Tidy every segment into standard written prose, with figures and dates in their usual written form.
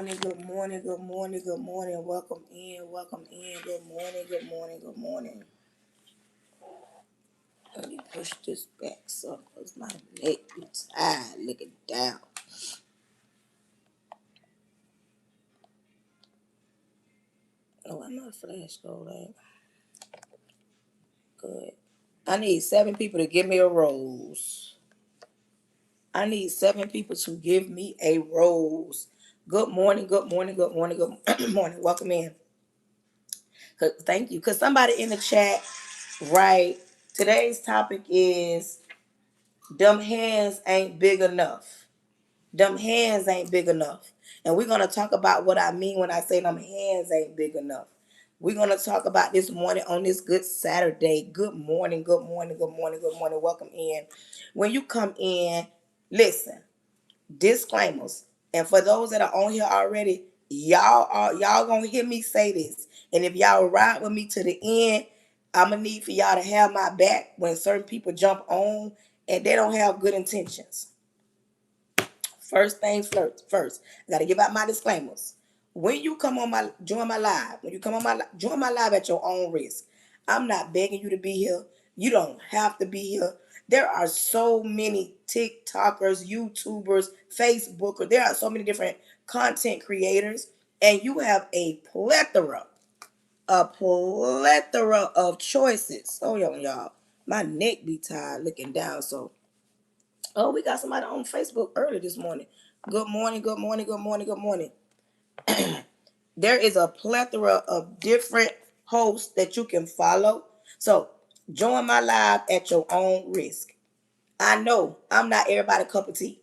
Good morning, good morning, good morning. Welcome in, welcome in. Good morning, good morning, good morning. Let me push this back so because my neck be tired looking down. Oh, I'm not flash go like good. I need 7 people to give me a rose. I need 7 people to give me a rose. Good morning, good morning, good morning, good morning. Welcome in. Thank you. Cause somebody in the chat, right? Today's topic is them hands ain't big enough. Them hands ain't big enough. And we're going to talk about what I mean when I say them hands ain't big enough. We're going to talk about this morning on this good Saturday. Good morning, good morning, good morning, good morning. Welcome in. When you come in, listen, disclaimers. And for those that are on here already, y'all gonna hear me say this. And if y'all ride with me to the end, I'm gonna need for y'all to have my back when certain people jump on and they don't have good intentions. First things first, I gotta give out my disclaimers. When you come on my join my live, when you come on my join my live at your own risk. I'm not begging you to be here. You don't have to be here. There are so many TikTokers, YouTubers, Facebookers. There are so many different content creators, and you have a plethora of choices. Oh y'all, my neck be tired looking down. So oh, we got somebody on Facebook early this morning. Good morning, good morning, good morning, good morning. There is a plethora of different hosts that you can follow. So join my live at your own risk. I know I'm not everybody's cup of tea.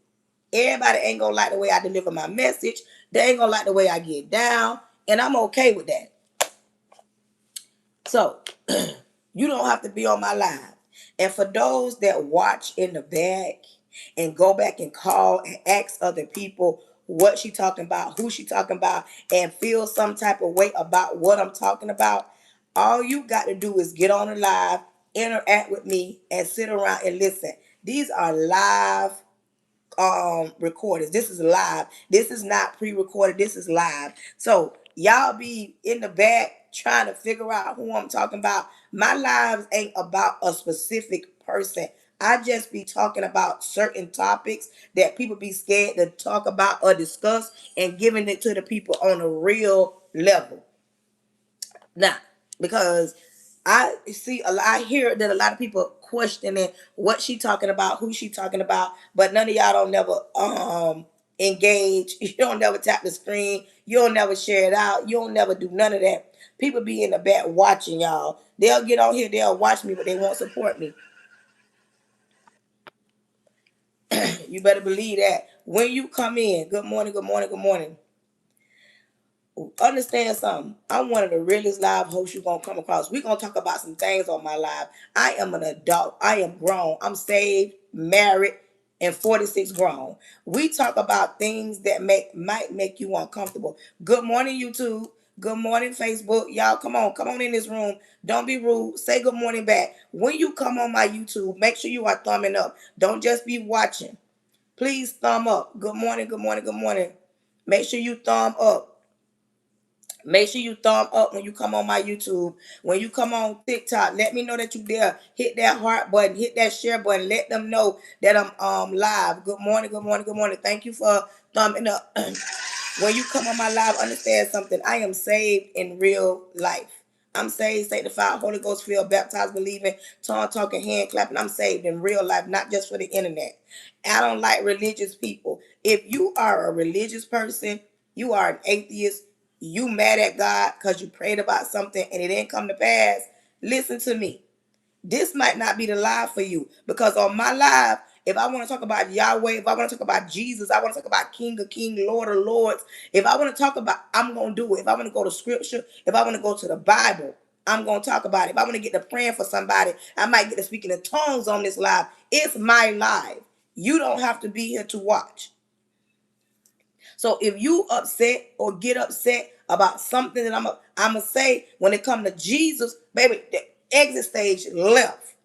Everybody ain't gonna like the way I deliver my message. They ain't gonna like the way I get down. And I'm okay with that. So you don't have to be on my live. And for those that watch in the back and go back and call and ask other people what she talking about, who she talking about, and feel some type of way about what I'm talking about, all you got to do is get on the live, interact with me, and sit around and listen. These are live recordings. This is live. This is not pre-recorded. This is live. So y'all be in the back trying to figure out who I'm talking about. My lives ain't about a specific person. I just be talking about certain topics that people be scared to talk about or discuss and giving it to the people on a real level. Now, because I hear that a lot of people questioning what she talking about, who she talking about, but none of y'all don't never engage. You don't never tap the screen. You don't never share it out. You don't never do none of that. People be in the back watching y'all. They'll get on here, they'll watch me, but they won't support me. You better believe that. When you come in, good morning, good morning, good morning. Understand something. I'm one of the realest live hosts you're gonna come across. We're gonna talk about some things on my live. I am an adult. I am grown. I'm saved, married, and 46 grown. We talk about things that might make you uncomfortable. Good morning, YouTube. Good morning, Facebook. Y'all, come on in this room. Don't be rude. Say good morning back. When you come on my YouTube, make sure you are thumbing up. Don't just be watching. Please thumb up. Good morning, good morning, good morning. Make sure you thumb up. Make sure you thumb up when you come on my YouTube. When you come on TikTok, let me know that you there. Hit that heart button, hit that share button. Let them know that I'm live. Good morning, good morning, good morning. Thank you for thumbing up. When you come on my live, understand something. I am saved in real life. I'm saved, sanctified, Holy Ghost filled, baptized, believing, tongue talking, hand clapping. I'm saved in real life, not just for the internet. I don't like religious people. If you are a religious person, you are an atheist, you mad at God because you prayed about something and it didn't come to pass, listen to me. This might not be the live for you because on my live, if I want to talk about Yahweh, if I want to talk about Jesus, I want to talk about King of Kings, Lord of Lords. If I want to talk about, I'm going to do it. If I want to go to scripture, if I want to go to the Bible, I'm going to talk about it. If I want to get to praying for somebody, I might get to speaking in tongues on this live. It's my live. You don't have to be here to watch. So if you upset or get upset about something that I'm gonna say when it comes to Jesus, baby, the exit stage left.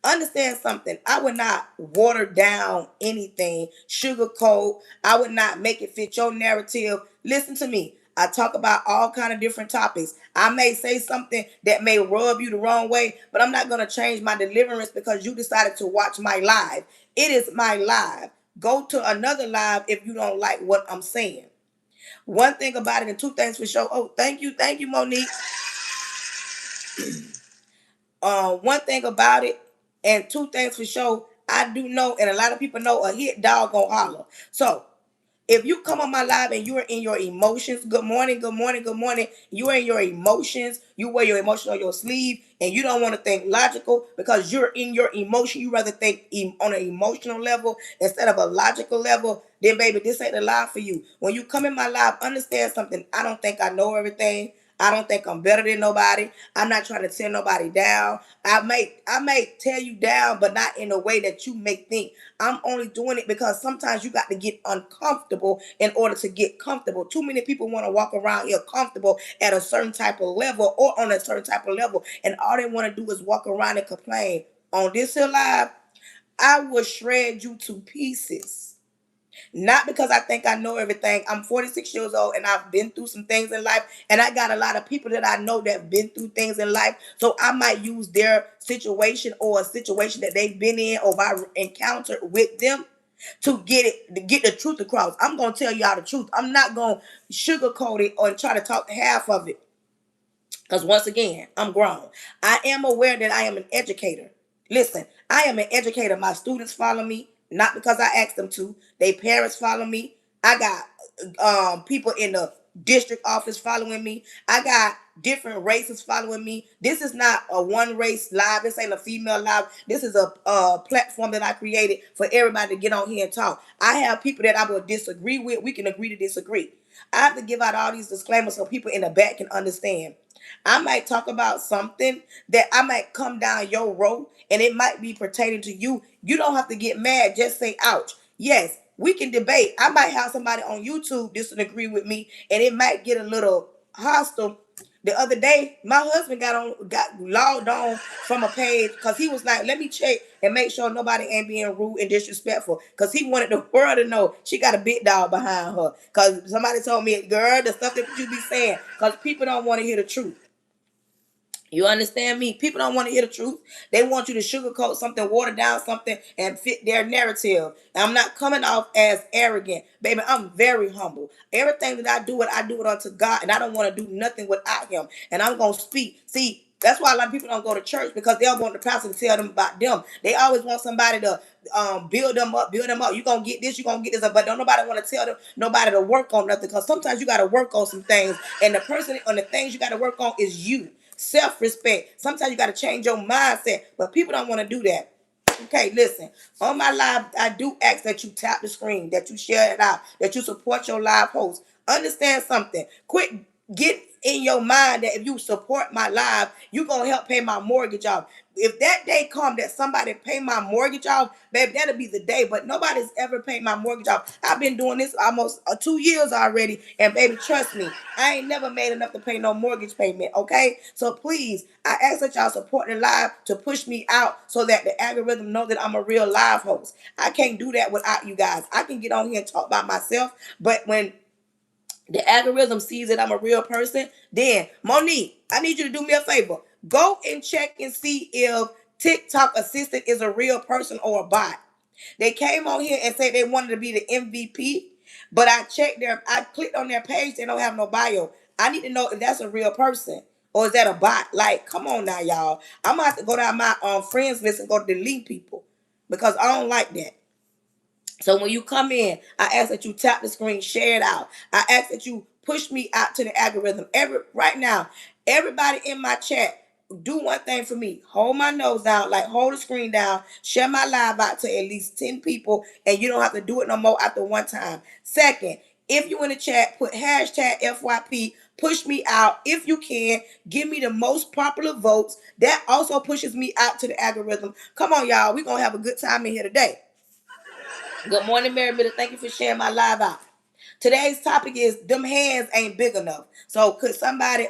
Understand something. I would not water down anything, sugarcoat. I would not make it fit your narrative. Listen to me. I talk about all kind of different topics. I may say something that may rub you the wrong way, but I'm not going to change my deliverance because you decided to watch my live. It is my live. Go to another live if you don't like what I'm saying. One thing about it and two things for sure. Oh, thank you, Monique. One thing about it and two things for sure. I do know, and a lot of people know, a hit dog gonna holler. So if you come on my live and you're in your emotions, good morning, good morning, good morning. You're in your emotions. You wear your emotion on your sleeve, and you don't want to think logical because you're in your emotion. You rather think on an emotional level instead of a logical level. Then, baby, this ain't a live for you. When you come in my live, understand something. I don't think I know everything. I don't think I'm better than nobody. I'm not trying to tear nobody down. I may tear you down, but not in a way that you may think. I'm only doing it because sometimes you got to get uncomfortable in order to get comfortable. Too many people want to walk around here comfortable at a certain type of level or on a certain type of level, and all they want to do is walk around and complain. On this here live, I will shred you to pieces. Not because I think I know everything. I'm 46 years old and I've been through some things in life. And I got a lot of people that I know that have been through things in life. So I might use their situation or a situation that they've been in or I encountered with them to get the truth across. I'm gonna tell y'all the truth. I'm not gonna sugarcoat it or try to talk half of it. Because once again, I'm grown. I am aware that I am an educator. Listen, I am an educator. My students follow me, not because I asked them to. Their parents follow me. I got people in the district office following me. I got different races following me. This is not a one race live. This ain't a female live. This is a platform that I created for everybody to get on here and talk. I have people that I will disagree with. We can agree to disagree. I have to give out all these disclaimers so people in the back can understand. I might talk about something that I might come down your road and it might be pertaining to you. You don't have to get mad. Just say ouch. Yes, we can debate. I might have somebody on YouTube disagree with me and it might get a little hostile. The other day, my husband got logged on from a page because he was like, let me check and make sure nobody ain't being rude and disrespectful. Because he wanted the world to know she got a big dog behind her. Because somebody told me, girl, the stuff that you be saying, because people don't want to hear the truth. You understand me? People don't want to hear the truth. They want you to sugarcoat something, water down something, and fit their narrative. I'm not coming off as arrogant. Baby, I'm very humble. Everything that I do it unto God, and I don't want to do nothing without him. And I'm going to speak. See, that's why a lot of people don't go to church because they all want the pastor to tell them about them. They always want somebody to build them up, build them up. You're going to get this, you're going to get this. But don't nobody want to tell them, nobody to work on nothing because sometimes you got to work on some things. And the person on the things you got to work on is you. Self-respect. Sometimes you got to change your mindset, but people don't want to do that. Okay, listen. On my live, I do ask that you tap the screen, that you share it out, that you support your live host. Understand something. Quit get in your mind that if you support my live, you're gonna help pay my mortgage off. If that day come that somebody pay my mortgage off, baby, that'll be the day. But nobody's ever paid my mortgage off. I've been doing this almost 2 years already, and baby, trust me, I ain't never made enough to pay no mortgage payment. Okay, so please, I ask that y'all support the live to push me out so that the algorithm know that I'm a real live host. I can't do that without you guys. I can get on here and talk about myself, but when the algorithm sees that I'm a real person, then Monique, I need you to do me a favor. Go and check and see if TikTok assistant is a real person or a bot. They came on here and said they wanted to be the MVP, but I clicked on their page, they don't have no bio. I need to know if that's a real person or is that a bot? Like, come on now, y'all. I'm gonna have to go down my friends list and go to delete people because I don't like that. So when you come in, I ask that you tap the screen, share it out. I ask that you push me out to the algorithm. Right now, everybody in my chat, do one thing for me. Hold my nose down, like hold the screen down, share my live out to at least 10 people, and you don't have to do it no more after one time. Second, if you in the chat, put hashtag FYP, push me out. If you can, give me the most popular votes. That also pushes me out to the algorithm. Come on, y'all. We're going to have a good time in here today. Good morning, Mary Miller. Thank you for sharing my live out. Today's topic is them hands ain't big enough. So could somebody,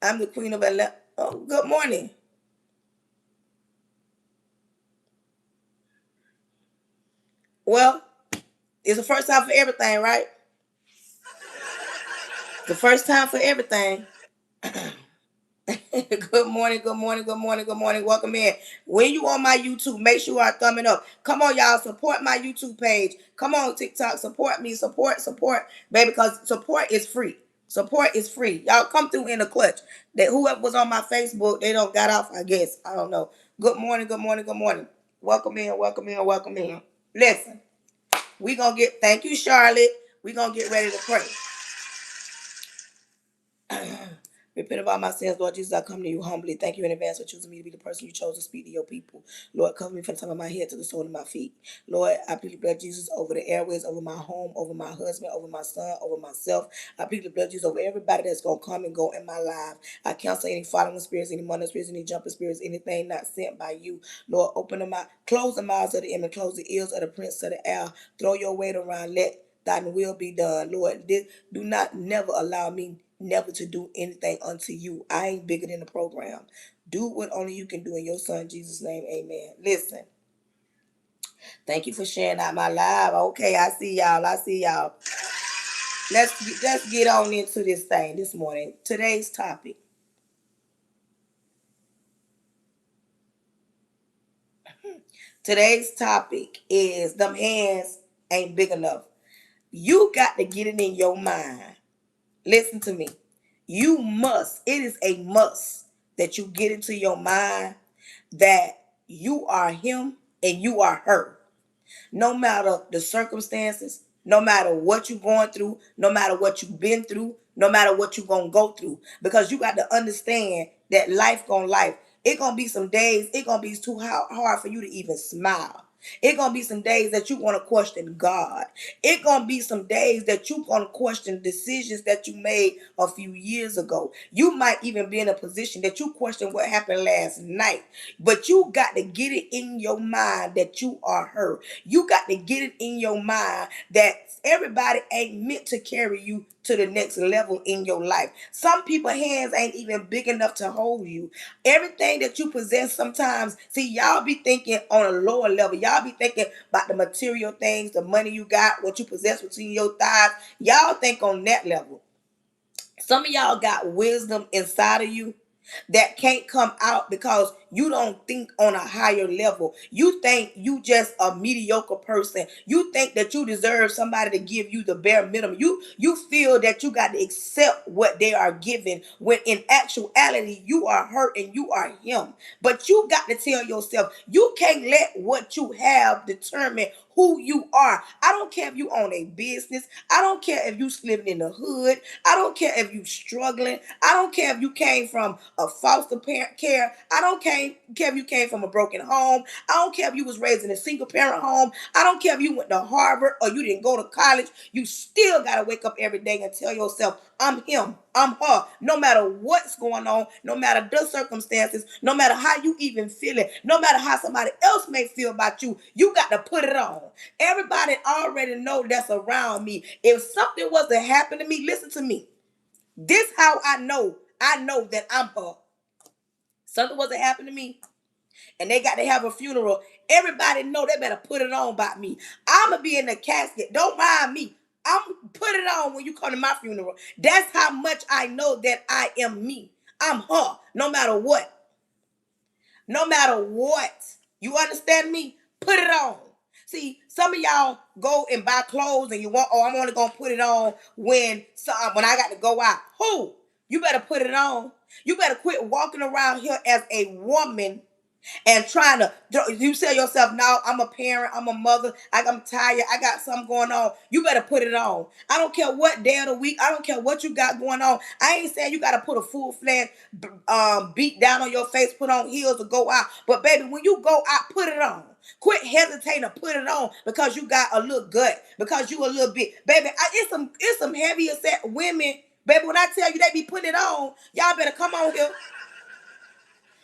I'm the queen of Atlanta. Oh, good morning. Well, it's the first time for everything, right? The first time for everything. Good morning, good morning, good morning, good morning. Welcome in. When you on my YouTube, make sure I thumb it up. Come on, y'all, support my YouTube page. Come on, TikTok, support me, support, baby, because support is free. Support is free. Y'all come through in the clutch. That whoever was on my Facebook, they don't got off, I guess. I don't know. Good morning, good morning, good morning. Welcome in, welcome in, welcome in. Listen, we gonna get, thank you, Charlotte. We gonna get ready to pray. Repent of all my sins, Lord Jesus. I come to you humbly. Thank you in advance for choosing me to be the person you chose to speak to your people. Lord, cover me from the top of my head to the sole of my feet. Lord, I plead the blood of Jesus over the airways, over my home, over my husband, over my son, over myself. I plead the blood of Jesus over everybody that's going to come and go in my life. I cancel any following spirits, any money spirits, any jumping spirits, anything not sent by you. Lord, open the mouth, close the mouths of the enemy, close the ears of the prince of the air. Throw your weight around. Let thine will be done. Lord, do not never allow me never to do anything unto you. I ain't bigger than the program. Do what only you can do in your son Jesus' name. Amen. Listen, thank you for sharing out my live. Okay, I see y'all. I see y'all. Let's get on into this thing this morning. Today's topic. Today's topic is them hands ain't big enough. You got to get it in your mind. Listen to me. You must, it is a must that you get into your mind that you are him and you are her. No matter the circumstances, no matter what you're going through, no matter what you've been through, no matter what you're going to go through. Because you got to understand that life gonna life. It gonna be some days, it gonna be too hard for you to even smile. It gonna be some days that you want to question God. It gonna be some days that you gonna question decisions that you made a few years ago. You might even be in a position that you question what happened last night. But you got to get it in your mind that you are her. You got to get it in your mind that everybody ain't meant to carry you to the next level in your life. Some people's hands ain't even big enough to hold you. Everything that you possess sometimes, see, y'all be thinking on a lower level. Y'all be thinking about the material things, the money you got, what you possess between your thighs. Y'all think on that level. Some of y'all got wisdom inside of you that can't come out because you don't think on a higher level. You think you just a mediocre person. You think that you deserve somebody to give you the bare minimum. You feel that you got to accept what they are giving when in actuality you are her and you are him. But you got to tell yourself you can't let what you have determine who you are. I don't care if you own a business. I don't care if you living in the hood. I don't care if you struggling. I don't care if you came from a foster parent care. I don't care if you came from a broken home. I don't care if you was raised in a single parent home. I don't care if you went to Harvard or you didn't go to college. You still got to wake up every day and tell yourself, I'm him, I'm her. No matter what's going on, no matter the circumstances, no matter how you even feel it, no matter how somebody else may feel about you, you got to put it on. Everybody already know that's around me. If something was to happen to me, listen to me. This how I know. I know that I'm her. Something was to happen to me, and they got to have a funeral. Everybody know they better put it on about me. I'ma be in the casket. Don't mind me. I'm put it on when you come to my funeral. That's how much I know that I am me. I'm her. No matter what. No matter what. You understand me? Put it on. See, some of y'all go and buy clothes and you want, oh, I'm only gonna put it on when I got to go out. Who? You better put it on. You better quit walking around here as a woman and trying to, you tell yourself, no, I'm a parent, I'm a mother, I'm tired, I got something going on. You better put it on. I don't care what day of the week, I don't care what you got going on. I ain't saying you got to put a full-fledged beat down on your face, put on heels to go out. But baby, when you go out, put it on. Quit hesitating to put it on because you got a little gut, because you a little bit. Baby, it's some heavier set women. Baby, when I tell you they be putting it on, y'all better come on here.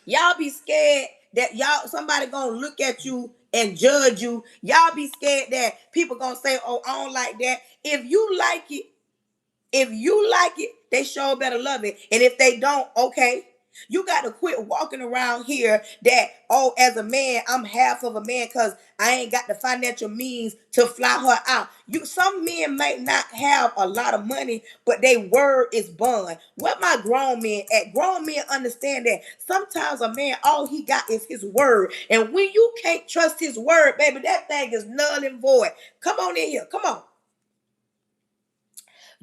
Y'all be scared that y'all somebody gonna look at you and judge you. Y'all be scared that people gonna say, "Oh, I don't like that." If you like it, they sure better love it. And if they don't, okay. You got to quit walking around here that, oh, as a man, I'm half of a man because I ain't got the financial means to fly her out. Some men might not have a lot of money, but their word is bond. What my grown men at? Grown men understand that sometimes a man, all he got is his word. And when you can't trust his word, baby, that thing is null and void. Come on in here. Come on.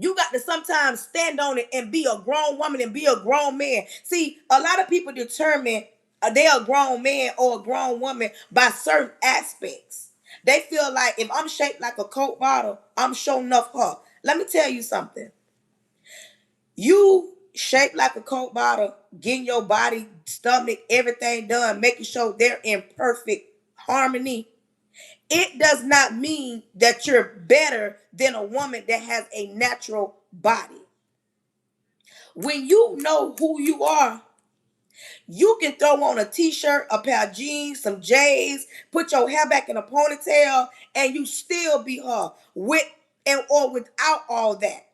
You got to sometimes stand on it and be a grown woman and be a grown man. See, a lot of people determine they're a grown man or a grown woman by certain aspects. They feel like if I'm shaped like a Coke bottle, I'm sure enough her. Let me tell you something. You shaped like a Coke bottle, getting your body, stomach, everything done, making sure they're in perfect harmony. It does not mean that you're better than a woman that has a natural body. When you know who you are, you can throw on a t-shirt, a pair of jeans, some J's, put your hair back in a ponytail, and you still be her with and or without all that.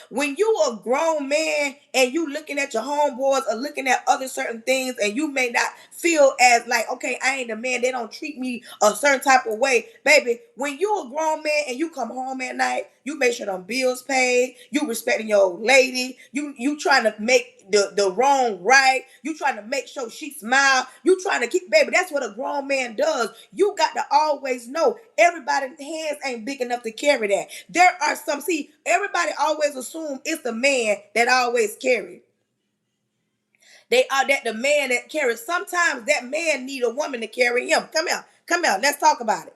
When you a grown man and you looking at your homeboys or looking at other certain things and you may not feel as like, okay, I ain't a man, they don't treat me a certain type of way. Baby, when you a grown man and you come home at night, you make sure them bills paid, you respecting your old lady, you trying to make the wrong right, you trying to make sure she smile, you trying to keep, baby, that's what a grown man does. You got to always know everybody's hands ain't big enough to carry that. There are some, see, everybody always assume it's the man that always carry. They are that the man that carries. Sometimes that man need a woman to carry him. Come here, let's talk about it.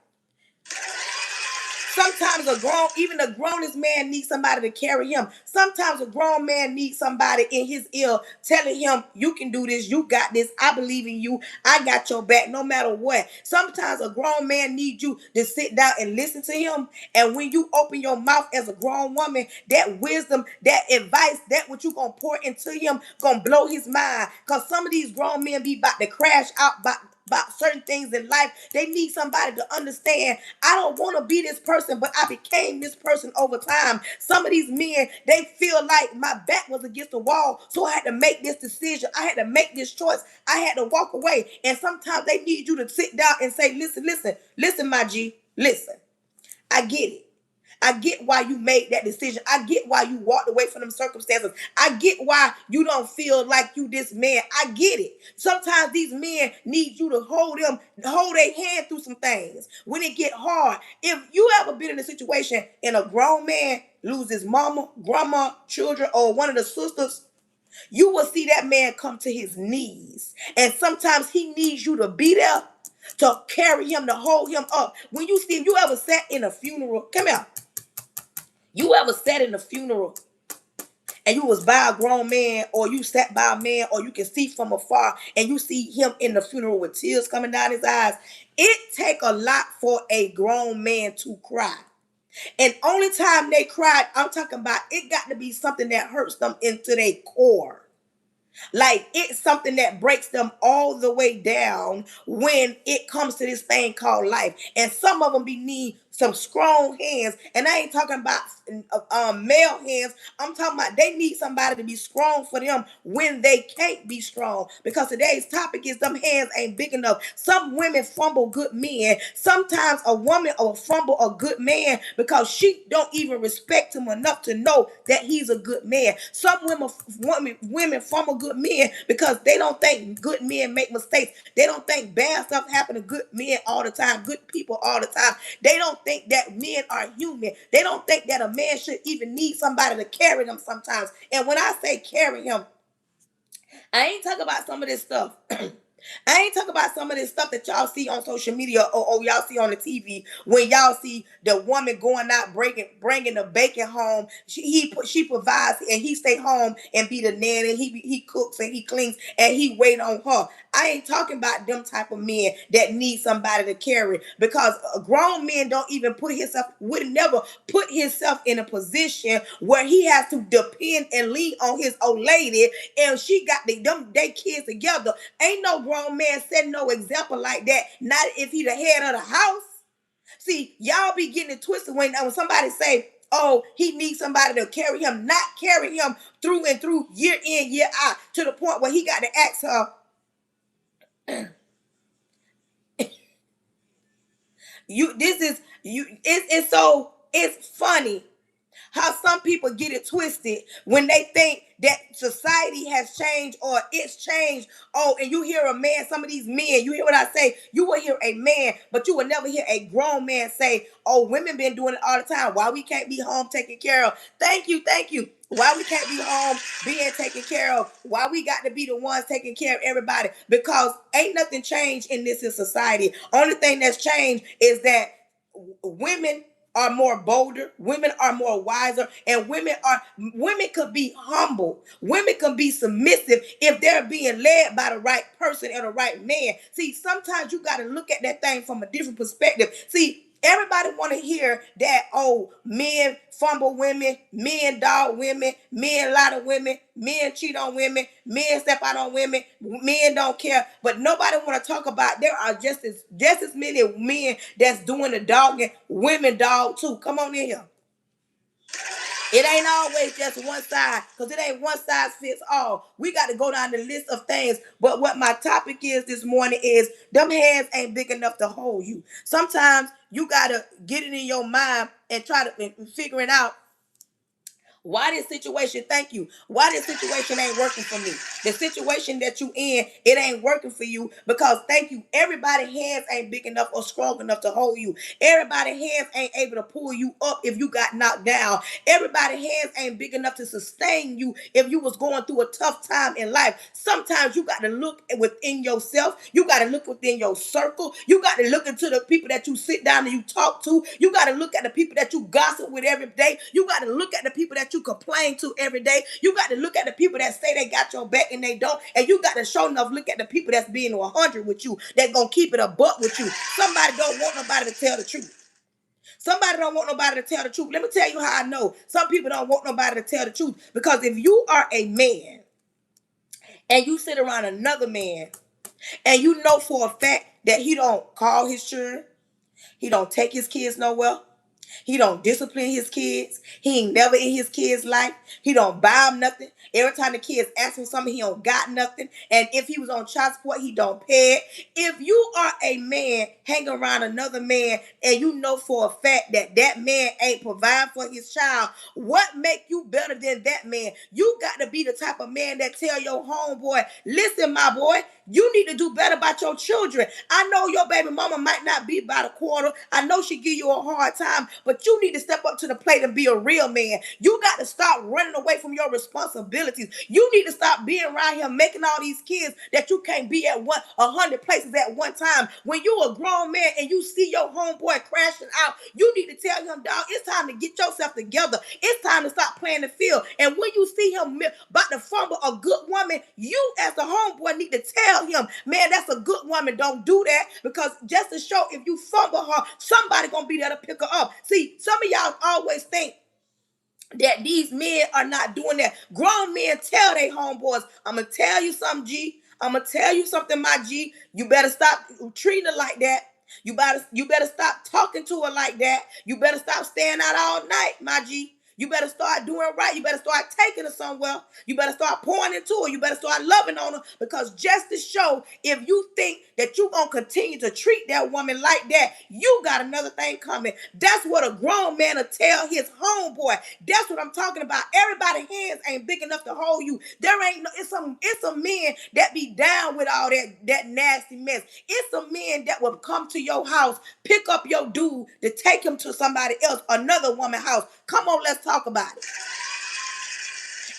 Sometimes even the grownest man needs somebody to carry him. Sometimes a grown man needs somebody in his ear telling him, you can do this, you got this, I believe in you, I got your back no matter what. Sometimes a grown man needs you to sit down and listen to him. And when you open your mouth as a grown woman, that wisdom, that advice, that what you gonna pour into him, gonna blow his mind. Because some of these grown men be about to crash out about certain things in life. They need somebody to understand, I don't want to be this person, but I became this person over time. Some of these men, they feel like my back was against the wall, so I had to make this decision. I had to make this choice. I had to walk away. And sometimes they need you to sit down and say, listen, my G, listen. I get it. I get why you made that decision. I get why you walked away from them circumstances. I get why you don't feel like you this man. I get it. Sometimes these men need you to hold their hand through some things when it get hard. If you ever been in a situation and a grown man loses mama, grandma, children, or one of the sisters, you will see that man come to his knees. And sometimes he needs you to be there to carry him, to hold him up. When you see him, you ever sat in a funeral? Come here. You ever sat in a funeral and you was by a grown man, or you sat by a man, or you can see from afar and you see him in the funeral with tears coming down his eyes? It take a lot for a grown man to cry. And only time they cried, I'm talking about, it got to be something that hurts them into their core. Like it's something that breaks them all the way down when it comes to this thing called life. And some of them need some strong hands. And I ain't talking about male hands. I'm talking about they need somebody to be strong for them when they can't be strong. Because today's topic is them hands ain't big enough. Some women fumble good men. Sometimes a woman will fumble a good man because she don't even respect him enough to know that he's a good man. Some women fumble good men because they don't think good men make mistakes. They don't think bad stuff happen to good men all the time, good people all the time. They don't think that men are human. They don't think that a man should even need somebody to carry them sometimes. And when I say carry him, I ain't talking about some of this stuff. I ain't talking about some of this stuff that y'all see on social media, or y'all see on the TV when y'all see the woman going out bringing the bacon home. She provides and he stay home and be the nanny. He cooks and he cleans and he wait on her. I ain't talking about them type of men that need somebody to carry, because a grown man would never put himself in a position where he has to depend and lean on his old lady, and she got they kids together. Ain't no grown man setting no example like that. Not if he the head of the house. See, y'all be getting it twisted when somebody say, oh, he needs somebody to carry him, not carry him through and through, year in, year out, to the point where he got to ask her, it's so, it's funny how some people get it twisted when they think that society has changed or it's changed. Oh, and you hear a man, some of these men, you hear what I say, you will hear a man, but you will never hear a grown man say, oh, women been doing it all the time. Why we can't be home taken care of? Thank you, thank you. Why we can't be home being taken care of? Why we got to be the ones taking care of everybody? Because ain't nothing changed in this in society. Only thing that's changed is that women are more bolder, women are more wiser, and women could be humble, women can be submissive if they're being led by the right person and the right man. See, sometimes you got to look at that thing from a different perspective. See, everybody want to hear that, oh, men fumble women, men dog women, men lie to women, men cheat on women, men step out on women, men don't care. But nobody want to talk about there are just as many men that's doing the dogging, women dog too. Come on in here. It ain't always just one side, because it ain't one size fits all. We got to go down the list of things. But what my topic is this morning is them hands ain't big enough to hold you. Sometimes you got to get it in your mind and try to figure it out. Why this situation, thank you. Why this situation ain't working for me? The situation that you in, it ain't working for you because, thank you, everybody's hands ain't big enough or strong enough to hold you. Everybody's hands ain't able to pull you up if you got knocked down. Everybody's hands ain't big enough to sustain you if you was going through a tough time in life. Sometimes you got to look within yourself. You got to look within your circle. You got to look into the people that you sit down and you talk to. You got to look at the people that you gossip with every day. You got to look at the people that you complain to every day. You got to look at the people that say they got your back and they don't. And you got to show enough look at the people that's being 100 with you, that gonna keep it a buck with you. Somebody don't want nobody to tell the truth. Somebody don't want nobody to tell the truth. Let me tell you how I know. Some people don't want nobody to tell the truth, because if you are a man and you sit around another man and you know for a fact that he don't call his children, he don't take his kids nowhere, he don't discipline his kids. He ain't never in his kids' life. He don't buy them nothing. Every time the kids ask him something, he don't got nothing. And if he was on child support, he don't pay it. If you are a man hanging around another man and you know for a fact that that man ain't providing for his child, what make you better than that man? You got to be the type of man that tell your homeboy, listen, my boy, you need to do better about your children. I know your baby mama might not be about a quarter. I know she give you a hard time, but you need to step up to the plate and be a real man. You got to stop running away from your responsibilities. You need to stop being around here making all these kids that you can't be at 100 places at one time. When you a grown man and you see your homeboy crashing out, you need to tell him, dog, it's time to get yourself together. It's time to stop playing the field. And when you see him about to fumble a good woman, you as the homeboy need to tell him, man, that's a good woman. Don't do that, because just to show, if you fumble her, somebody gonna be there to pick her up. See, some of y'all always think that these men are not doing that. Grown men tell their homeboys, I'm gonna tell you something, G. I'm gonna tell you something, my G. You better stop treating her like that. You better stop talking to her like that. You better stop staying out all night, my G. You better start doing right. You better start taking her somewhere. You better start pouring into her. You better start loving on her, because just to show, if you think that you're going to continue to treat that woman like that, you got another thing coming. That's what a grown man will tell his homeboy. That's what I'm talking about. Everybody's hands ain't big enough to hold you. There ain't no, it's some men that be down with all that nasty mess. It's some men that will come to your house, pick up your dude to take him to somebody else, another woman's house. Come on, let's talk about it.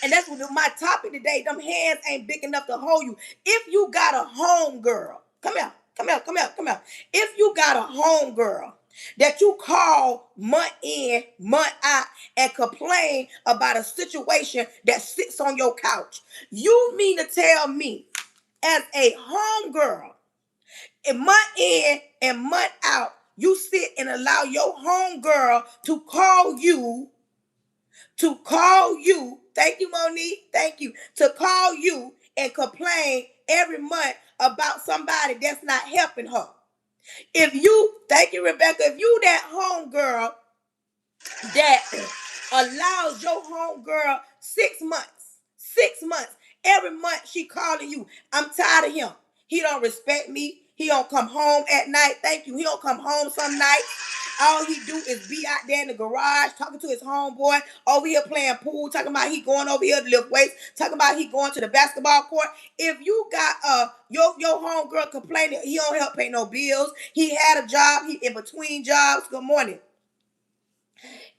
And that's what my topic today. Them hands ain't big enough to hold you. If you got a home girl, come here, come here, come here, come here. If you got a home girl that you call month in, month out, and complain about a situation that sits on your couch, you mean to tell me, as a home girl, month in and month out, you sit and allow your home girl to call you, thank you, Monique, thank you, to call you and complain every month about somebody that's not helping her? If you, thank you, Rebecca, if you that home girl that allows your homegirl 6 months. 6 months. Every month she calling you. I'm tired of him. He don't respect me. He don't come home at night. Thank you. He don't come home some nights. All he do is be out there in the garage talking to his homeboy, over here playing pool, talking about he going over here to lift weights, talking about he going to the basketball court. If you got your homegirl complaining he don't help pay no bills, he had a job, he in between jobs. Good morning.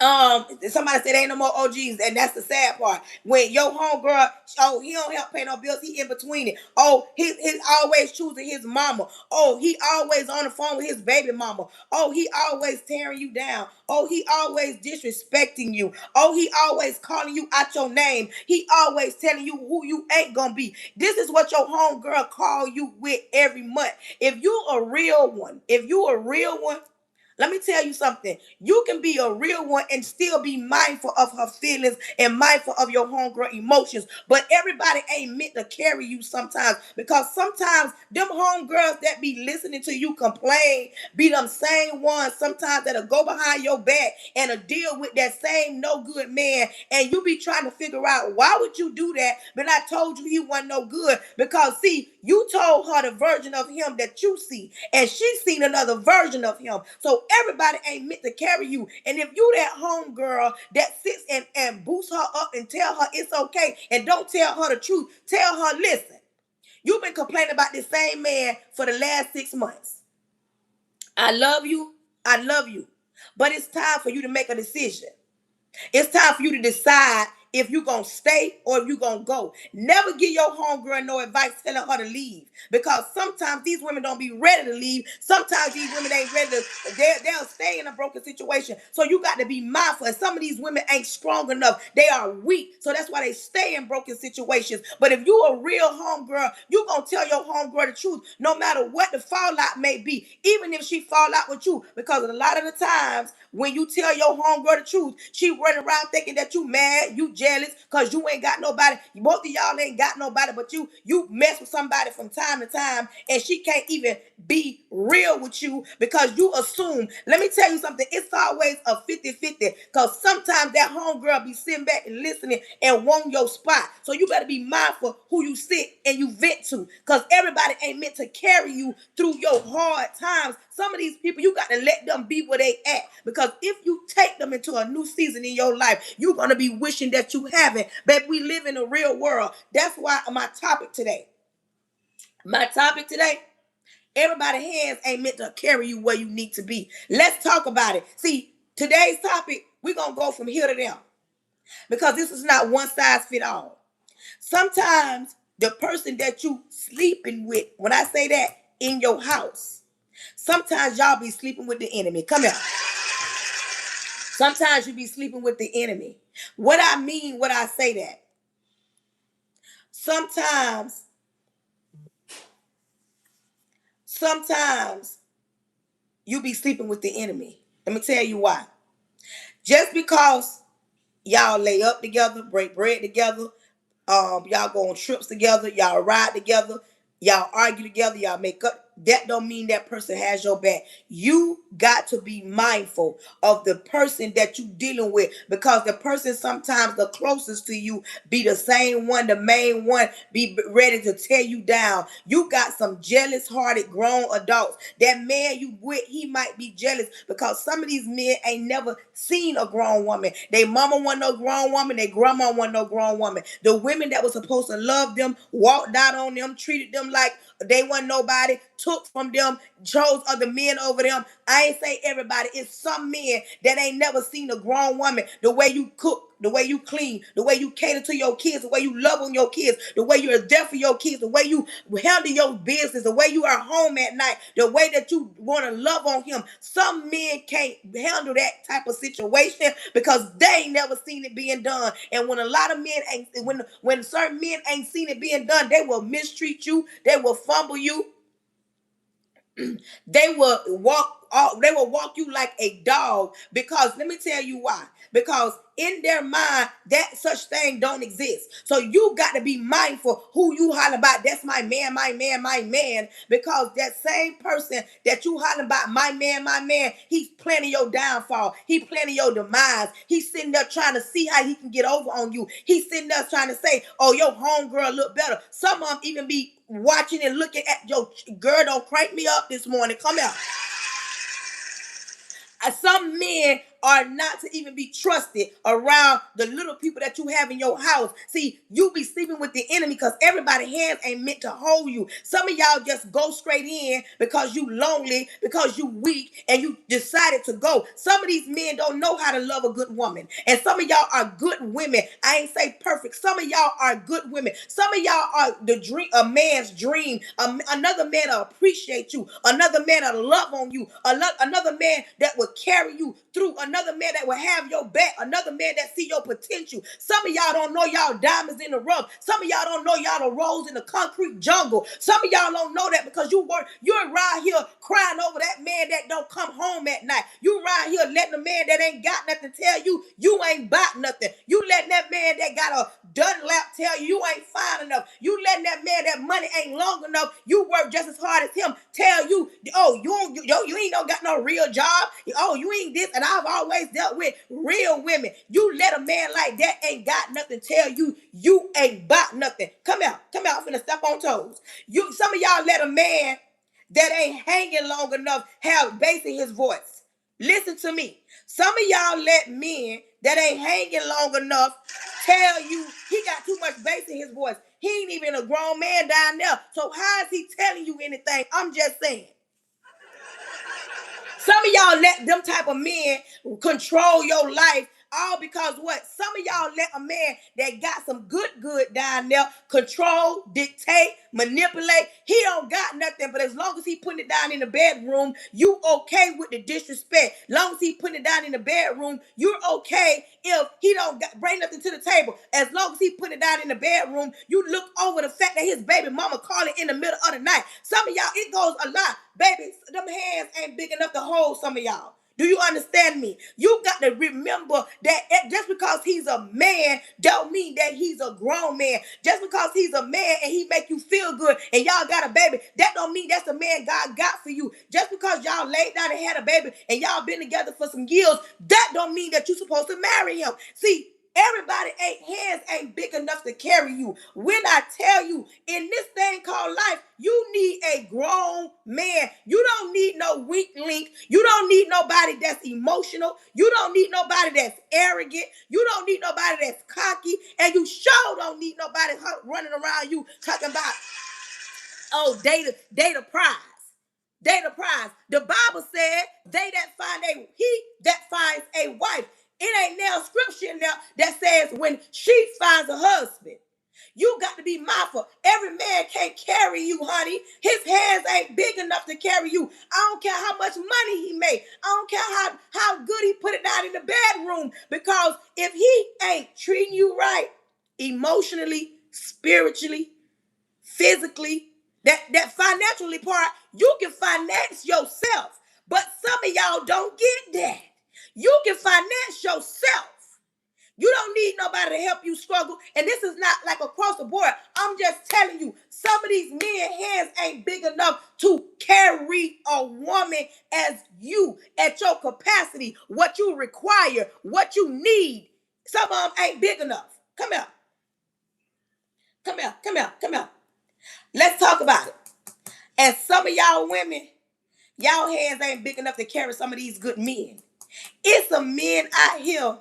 Somebody said ain't no more OGs, and that's the sad part. When your homegirl, oh, he don't help pay no bills, he in between it. Oh, he's always choosing his mama. Oh, he always on the phone with his baby mama. Oh, he always tearing you down. Oh, he always disrespecting you. Oh, he always calling you out your name. He always telling you who you ain't gonna be. This is what your homegirl call you with every month. If you a real one, let me tell you something. You can be a real one and still be mindful of her feelings and mindful of your homegirl emotions. But everybody ain't meant to carry you sometimes, because sometimes them homegirls that be listening to you complain be them same ones sometimes that'll go behind your back and deal with that same no good man. And you be trying to figure out, why would you do that? But I told you he wasn't no good. Because see, you told her the version of him that you see, and she seen another version of him. So everybody ain't meant to carry you. And if you that homegirl that sits and boosts her up and tell her it's okay and don't tell her the truth, tell her, listen, you've been complaining about this same man for the last 6 months. I love you. I love you. But it's time for you to make a decision. It's time for you to decide if you're going to stay or if you're going to go. Never give your homegirl no advice telling her to leave, because sometimes these women don't be ready to leave. Sometimes these women ain't ready to, they'll stay in a broken situation. So you got to be mindful. And some of these women ain't strong enough. They are weak. So that's why they stay in broken situations. But if you a real homegirl, you going to tell your homegirl the truth, no matter what the fallout may be, even if she fall out with you. Because a lot of the times when you tell your homegirl the truth, she running around thinking that you mad, you jealous, because you ain't got nobody. Both of y'all ain't got nobody, but you mess with somebody from time to time, and she can't even be real with you because you assume. Let me tell you something. It's always a 50-50, because sometimes that homegirl be sitting back and listening and want your spot. So you better be mindful who you sit and you vent to, because everybody ain't meant to carry you through your hard times. Some of these people, you got to let them be where they at, because if you take them into a new season in your life, you're going to be wishing that you haven't. But we live in a real world. That's why my topic today, everybody's hands ain't meant to carry you where you need to be. Let's talk about it. See, today's topic, we're going to go from here to there, because this is not one size fit all. Sometimes the person that you sleeping with, when I say that, in your house, sometimes y'all be sleeping with the enemy. Come here. Sometimes you be sleeping with the enemy. What I mean when I say that, sometimes you be sleeping with the enemy. Let me tell you why. Just because y'all lay up together, break bread together, y'all go on trips together, y'all ride together, y'all argue together, y'all make up, that don't mean that person has your back. You got to be mindful of the person that you dealing with, because the person sometimes the closest to you be the same one, the main one, be ready to tear you down. You got some jealous hearted grown adults. That man you with, he might be jealous because some of these men ain't never seen a grown woman. They mama wasn't no grown woman, they grandma wasn't no grown woman. The women that was supposed to love them walked out on them, treated them like they wasn't nobody, took from them, chose other men over them. I ain't say everybody. It's some men that ain't never seen a grown woman, the way you cook, the way you clean, the way you cater to your kids, the way you love on your kids, the way you're there for your kids, the way you handle your business, the way you are home at night, the way that you want to love on him. Some men can't handle that type of situation because they ain't never seen it being done. And when a lot of men ain't, when certain men ain't seen it being done, they will mistreat you, they will fumble you, they will walk they will walk you like a dog, because let me tell you why. Because in their mind, that such thing don't exist. So you got to be mindful who you holler about. That's my man, my man, my man. Because that same person that you holler about, my man, he's planning your downfall. He planning your demise. He's sitting there trying to see how he can get over on you. He's sitting there trying to say, oh, your homegirl look better. Some of them even be watching and looking at your girl. Don't crank me up this morning. Come out. Some men are not to even be trusted around the little people that you have in your house. See, you be sleeping with the enemy because everybody's hands ain't meant to hold you. Some of y'all just go straight in because you lonely, because you weak, and you decided to go. Some of these men don't know how to love a good woman. And some of y'all are good women. I ain't say perfect. Some of y'all are good women. Some of y'all are the dream, a man's dream. Another man will appreciate you. Another man will love on you. Another man that will carry you through. Another man that will have your back. Another man that see your potential. Some of y'all don't know y'all diamonds in the rough. Some of y'all don't know y'all the rose in the concrete jungle. Some of y'all don't know that because you're around here crying over that man that don't come home at night. You around here letting the man that ain't got nothing tell you you ain't bought nothing. You letting that man that got a Dunlap tell you ain't fine enough. You letting that man that money ain't long enough. You work just as hard as him tell you, oh, you ain't got no real job. Oh, you ain't this. And I've always dealt with real women. You let a man like that ain't got nothing tell you you ain't bought nothing. Come out. I'm finna step on toes. Some of y'all let a man that ain't hanging long enough have bass in his voice. Listen to me. Some of y'all let men that ain't hanging long enough tell you he got too much bass in his voice. He ain't even a grown man down there. So how is he telling you anything? I'm just saying. Some of y'all let them type of men control your life, all because what? Some of y'all let a man that got some good down there control, dictate, manipulate. He don't got nothing, but as long as he putting it down in the bedroom, you okay with the disrespect. Long as he putting it down in the bedroom, you're okay if he don't bring nothing to the table. As long as he putting it down in the bedroom, you look over the fact that his baby mama calling in the middle of the night. Some of y'all, it goes a lot. Baby, them hands ain't big enough to hold some of y'all. Do you understand me? You got to remember that just because he's a man don't mean that he's a grown man. Just because he's a man and he make you feel good and y'all got a baby, that don't mean that's the man God got for you. Just because y'all laid down and had a baby and y'all been together for some years, that don't mean that you're supposed to marry him. See, everybody hands ain't big enough to carry you. When I tell you, in this thing called life, you need a grown man. You don't need no weak link. You don't need nobody that's emotional. You don't need nobody that's arrogant. You don't need nobody that's cocky. And you sure don't need nobody running around you talking about, oh, data prize. Data prize. The Bible said, he that finds a wife. It ain't now scripture in there that says when she finds a husband. You got to be mindful. Every man can't carry you, honey. His hands ain't big enough to carry you. I don't care how much money he made. I don't care how good he put it down in the bedroom. Because if he ain't treating you right, emotionally, spiritually, physically, that financially part, you can finance yourself. But some of y'all don't get that. You can finance yourself. You don't need nobody to help you struggle. And this is not like across the board. I'm just telling you, some of these men hands ain't big enough to carry a woman as you at your capacity, what you require, what you need. Some of them ain't big enough. Come here. Let's talk about it. And some of y'all women, y'all hands ain't big enough to carry some of these good men. It's some men out here,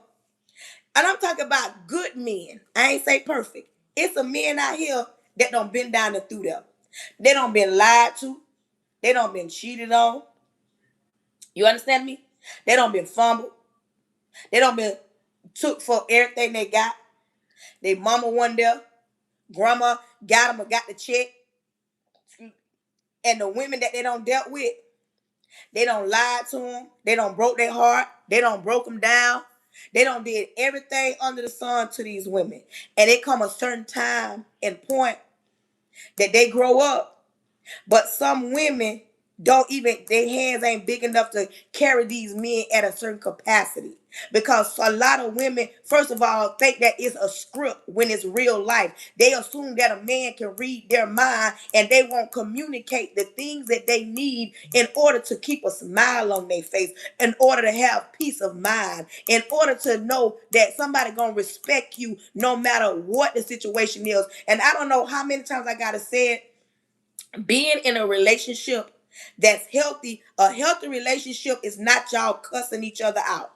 and I'm talking about good men. I ain't say perfect. It's some men out here that done been down and through them. They done been lied to. They done been cheated on. You understand me? They done been fumbled. They done been took for everything they got. They mama one there. Grandma got them or got the check. And the women that they done dealt with, they done lied to them. They done broke their heart. They done broke them down. They done did everything under the sun to these women. And it come a certain time and point that they grow up. But some women don't even, their hands ain't big enough to carry these men at a certain capacity. Because a lot of women, first of all, think that it's a script when it's real life. They assume that a man can read their mind and they won't communicate the things that they need in order to keep a smile on their face, in order to have peace of mind, in order to know that somebody gonna respect you no matter what the situation is. And I don't know how many times I gotta say it, being in a relationship that's healthy, a healthy relationship is not y'all cussing each other out.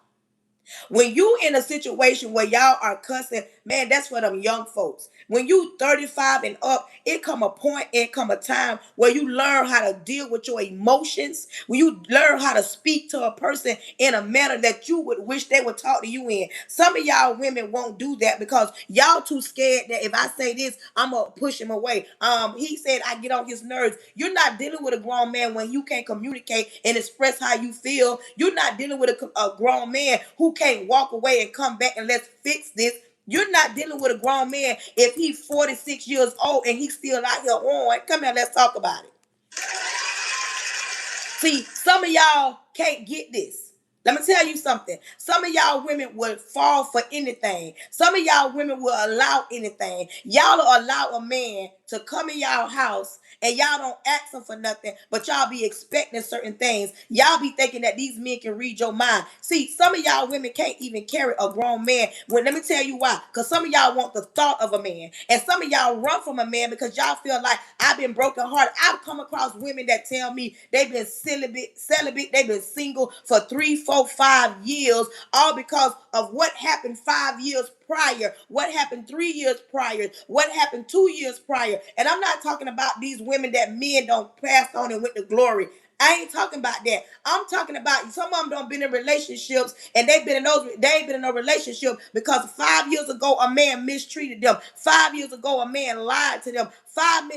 When you in a situation where y'all are cussing, man, that's for them young folks. When you 35 and up, it come a point, it come a time where you learn how to deal with your emotions. When you learn how to speak to a person in a manner that you would wish they would talk to you in. Some of y'all women won't do that because y'all too scared that if I say this, I'm gonna push him away. He said I get on his nerves. You're not dealing with a grown man when you can't communicate and express how you feel. You're not dealing with a grown man who can't walk away and come back and let's fix this. You're not dealing with a grown man if he's 46 years old and he's still out here on. Come here, let's talk about it. See, some of y'all can't get this. Let me tell you something. Some of y'all women would fall for anything. Some of y'all women will allow anything. Y'all will allow a man to come in y'all house and y'all don't ask him for nothing, but y'all be expecting certain things. Y'all be thinking that these men can read your mind. See, some of y'all women can't even carry a grown man. Well, let me tell you why. Because some of y'all want the thought of a man. And some of y'all run from a man because y'all feel like I've been broken hearted. I've come across women that tell me they've been celibate, they've been single for 3, 4, 5 years, all because of what happened 5 years prior, what happened 3 years prior, what happened 2 years prior. And I'm not talking about these women that men don't pass on and went to glory. I ain't talking about that. I'm talking about some of them don't been in relationships and they ain't been in a relationship because 5 years ago a man mistreated them. 5 years ago a man lied to them. 5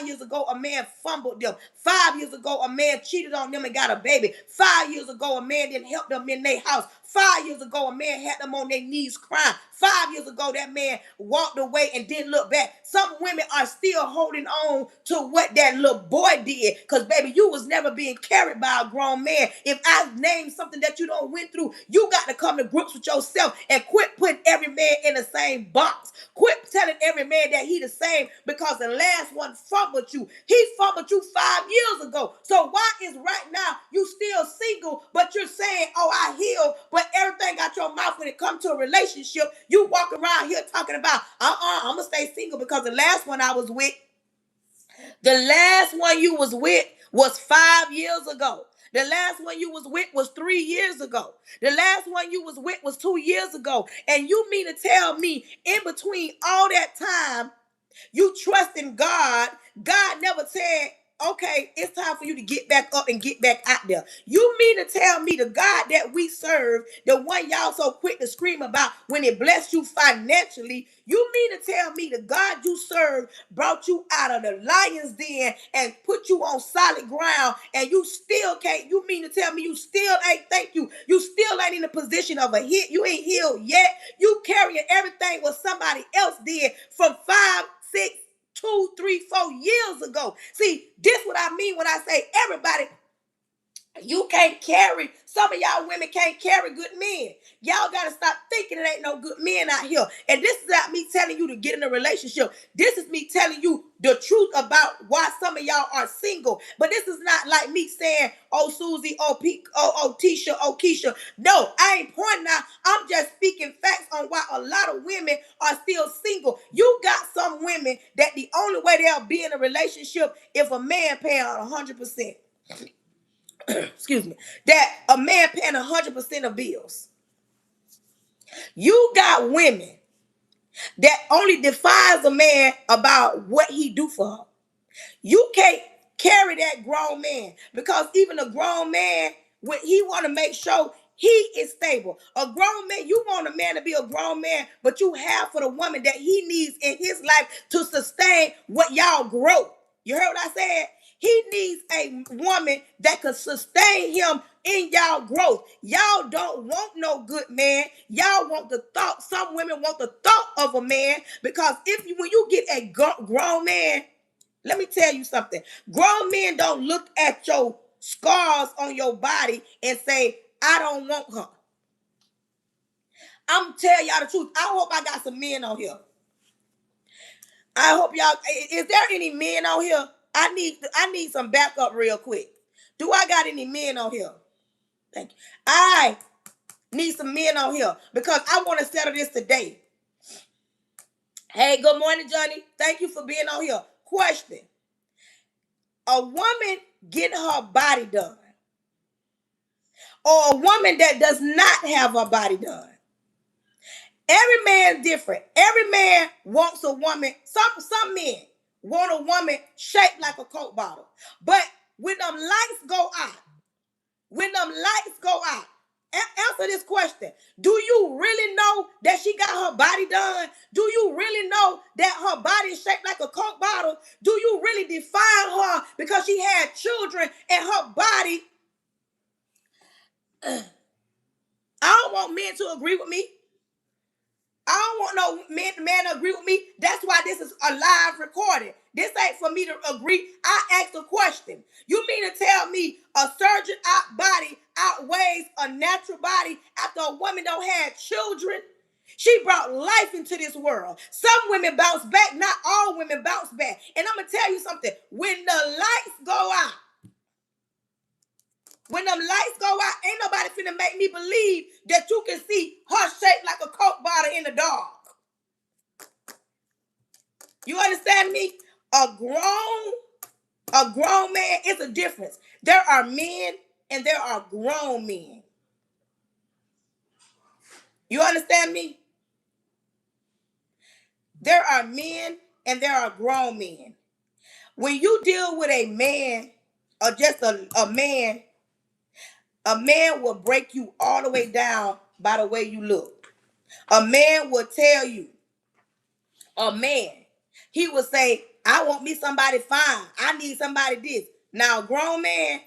years ago a man fumbled them. 5 years ago a man cheated on them and got a baby. 5 years ago a man didn't help them in their house. 5 years ago a man had them on their knees crying. 5 years ago that man walked away and didn't look back. Some women are still holding on to what that little boy did because baby, you was never being carried by a grown man. If I name something that you don't went through, you got to come to grips with yourself and quit putting every man in the same box. Quit telling every man that he the same because the last one fumbled you. He fumbled you 5 years ago. So why is right now you still single, but you're saying, oh, I healed, but everything got your mouth when it comes to a relationship, you walk around here talking about, I'm going to stay single because the last one I was with, the last one you was with was 5 years ago. The last one you was with was 3 years ago. The last one you was with was 2 years ago. And you mean to tell me in between all that time, you trust in God. God never said, okay, it's time for you to get back up and get back out there. You mean to tell me the God that we serve, the one y'all so quick to scream about when it blessed you financially, you mean to tell me the God you serve brought you out of the lion's den and put you on solid ground and you still can't, you mean to tell me you still ain't, thank you, you still ain't in the position of a hit, you ain't healed yet, you carrying everything what somebody else did from 5, 6, 2, 3, 4 years ago. See, this what I mean when I say everybody, you can't carry, some of y'all women can't carry good men. Y'all got to stop thinking it ain't no good men out here. And this is not me telling you to get in a relationship. This is me telling you the truth about why some of y'all are single. But this is not like me saying, oh, Susie, oh, Tisha, oh, Keisha. No, I ain't pointing out. I'm just speaking facts on why a lot of women are still single. You got some women that the only way they'll be in a relationship if a man paying 100%. Excuse me, that a man paying 100% of bills. You got women that only defies a man about what he do for her. You can't carry that grown man because even a grown man, when he want to make sure he is stable. A grown man, you want a man to be a grown man, but you have for the woman that he needs in his life to sustain what y'all grow. You heard what I said? He needs a woman that could sustain him in y'all growth. Y'all don't want no good man. Y'all want the thought. Some women want the thought of a man because when you get a grown man, Let me tell you something. Grown men don't look at your scars on your body and say, I don't want her. I'm telling y'all the truth. I hope I got some men on here. I hope y'all, is there any men on here? I need some backup real quick. Do I got any men on here? Thank you. I need some men on here because I want to settle this today. Hey, good morning, Johnny. Thank you for being on here. Question. A woman getting her body done or a woman that does not have her body done. Every man's different. Every man wants a woman. Some men want a woman shaped like a Coke bottle. But when them lights go out, answer this question. Do you really know that she got her body done? Do you really know that her body is shaped like a Coke bottle? Do you really define her because she had children and her body? I don't want men to agree with me. I don't want no man to agree with me. That's why this is a live recording. This ain't for me to agree. I asked a question. You mean to tell me a surgeon body outweighs a natural body after a woman don't have children? She brought life into this world. Some women bounce back. Not all women bounce back. And I'm going to tell you something. When the lights go out, ain't nobody finna make me believe that you can see her shaped like a Coke bottle in the dark. You understand me? A grown man is a difference. There are men and there are grown men. You understand me? There are men and there are grown men. When you deal with a man or just a man will break you all the way down by the way you look. A man will tell you, he will say, I want me somebody fine. I need somebody this. Now, a grown man,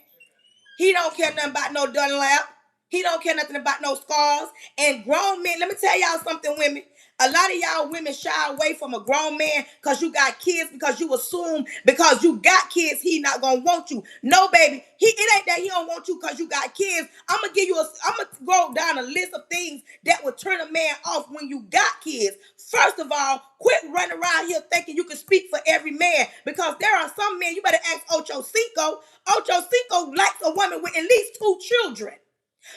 he don't care nothing about no Dunlap. He don't care nothing about no scars. And grown men, let me tell y'all something, women. A lot of y'all women shy away from a grown man because you got kids, because you assume because you got kids, he not going to want you. No, baby. It ain't that he don't want you because you got kids. I'm going to go down a list of things that would turn a man off when you got kids. First of all, quit running around here thinking you can speak for every man, because there are some men, you better ask Ocho Cinco. Ocho Cinco likes a woman with at least 2 children.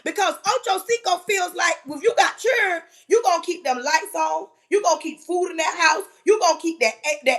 Because Ocho Cinco feels like if you got children, you're going to keep them lights on. You're going to keep food in that house. You're going to keep that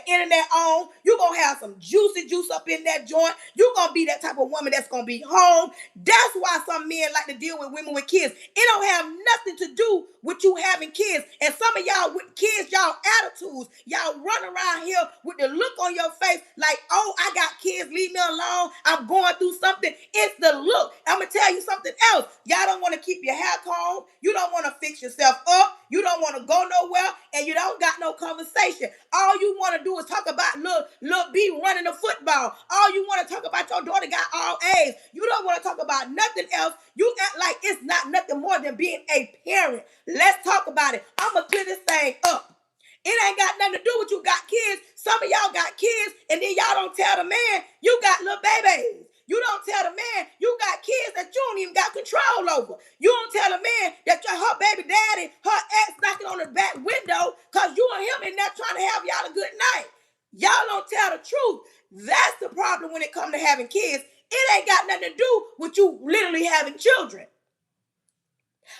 internet on. You're going to have some juicy juice up in that joint. You're going to be that type of woman that's going to be home. That's why some men like to deal with women with kids. It don't have nothing to do with you having kids. And some of y'all with kids, y'all attitudes, y'all run around here with the look on your face like, oh, I got kids, leave me alone. I'm going through something. It's the look. I'm going to tell you something else. Y'all don't want to keep your hair combed. You don't want to fix yourself up. You don't want to go nowhere. And you don't got no conversation. All you want to do is talk about little B running the football. All you want to talk about your daughter got all A's. You don't want to talk about nothing else. You act like it's not nothing more than being a parent. Let's talk about it. I'm going to clear this thing up. It ain't got nothing to do with you got kids. Some of y'all got kids, and then y'all don't tell the man you got little babies. You don't tell the man you got kids that you don't even got control over. You don't tell the man that her baby daddy, her ex knocking on the back window because you and him in there trying to have y'all a good night. Y'all don't tell the truth. That's the problem when it comes to having kids. It ain't got nothing to do with you literally having children.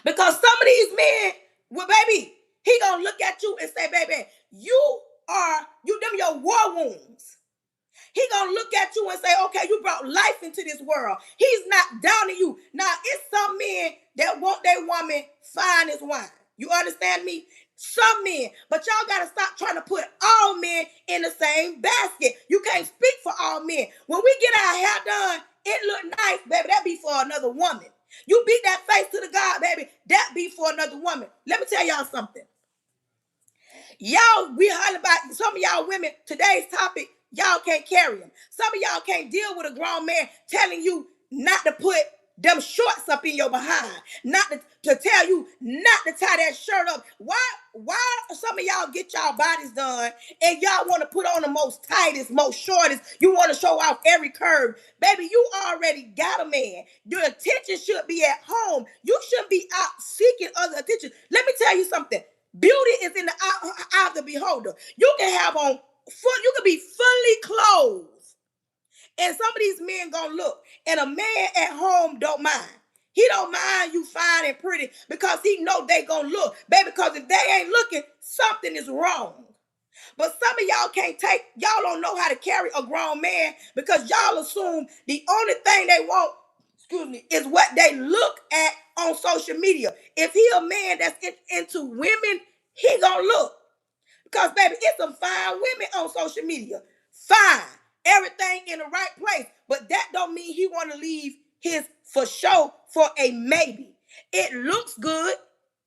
Because some of these men, well, baby, he gonna look at you and say, baby, them your war wounds. He gonna look at you and say, okay, you brought life into this world. He's not downing you. Now, it's some men that want their woman fine as wine. You understand me? Some men. But y'all gotta stop trying to put all men in the same basket. You can't speak for all men. When we get our hair done, it look nice, baby. That be for another woman. You beat that face to the God, baby. That be for another woman. Let me tell y'all something. Y'all, we holler about some of y'all women, today's topic, y'all can't carry them. Some of y'all can't deal with a grown man telling you not to put them shorts up in your behind. Not to tell you not to tie that shirt up. Why some of y'all get y'all bodies done and y'all want to put on the most tightest, most shortest? You want to show off every curve. Baby, you already got a man. Your attention should be at home. You shouldn't be out seeking other attention. Let me tell you something. Beauty is in the eye of the beholder. You can have on you can be fully clothed. And some of these men gonna look, and a man at home don't mind. He don't mind you fine and pretty because he know they gonna look, baby. Because if they ain't looking, something is wrong. But some of y'all can't y'all don't know how to carry a grown man because y'all assume the only thing they want, excuse me, is what they look at on social media. If he a man that's into women, he gonna look. Because, baby, it's some fine women on social media. Fine. Everything in the right place. But that don't mean he want to leave his for show for a maybe. It looks good.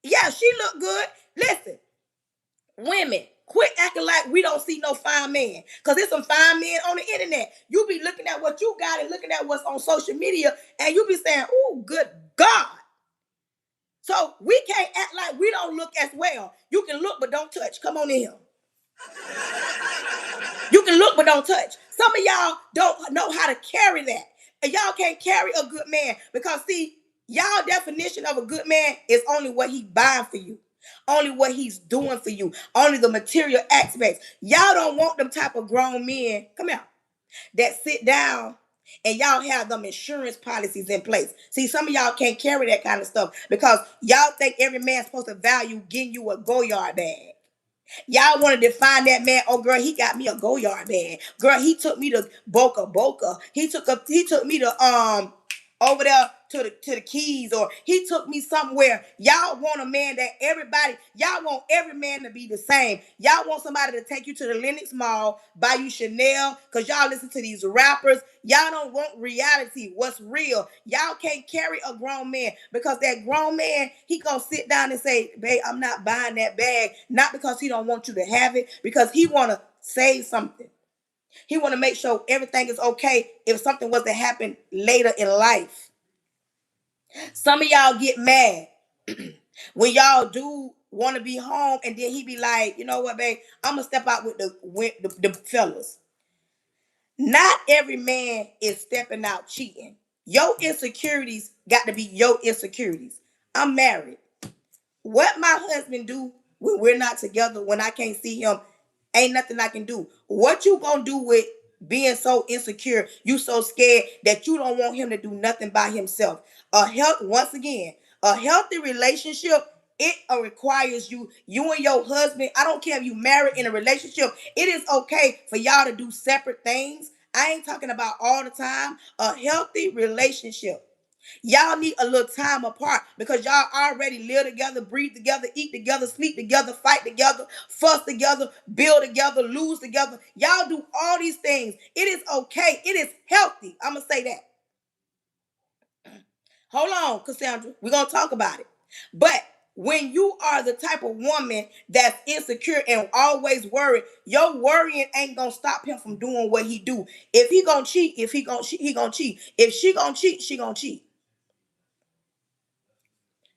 Yeah, she look good. Listen, women, quit acting like we don't see no fine men. Because there's some fine men on the internet. You be looking at what you got and looking at what's on social media, and you be saying, oh, good God. So we can't act like we don't look as well. You can look, but don't touch. Come on in here. You can look, but don't touch. Some of y'all don't know how to carry that. And y'all can't carry a good man because, see, y'all definition of a good man is only what he buying for you. Only what he's doing for you. Only the material aspects. Y'all don't want them type of grown men, come here, that sit down and y'all have them insurance policies in place. See, some of y'all can't carry that kind of stuff because y'all think every man's supposed to value getting you a go-yard bag. Y'all want to define that man. Oh, girl, he got me a go-yard bag. Girl, he took me to Boca Boca. He took me to over there to the Keys, or he took me somewhere. Y'all want a man that y'all want every man to be the same. Y'all want somebody to take you to the Lenox Mall, buy you Chanel, because y'all listen to these rappers. Y'all don't want reality, what's real. Y'all can't carry a grown man because that grown man, he gonna sit down and say, babe, I'm not buying that bag. Not because he don't want you to have it, because he wanna save something. He want to make sure everything is okay if something was to happen later in life. Some of y'all get mad when y'all do want to be home, and then he be like, you know what, babe, I'm gonna step out with the fellas. Not every man is stepping out cheating. Your insecurities got to be your insecurities. I'm married. What my husband do when we're not together, when I can't see him, ain't nothing I can do. What you gonna do with being so insecure, you so scared that you don't want him to do nothing by himself? Once again, a healthy relationship, it requires you and your husband. I don't care if you married in a relationship. It is okay for y'all to do separate things. I ain't talking about all the time. A healthy relationship. Y'all need a little time apart because y'all already live together, breathe together, eat together, sleep together, fight together, fuss together, build together, lose together. Y'all do all these things. It is okay. It is healthy. I'm going to say that. Hold on, Cassandra. We're going to talk about it. But when you are the type of woman that's insecure and always worried, your worrying ain't gonna stop him from doing what he do. If he gonna cheat, he gonna cheat. If she gonna cheat, she gonna cheat.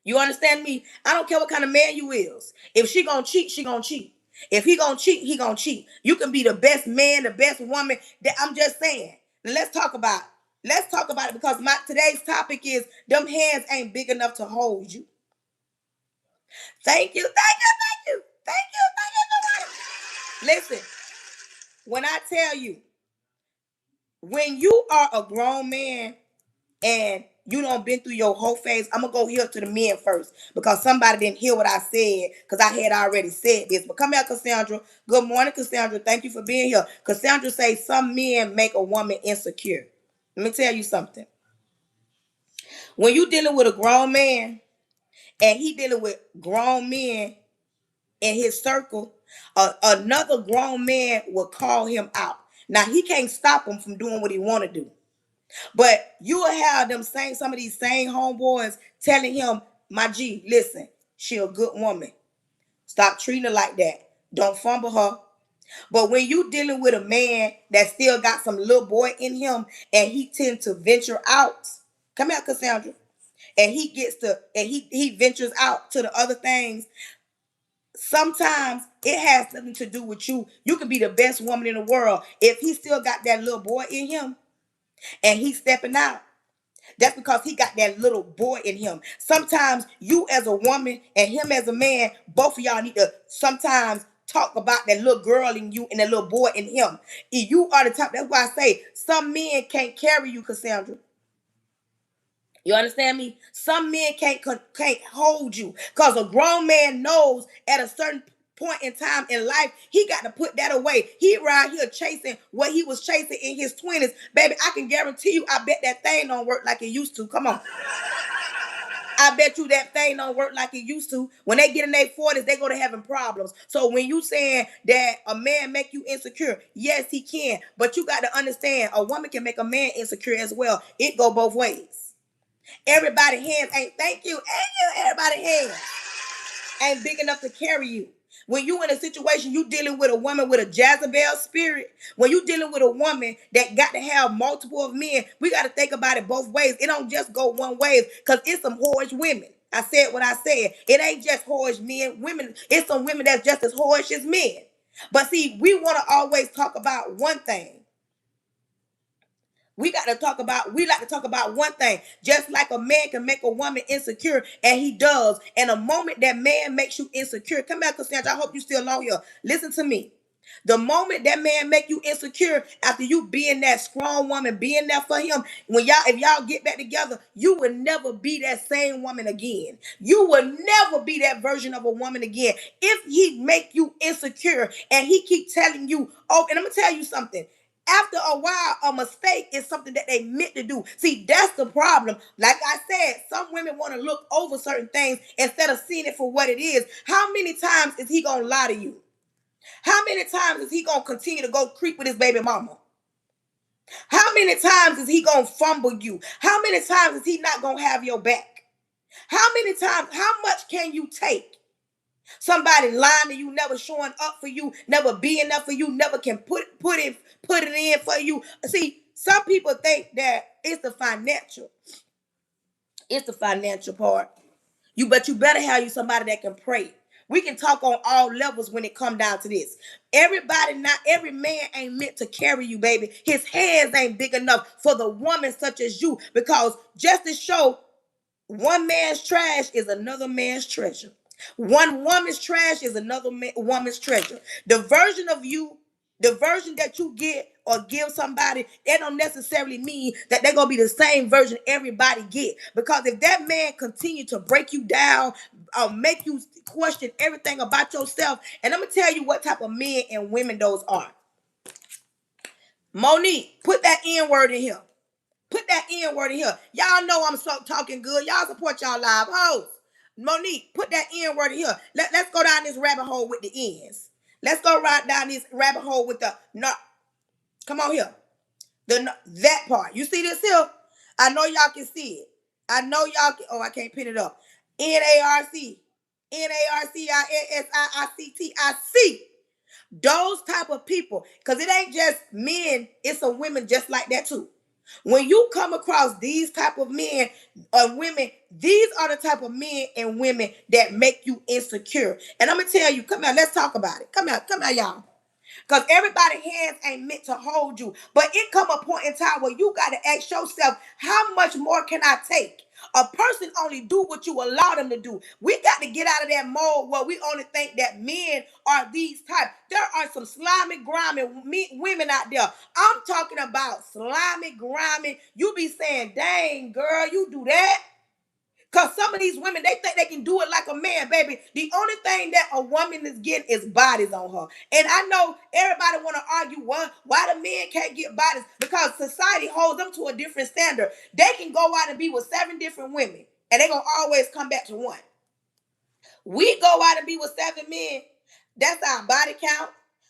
You understand me? I don't care what kind of man you is. If she gonna cheat, she gonna cheat. If he gonna cheat, he gonna cheat. You can be the best man, the best woman. That I'm just saying. Now let's talk about it. Let's talk about it because today's topic is them hands ain't big enough to hold you. Thank you, thank you, thank you, thank you, thank you. Listen, when I tell you, when you are a grown man and you don't been through your whole phase, I'm gonna go here to the men first because somebody didn't hear what I said because I had already said this. But come here, Cassandra. Good morning, Cassandra. Thank you for being here. Cassandra says some men make a woman insecure. Let me tell you something. When you dealing with a grown man and he dealing with grown men in his circle, another grown man will call him out. Now he can't stop him from doing what he want to do. But you will have some of these same homeboys telling him, my G, listen, she a good woman. Stop treating her like that. Don't fumble her. But when you dealing with a man that still got some little boy in him and he tend to venture out, Come here, Cassandra. And he gets to, and he ventures out to the other things. Sometimes it has nothing to do with you. You can be the best woman in the world. If he still got that little boy in him and he's stepping out, that's because he got that little boy in him. Sometimes you as a woman and him as a man, both of y'all need to sometimes talk about that little girl in you and that little boy in him. If you are the type, that's why I say some men can't carry you, Cassandra. You understand me? Some men can't hold you because a grown man knows at a certain point in time in life he got to put that away. He right here chasing what he was chasing in his 20s. Baby, I can guarantee you, I bet that thing don't work like it used to. Come on. I bet you that thing don't work like it used to. When they get in their 40s, they go to having problems. So when you saying that a man make you insecure, yes, he can. But you got to understand, a woman can make a man insecure as well. It go both ways. Everybody hands ain't, thank you, everybody hands ain't big enough to carry you. When you in a situation, you dealing with a woman with a Jezebel spirit. When you dealing with a woman that got to have multiple of men, we got to think about it both ways. It don't just go one way because it's some whorish women. I said what I said. It ain't just whorish men, women. It's some women that's just as whorish as men. But see, we want to always talk about one thing. We like to talk about one thing. Just like a man can make a woman insecure, and he does. And the moment that man makes you insecure, come back, Cassandra, I hope you still on here. Listen to me. The moment that man make you insecure, after you being that strong woman, being there for him, if y'all get back together, you will never be that same woman again. You will never be that version of a woman again. If he make you insecure and he keep telling you, oh, and I'm gonna tell you something. After a while, a mistake is something that they meant to do. See, that's the problem. Like I said, some women want to look over certain things instead of seeing it for what it is. How many times is he gonna lie to you? How many times is he gonna continue to go creep with his baby mama? How many times is he gonna fumble you? How many times is he not gonna have your back? How many times, how much can you take? Somebody lying to you, never showing up for you, never being there for you, never can put it in for you. See, some people think that it's the financial part. But you better have you somebody that can pray. We can talk on all levels when it come down to this. Not every man ain't meant to carry you, baby. His hands ain't big enough for the woman such as you, because just to show one man's trash is another man's treasure. One woman's trash is another woman's treasure. The version that you get or give somebody, that don't necessarily mean that they're gonna be the same version everybody get. Because if that man continue to break you down, make you question everything about yourself, and I'm gonna tell you what type of men and women those are. Monique, put that N word in here. Put that N word in here. Y'all know I'm so talking good. Y'all support y'all live hoes. Monique, put that N word in here. Let's go down this rabbit hole with the N's. Let's go right down this rabbit hole with the no. Come on here. That part. You see this here? I know y'all can see it. I know y'all can. Oh, I can't pin it up. NARC. NARCISICTIC. Those type of people. Because it ain't just men. It's some women just like that too. When you come across these type of men or women, these are the type of men and women that make you insecure. And I'm going to tell you, come here, let's talk about it. Come here, y'all. Because everybody's hands ain't meant to hold you. But it come a point in time where you got to ask yourself, how much more can I take? A person only do what you allow them to do. We got to get out of that mold where we only think that men are these type. There are some slimy, grimy women out there. I'm talking about slimy, grimy. You be saying, dang, girl, you do that? Because some of these women, they think they can do it like a man, baby. The only thing that a woman is getting is bodies on her. And I know everybody want to argue why the men can't get bodies, because society holds them to a different standard. They can go out and be with 7 different women, and they're going to always come back to one. We go out and be with 7 men. That's our body count.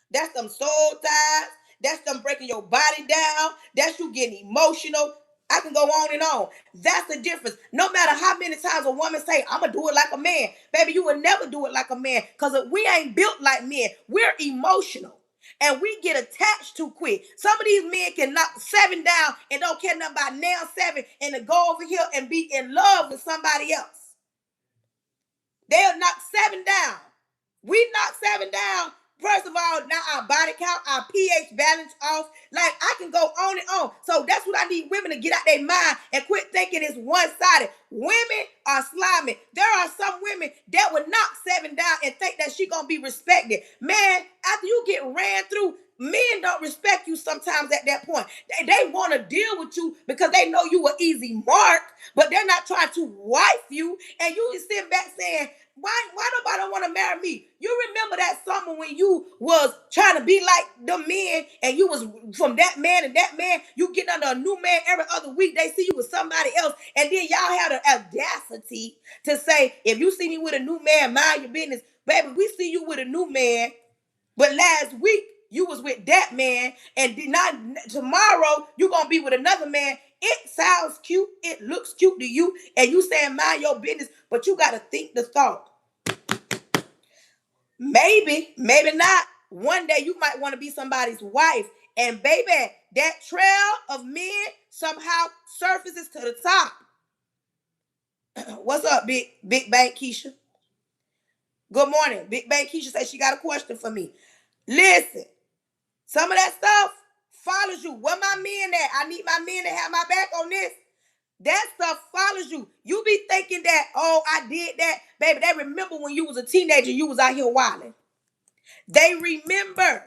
That's them soul ties. That's them breaking your body down. That's you getting emotional. I can go on and on. That's the difference. No matter how many times a woman say, I'm going to do it like a man. Baby, you will never do it like a man, because we ain't built like men. We're emotional. And we get attached too quick. Some of these men can knock 7 down and don't care nothing about nail 7 and to go over here and be in love with somebody else. They'll knock 7 down. We knock 7 down. First of all, now our body count, our pH balance off. Like, I can go on and on. So that's what I need women to get out their mind and quit thinking it's one-sided. Women are slimy. There are some women that would knock 7 down and think that she gonna be respected. Man, after you get ran through, men don't respect you sometimes at that point. They want to deal with you because they know you an easy mark, but they're not trying to wife you. And you sit back saying, why nobody don't want to marry me? You remember that summer when you was trying to be like the men and you was from that man and that man, you get under a new man every other week. They see you with somebody else. And then y'all had the audacity to say, if you see me with a new man, mind your business. Baby, we see you with a new man. But last week, you was with that man. And not tomorrow, you going to be with another man. It sounds cute. It looks cute to you. And you saying mind your business. But you got to think the thought. Maybe not. One day you might want to be somebody's wife. And baby, that trail of men somehow surfaces to the top. What's up, Big Bank Keisha? Good morning. Big Bank Keisha says she got a question for me. Listen, some of that stuff follows you. Where my men at? I need my men to have my back on this. That stuff follows you. You be thinking that, oh, I did that. Baby, they remember when you was a teenager, you was out here wilding. They remember.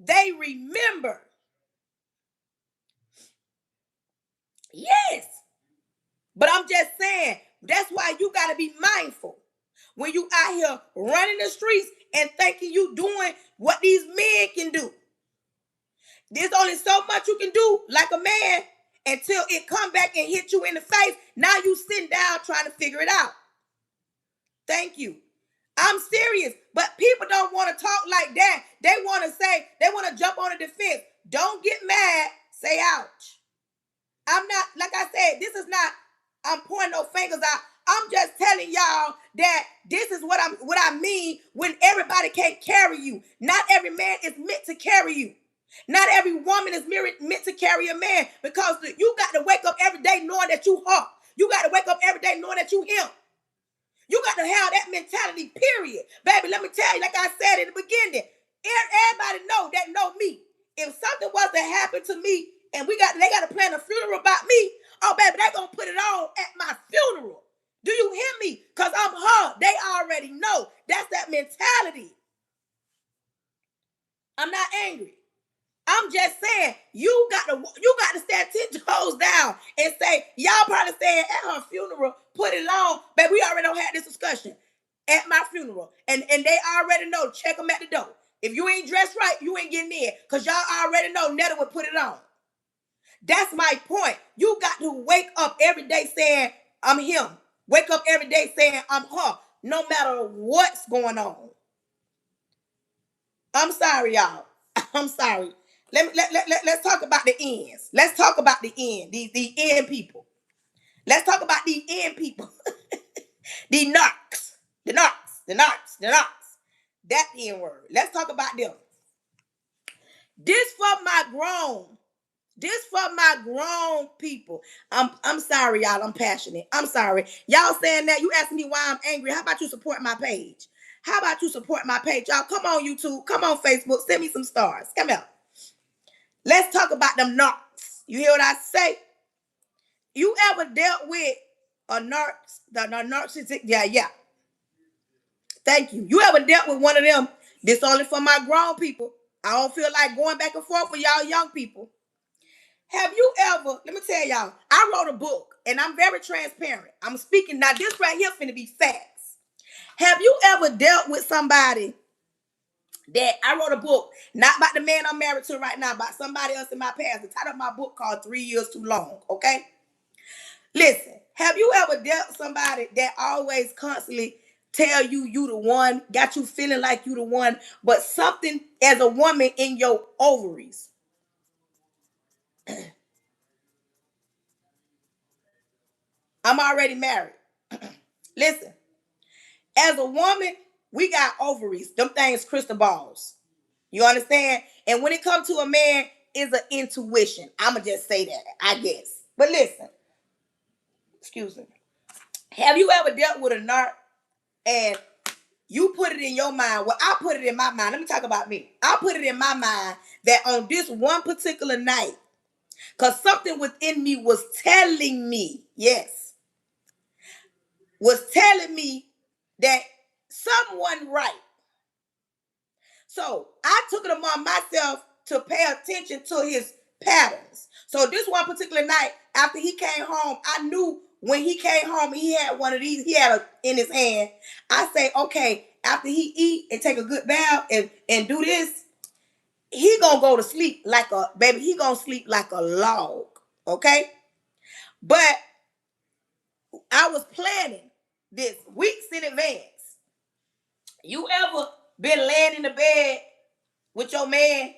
They remember. Yes. But I'm just saying, that's why you got to be mindful. When you out here running the streets and thinking you doing what these men can do. There's only so much you can do like a man until it come back and hit you in the face. Now you sitting down trying to figure it out. Thank you. I'm serious, but people don't want to talk like that. They want to say, they want to jump on the defense. Don't get mad, say ouch. I'm not, like I said, this is not, I'm pointing no fingers out. I'm just telling y'all that this is what I mean when everybody can't carry you. Not every man is meant to carry you. Not every woman is meant to carry a man, because you got to wake up every day knowing that you her. You got to wake up every day knowing that you him. You got to have that mentality, period. Baby, let me tell you, like I said in the beginning, everybody know me. If something was to happen to me and they got to plan a funeral about me, oh, baby, they going to put it on at my funeral. Do you hear me? Because I'm her. They already know. That's that mentality. I'm not angry. I'm just saying, you got to stand 10 toes down and say, y'all probably saying at her funeral, put it on. But we already don't have this discussion at my funeral. And they already know, check them at the door. If you ain't dressed right, you ain't getting in. Because y'all already know Netta would put it on. That's my point. You got to wake up every day saying, I'm him. Wake up every day saying, I'm her. No matter what's going on. I'm sorry, y'all. I'm sorry. Let's talk about the ends. Let's talk about the end. The end people. Let's talk about the end people. The narcs. The narcs. The narcs. The narcs. That N word. Let's talk about them. This for my grown people. I'm sorry, y'all. I'm passionate. I'm sorry. Y'all saying that. You asking me why I'm angry. How about you support my page? How about you support my page? Y'all come on YouTube. Come on Facebook. Send me some stars. Come out. Let's talk about them narcs. You hear what I say? You ever dealt with a narcissistic? Yeah. Thank you. You ever dealt with one of them? This only for my grown people. I don't feel like going back and forth with y'all young people. Have you ever, let me tell y'all, I wrote a book and I'm very transparent. I'm speaking, now this right here finna be facts. Have you ever dealt with somebody that I wrote a book, not about the man I'm married to right now, about somebody else in my past. The title of my book called 3 Years Too Long, okay? Listen, have you ever dealt with somebody that always constantly tell you the one, got you feeling like you the one, but something as a woman in your ovaries? I'm already married. Listen, as a woman, we got ovaries. Them things crystal balls. You understand? And when it comes to a man, is an intuition. I'ma just say that, I guess. But listen, excuse me. Have you ever dealt with a narc and you put it in your mind? Well, I put it in my mind. Let me talk about me. I put it in my mind that on this one particular night, because something within me was telling me, yes, was telling me that someone right. So I took it upon myself to pay attention to his patterns. So this one particular night, after he came home, I knew when he came home, he had one of these, he had a in his hand. I say, okay, after he eat and take a good bath and do this, he gonna go to sleep like a baby. He gonna sleep like a log. Okay. But I was planning this weeks in advance. You ever been laying in the bed with your man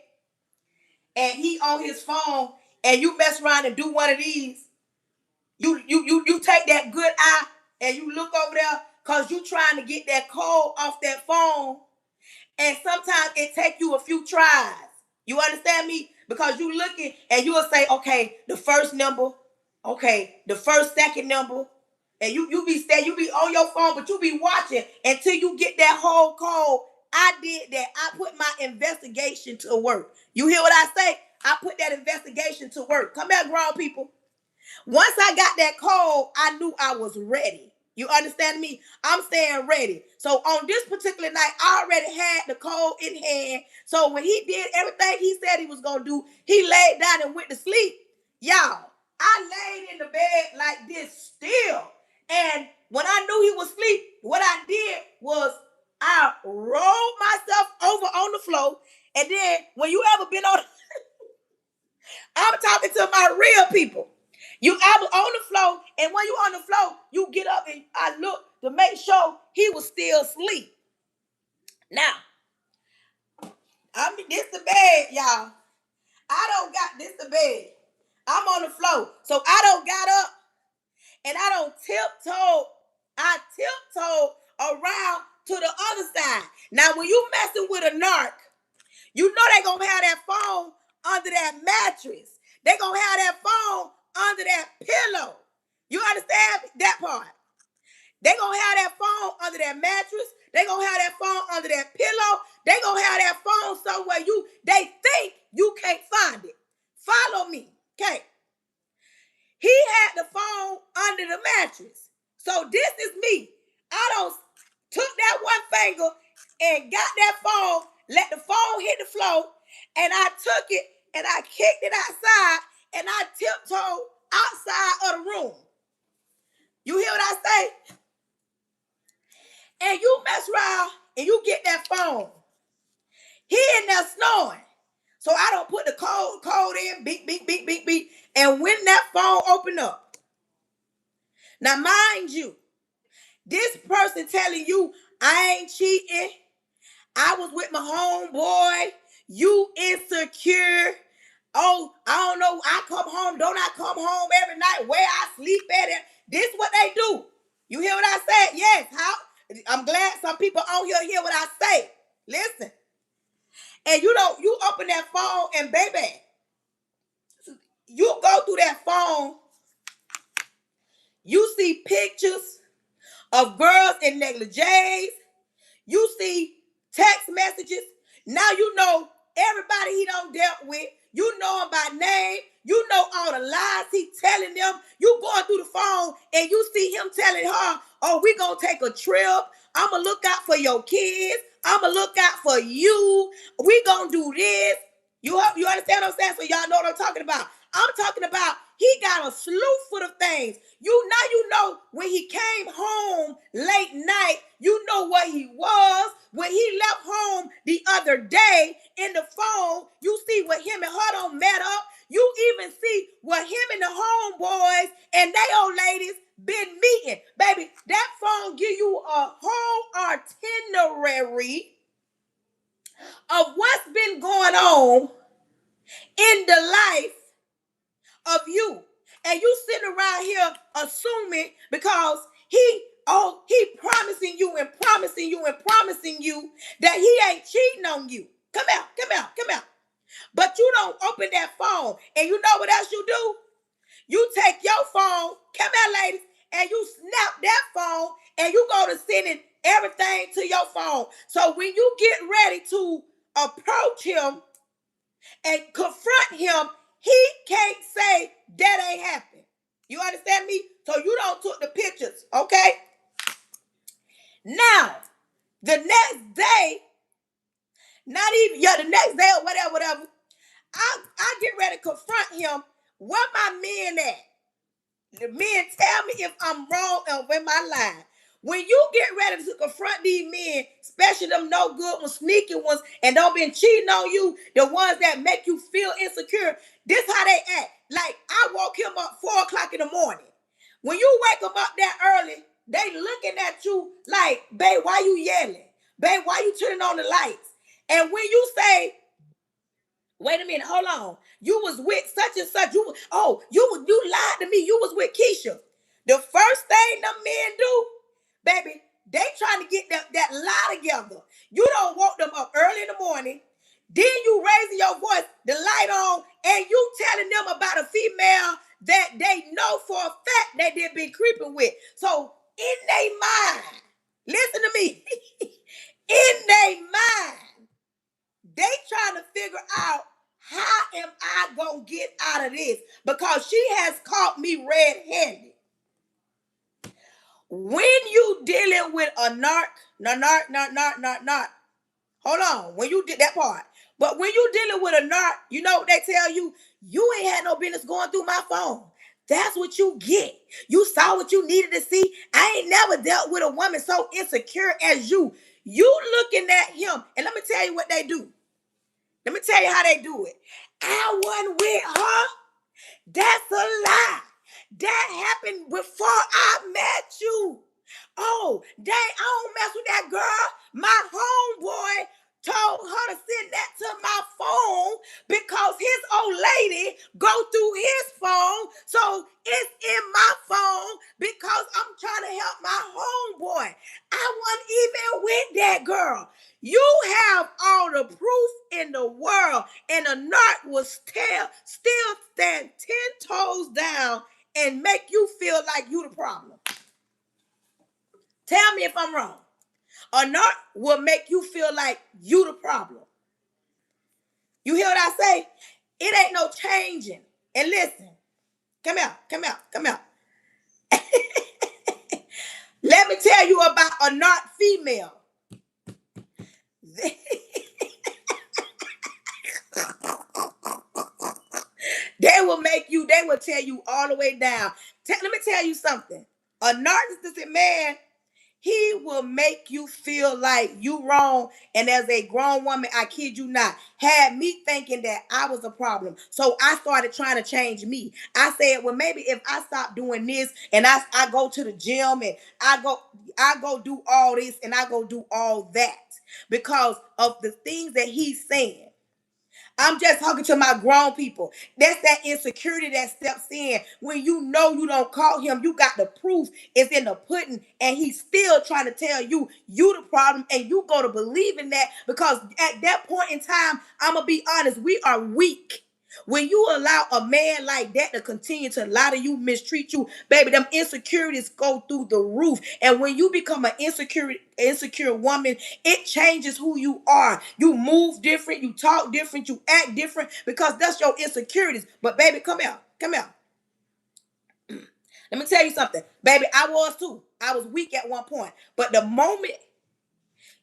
and he on his phone and you mess around and do one of these? You take that good eye and you look over there because you trying to get that cold off that phone, and sometimes it take you a few tries. You understand me? Because you looking and you will say, okay, the first number, okay, the first second number, and you be on your phone, but you be watching until you get that whole code. I did that. I put my investigation to work. You hear what I say? I put that investigation to work. Come here, grown people. Once I got that code, I knew I was ready. You understand me? I'm staying ready. So on this particular night, I already had the code in hand. So when he did everything he said he was going to do, he laid down and went to sleep. Y'all, I laid in the bed like this still. And when I knew he was asleep, what I did was I rolled myself over on the floor. And then when you ever been on, I'm talking to my real people. You I was on the floor, and when you on the floor, you get up and I look to make sure he was still asleep. Now, this the bed, y'all. I don't got this the bed. I'm on the floor. So I don't got up and I don't tiptoe. I tiptoe around to the other side. Now, when you messing with a narc, you know they gonna have that phone under that mattress. They gonna have that phone under that pillow. You understand that part? They gonna have that phone under that mattress. They gonna have that phone under that pillow. They gonna have that phone somewhere they think you can't find it. Follow me, okay? He had the phone under the mattress. So this is me. I don't took that one finger and got that phone, let the phone hit the floor, and I took it and I kicked it outside and I tiptoed outside of the room. You hear what I say? And you mess around and you get that phone. He in there snoring. So I don't put the code in, beep, beep, beep, beep, beep. And when that phone open up, now mind you, this person telling you I ain't cheating, I was with my homeboy, you insecure. Oh, I don't know, I come home, don't I come home every night where I sleep at it? This is what they do. You hear what I said? Yes, how? I'm glad some people on here hear what I say. Listen. And you open that phone and baby, you go through that phone, you see pictures of girls in negligees, you see text messages. Now you know everybody he done dealt with. You know him by name. You know all the lies he telling them. You going through the phone and you see him telling her, oh, we gonna take a trip. I'ma look out for your kids. I'ma look out for you. We gonna do this. You understand what I'm saying? So y'all know what I'm talking about. I'm talking about he got a slew full of things. You know when he came home late night, you know where he was. When he left home the other day in the phone, you see where him and her don't met up. You even see where him and the homeboys and they old ladies been meeting. Baby, that phone give you a whole itinerary of what's been going on in the life of you. And you sitting around here assuming because he promising you and promising you and promising you that he ain't cheating on you. Come out, come out, come out. But you don't open that phone. And you know what else you do? You take your phone, come out, ladies, and you snap that phone and you go to sending everything to your phone. So when you get ready to approach him and confront him, he can't say that ain't happened. You understand me? So you don't took the pictures, okay? Now, the next day, not even, yeah, the next day or whatever, I get ready to confront him. Where my men at? The men tell me if I'm wrong or when my line. When you get ready to confront these men, especially them no good ones, sneaky ones, and don't been cheating on you, the ones that make you feel insecure, this how they act. Like, I woke him up 4 o'clock in the morning. When you wake them up that early, they looking at you like, babe, why you yelling? Babe, why you turning on the lights? And when you say, wait a minute, hold on. You was with such and such. You lied to me. You was with Keisha. The first thing them men do, baby, they trying to get that lie together. You don't woke them up early in the morning. Then you raising your voice, the light on, and you telling them about a female that they know for a fact that they've been creeping with. So in their mind, listen to me, in their mind, they trying to figure out, how am I going to get out of this? Because she has caught me red-handed. When you dealing with a narc, hold on, when you did that part. But when you dealing with a narc, you know what they tell you? You ain't had no business going through my phone. That's what you get. You saw what you needed to see. I ain't never dealt with a woman so insecure as you. You looking at him, and let me tell you what they do. Let me tell you how they do it. I wasn't with her. That's a lie. That happened before I met you. Oh, dang, I don't mess with that girl. My homeboy told her to send that to my phone because his old lady go through his phone. So it's in my phone because I'm trying to help my homeboy. I wasn't even with that girl. You have all the proof in the world, and a narc will still stand 10 toes down and make you feel like you the problem. Tell me if I'm wrong. A narc will make you feel like you the problem. You hear what I say? It ain't no changing. And listen, come out. Let me tell you about a narc female. They will tell you all the way down. Let me tell you something. A narcissistic man, he will make you feel like you wrong. And as a grown woman, I kid you not, had me thinking that I was a problem. So I started trying to change me. I said, well, maybe if I stop doing this and I go to the gym and I go do all this and I go do all that because of the things that he's saying. I'm just talking to my grown people. That's that insecurity that steps in when you know you don't call him. You got the proof. It's in the pudding, and he's still trying to tell you the problem, and you go to believe in that because at that point in time, I'm gonna be honest, we are weak. When you allow a man like that to continue to lie to you, mistreat you, baby, them insecurities go through the roof. And when you become an insecure woman, it changes who you are. You move different, you talk different, you act different because that's your insecurities. But baby, come here. Let me tell you something. Baby, I was too. I was weak at one point. But the moment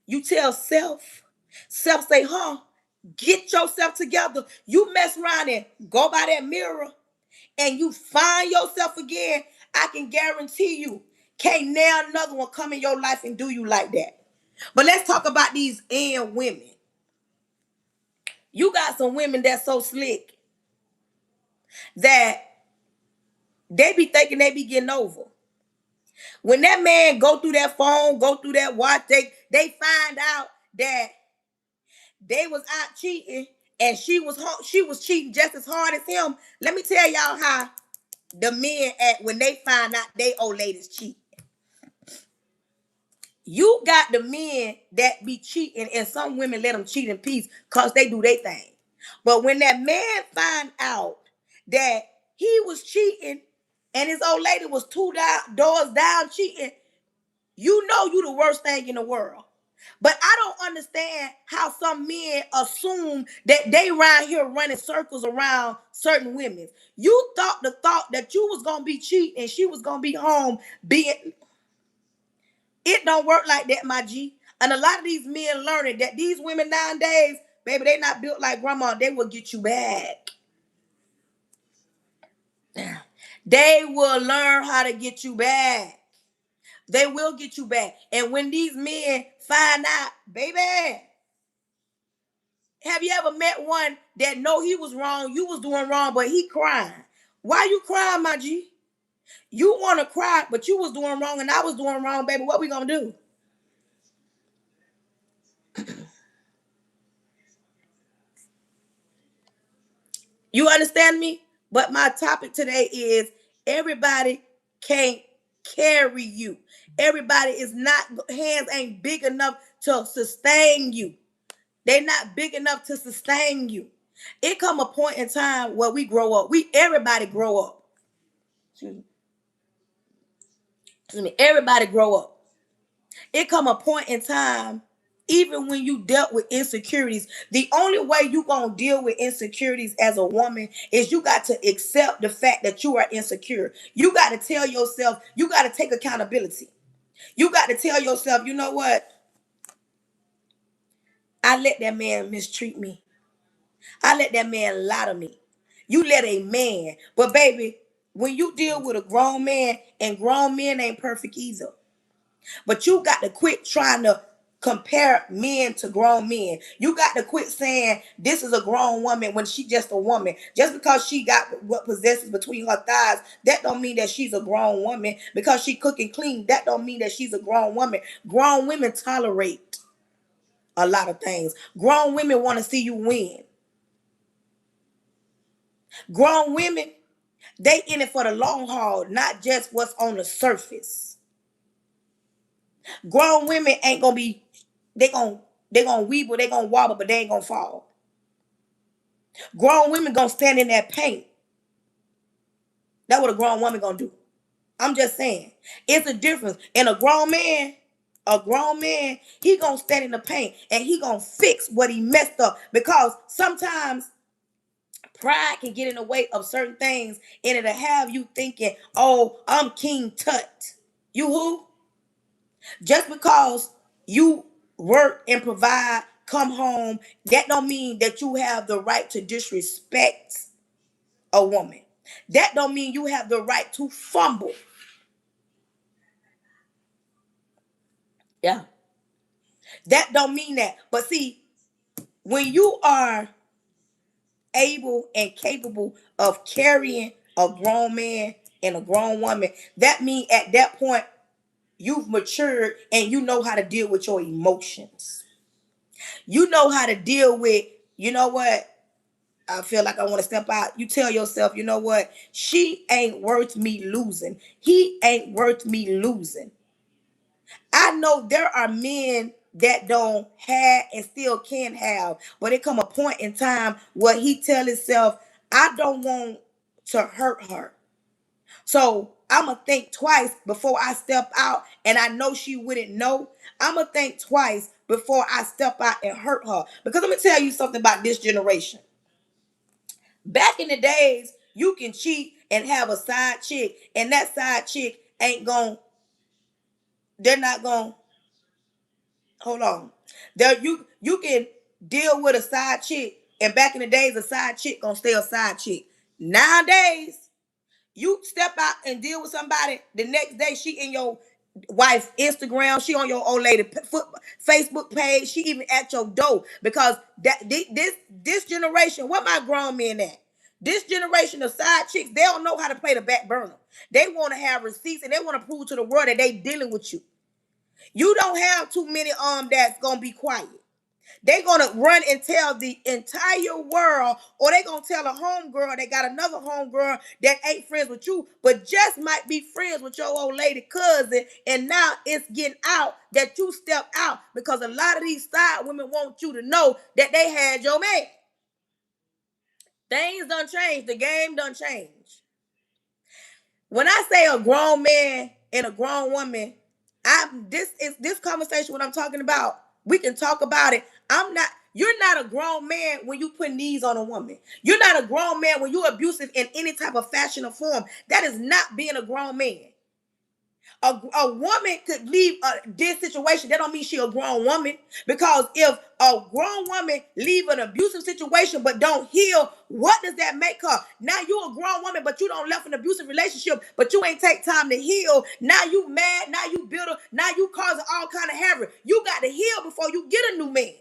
you tell self say, get yourself together. You mess around and go by that mirror and you find yourself again, I can guarantee you, can't now another one come in your life and do you like that. But let's talk about these women. You got some women that's so slick that they be thinking they be getting over. When that man go through that phone, go through that watch, they find out that they was out cheating and she was cheating just as hard as him. Let me tell y'all how the men act when they find out they old ladies cheat. You got the men that be cheating, and some women let them cheat in peace because they do their thing. But when that man find out that he was cheating and his old lady was doors down cheating, you know you the worst thing in the world. But I don't understand how some men assume that they around here running circles around certain women. You thought the thought that you was gonna be cheating and she was gonna be home being. It don't work like that, my G. And a lot of these men learning that these women nowadays, baby, they not built like grandma. They will get you back. They will learn how to get you back. They will get you back. And when these men find out, baby, have you ever met one that know he was wrong, you was doing wrong, but he crying? Why you crying, my G? You want to cry, but you was doing wrong and I was doing wrong, baby. What we gonna do? You understand me? But my topic today is everybody can't carry you. Everybody is not, hands ain't big enough to sustain you. They're not big enough to sustain you. It come a point in time where we grow up. Everybody grow up. Excuse me. Everybody grow up. It come a point in time, even when you dealt with insecurities, the only way you gonna deal with insecurities as a woman is you got to accept the fact that you are insecure. You got to tell yourself, you got to take accountability. You got to tell yourself, you know what? I let that man mistreat me. I let that man lie to me. You let a man, but baby, when you deal with a grown man, and grown men ain't perfect either. But you got to quit trying to compare men to grown men. You got to quit saying this is a grown woman when she just a woman. Just because she got what possesses between her thighs, that don't mean that she's a grown woman. Because she cook and clean, that don't mean that she's a grown woman. Grown women tolerate a lot of things. Grown women want to see you win. Grown women, they in it for the long haul, not just what's on the surface. Grown women ain't gonna be, they gonna weeble, they gonna wobble, but they ain't gonna fall. Grown women gonna stand in that paint. That's what a grown woman gonna do. I'm just saying. It's a difference. And a grown man, he gonna stand in the paint and he gonna fix what he messed up. Because sometimes pride can get in the way of certain things and it'll have you thinking, oh, I'm King Tut. You who? Just because you work and provide, come home, that don't mean that you have the right to disrespect a woman. That don't mean you have the right to fumble. Yeah. That don't mean that. But see, when you are able and capable of carrying a grown man and a grown woman, that means at that point you've matured and you know how to deal with your emotions. You know how to deal with, you know what? I feel like I want to step out. You tell yourself, you know what? She ain't worth me losing. He ain't worth me losing. I know there are men that don't have and still can have, but it come a point in time where he tell himself, I don't want to hurt her. So I'ma think twice before I step out, and I know she wouldn't know. I'ma think twice before I step out and hurt her. Because let me tell you something about this generation. Back in the days, you can cheat and have a side chick, and that side chick ain't gon' they're not gon' hold on. There you can deal with a side chick, and back in the days, a side chick gonna stay a side chick. Nowadays, you step out and deal with somebody, the next day she in your wife's Instagram, she on your old lady Facebook page, she even at your door. Because this generation, what my grown men at? This generation of side chicks, they don't know how to play the back burner. They want to have receipts and they want to prove to the world that they dealing with you. You don't have too many that's gonna be quiet. They're gonna run and tell the entire world, or they're gonna tell a homegirl they got another homegirl that ain't friends with you, but just might be friends with your old lady cousin, and now it's getting out that you stepped out because a lot of these side women want you to know that they had your man. Things done changed. The game done changed. When I say a grown man and a grown woman, this conversation what I'm talking about. We can talk about it. You're not a grown man when you put knees on a woman. You're not a grown man when you're abusive in any type of fashion or form. That is not being a grown man. A woman could leave this situation. That don't mean she a grown woman. Because if a grown woman leave an abusive situation but don't heal, what does that make her? Now you a grown woman, but you don't left an abusive relationship, but you ain't take time to heal. Now you mad. Now you bitter. Now you causing all kind of havoc. You got to heal before you get a new man.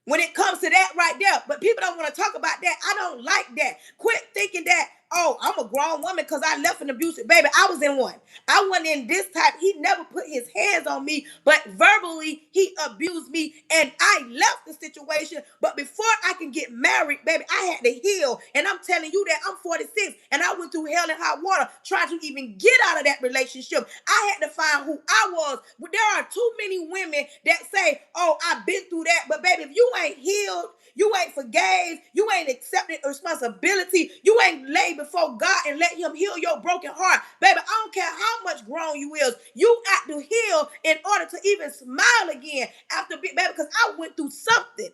When it comes to that right there. But people don't want to talk about that. I don't like that. Quit thinking that, oh, I'm a grown woman because I left an abusive baby. I was in one. I wasn't in this type. He never put his hands on me, but verbally he abused me and I left the situation. But before I can get married, baby, I had to heal. And I'm telling you that I'm 46 and I went through hell and hot water trying to even get out of that relationship. I had to find who I was. There are too many women that say, oh, I've been through that. But baby, if you ain't healed, you ain't forgave, you ain't accepted responsibility, you ain't laid before God and let him heal your broken heart. Baby, I don't care how much grown you is, you have to heal in order to even smile again after baby, because I went through something.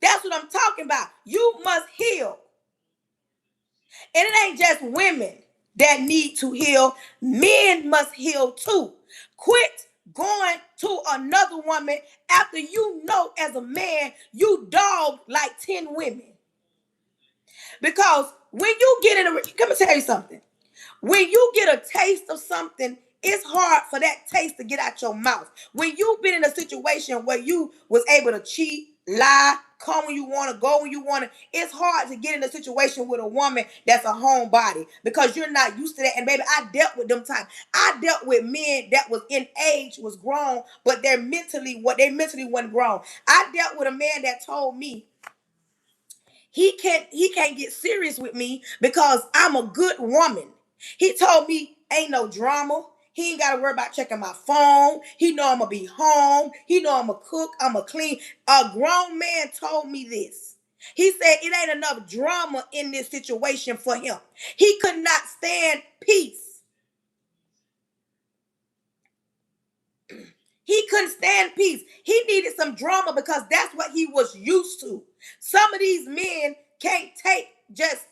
That's what I'm talking about. You must heal. And it ain't just women that need to heal. Men must heal too. Quit going to another woman after you know as a man you dogged like 10 women. Because when you get in a, let me tell you something. When you get a taste of something, it's hard for that taste to get out your mouth. When you've been in a situation where you was able to cheat, lie, come when you want to, go when you want to, it's hard to get in a situation with a woman that's a homebody because you're not used to that. And baby, I dealt with them times. I dealt with men that was in age, was grown, but they mentally wasn't grown. I dealt with a man that told me he can't get serious with me because I'm a good woman. He told me ain't no drama. He ain't got to worry about checking my phone. He know I'm going to be home. He know I'm going to cook. I'm going to clean. A grown man told me this. He said it ain't enough drama in this situation for him. He could not stand peace. He couldn't stand peace. He needed some drama because that's what he was used to. Some of these men can't take just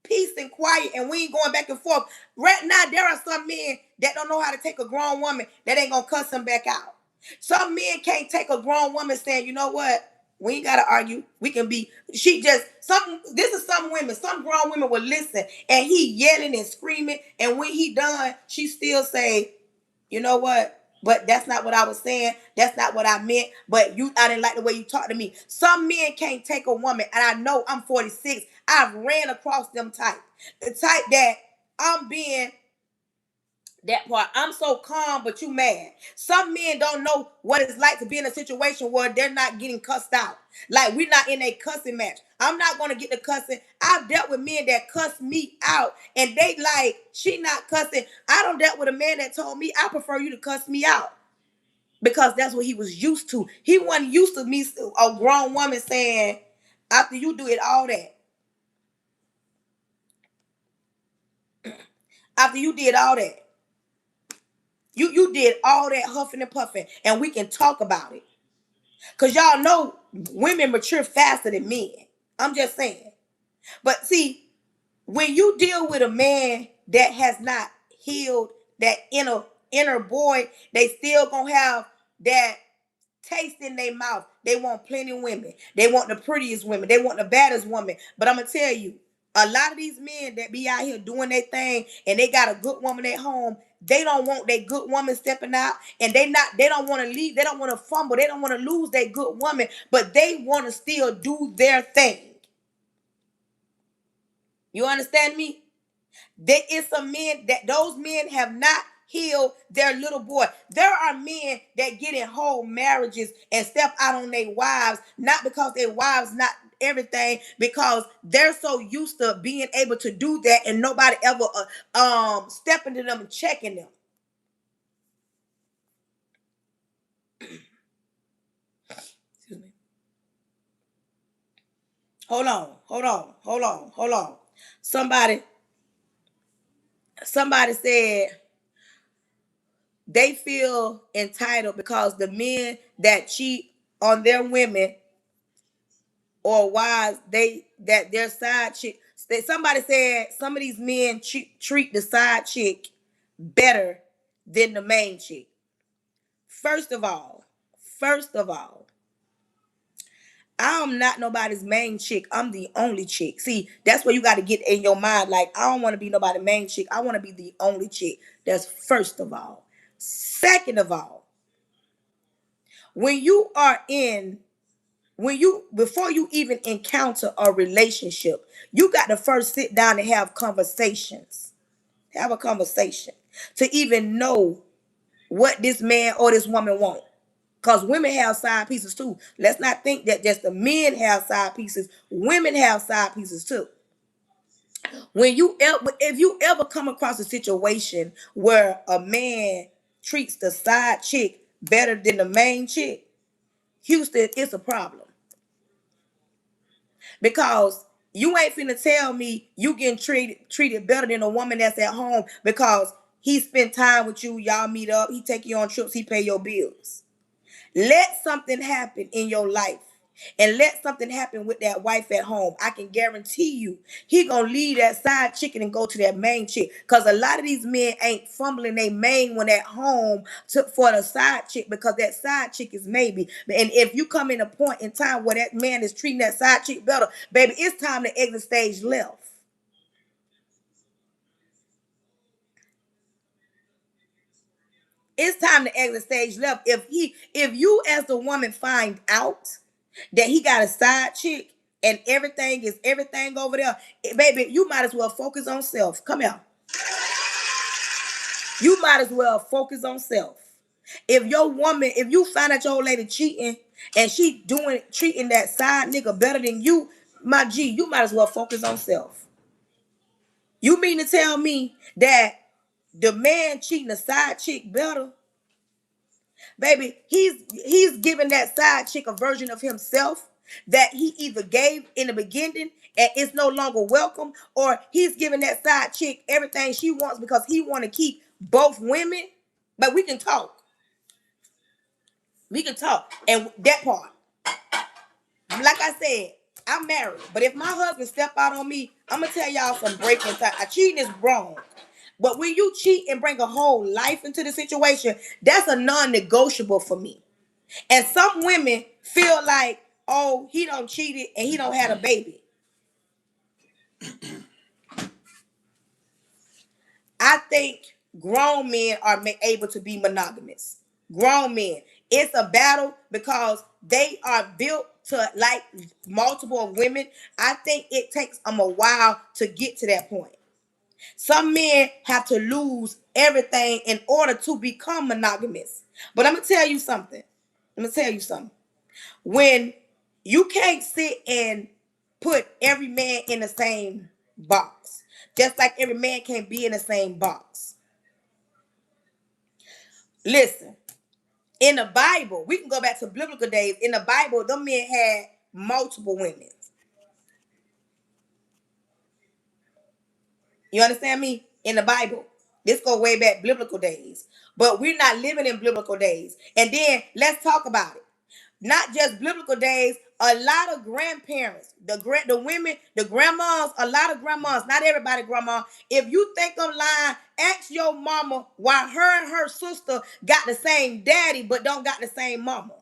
peace and quiet and we ain't going back and forth. Right now, there are some men that don't know how to take a grown woman that ain't going to cuss them back out. Some men can't take a grown woman saying, you know what? We ain't got to argue. We can be, this is some women, some grown women will listen and he yelling and screaming. And when he done, she still say, you know what? But that's not what I was saying. That's not what I meant. But I didn't like the way you talked to me. Some men can't take a woman. And I know I'm 46. I've ran across them type. The type that I'm being that part. I'm so calm, but you mad. Some men don't know what it's like to be in a situation where they're not getting cussed out. Like we're not in a cussing match. I'm not going to get the cussing. I've dealt with men that cuss me out and they like, she not cussing. I don't dealt with a man that told me, I prefer you to cuss me out. Because that's what he was used to. He wasn't used to me, a grown woman saying, after you do it all that. After you did all that. You did all that huffing and puffing, and we can talk about it. Because y'all know women mature faster than men. I'm just saying. But see, when you deal with a man that has not healed that inner boy, they still gonna have that taste in their mouth. They want plenty of women. They want the prettiest women. They want the baddest woman. But I'm gonna tell you, a lot of these men that be out here doing their thing and they got a good woman at home, they don't want their good woman stepping out, and they don't want to leave, they don't want to fumble, they don't want to lose their good woman, but they want to still do their thing. You understand me? There is some men that those men have not heal their little boy. There are men that get in whole marriages and step out on their wives, not because their wives not everything, because they're so used to being able to do that and nobody ever stepping to them and checking them. Excuse me. Hold on. Somebody said they feel entitled because the men that cheat on their women or wives, that their side chick. Somebody said some of these men treat the side chick better than the main chick. First of all, I'm not nobody's main chick. I'm the only chick. See, that's what you got to get in your mind. Like, I don't want to be nobody's main chick. I want to be the only chick. That's first of all. Second of all, when you are in, before you even encounter a relationship, you got to first sit down and have conversations. Have a conversation to even know what this man or this woman want. Because women have side pieces too. Let's not think that just the men have side pieces. Women have side pieces too. If you ever come across a situation where a man treats the side chick better than the main chick, Houston, it's a problem. Because you ain't finna tell me you getting treated better than a woman that's at home because he spend time with you, y'all meet up, he take you on trips, he pay your bills. Let something happen in your life and let something happen with that wife at home. I can guarantee you he gonna leave that side chicken and go to that main chick. Because a lot of these men ain't fumbling their main one at home for the side chick, because that side chick is maybe. And if you come in a point in time where that man is treating that side chick better, baby, it's time to exit stage left. It's time to exit stage left. If you as the woman find out that he got a side chick and everything over there, baby, you might as well focus on self. Come here. You might as well focus on self. If you find out your old lady cheating and she treating that side nigga better than you, my G, you might as well focus on self. You mean to tell me that the man cheating the side chick better? Baby, he's giving that side chick a version of himself that he either gave in the beginning and it's no longer welcome, or he's giving that side chick everything she wants because he want to keep both women. But we can talk. We can talk. And that part, like I said, I'm married. But if my husband step out on me, I'm going to tell y'all some breaking time. Cheating is wrong. But when you cheat and bring a whole life into the situation, that's a non-negotiable for me. And some women feel like, oh, he don't cheated and he don't had a baby. I think grown men are able to be monogamous. Grown men. It's a battle because they are built to like multiple women. I think it takes them a while to get to that point. Some men have to lose everything in order to become monogamous. But I'm going to tell you something. When you can't sit and put every man in the same box, just like every man can't be in the same box. Listen, in the Bible, we can go back to biblical days. In the Bible, them men had multiple women. You understand me? In the Bible. This go way back biblical days. But we're not living in biblical days. And then let's talk about it. Not just biblical days, a lot of grandparents, the women, the grandmas, a lot of grandmas, not everybody grandma. If you think I'm lying, ask your mama why her and her sister got the same daddy but don't got the same mama.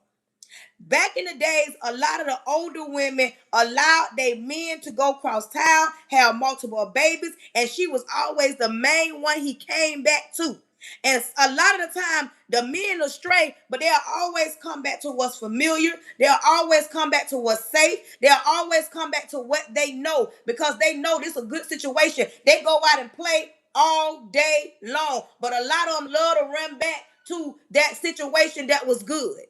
Back in the days, a lot of the older women allowed their men to go cross town, have multiple babies, and she was always the main one he came back to. And a lot of the time, the men are straight, but they'll always come back to what's familiar. They'll always come back to what's safe. They'll always come back to what they know because they know this is a good situation. They go out and play. all day long. But a lot of them love to run back to that situation that was good.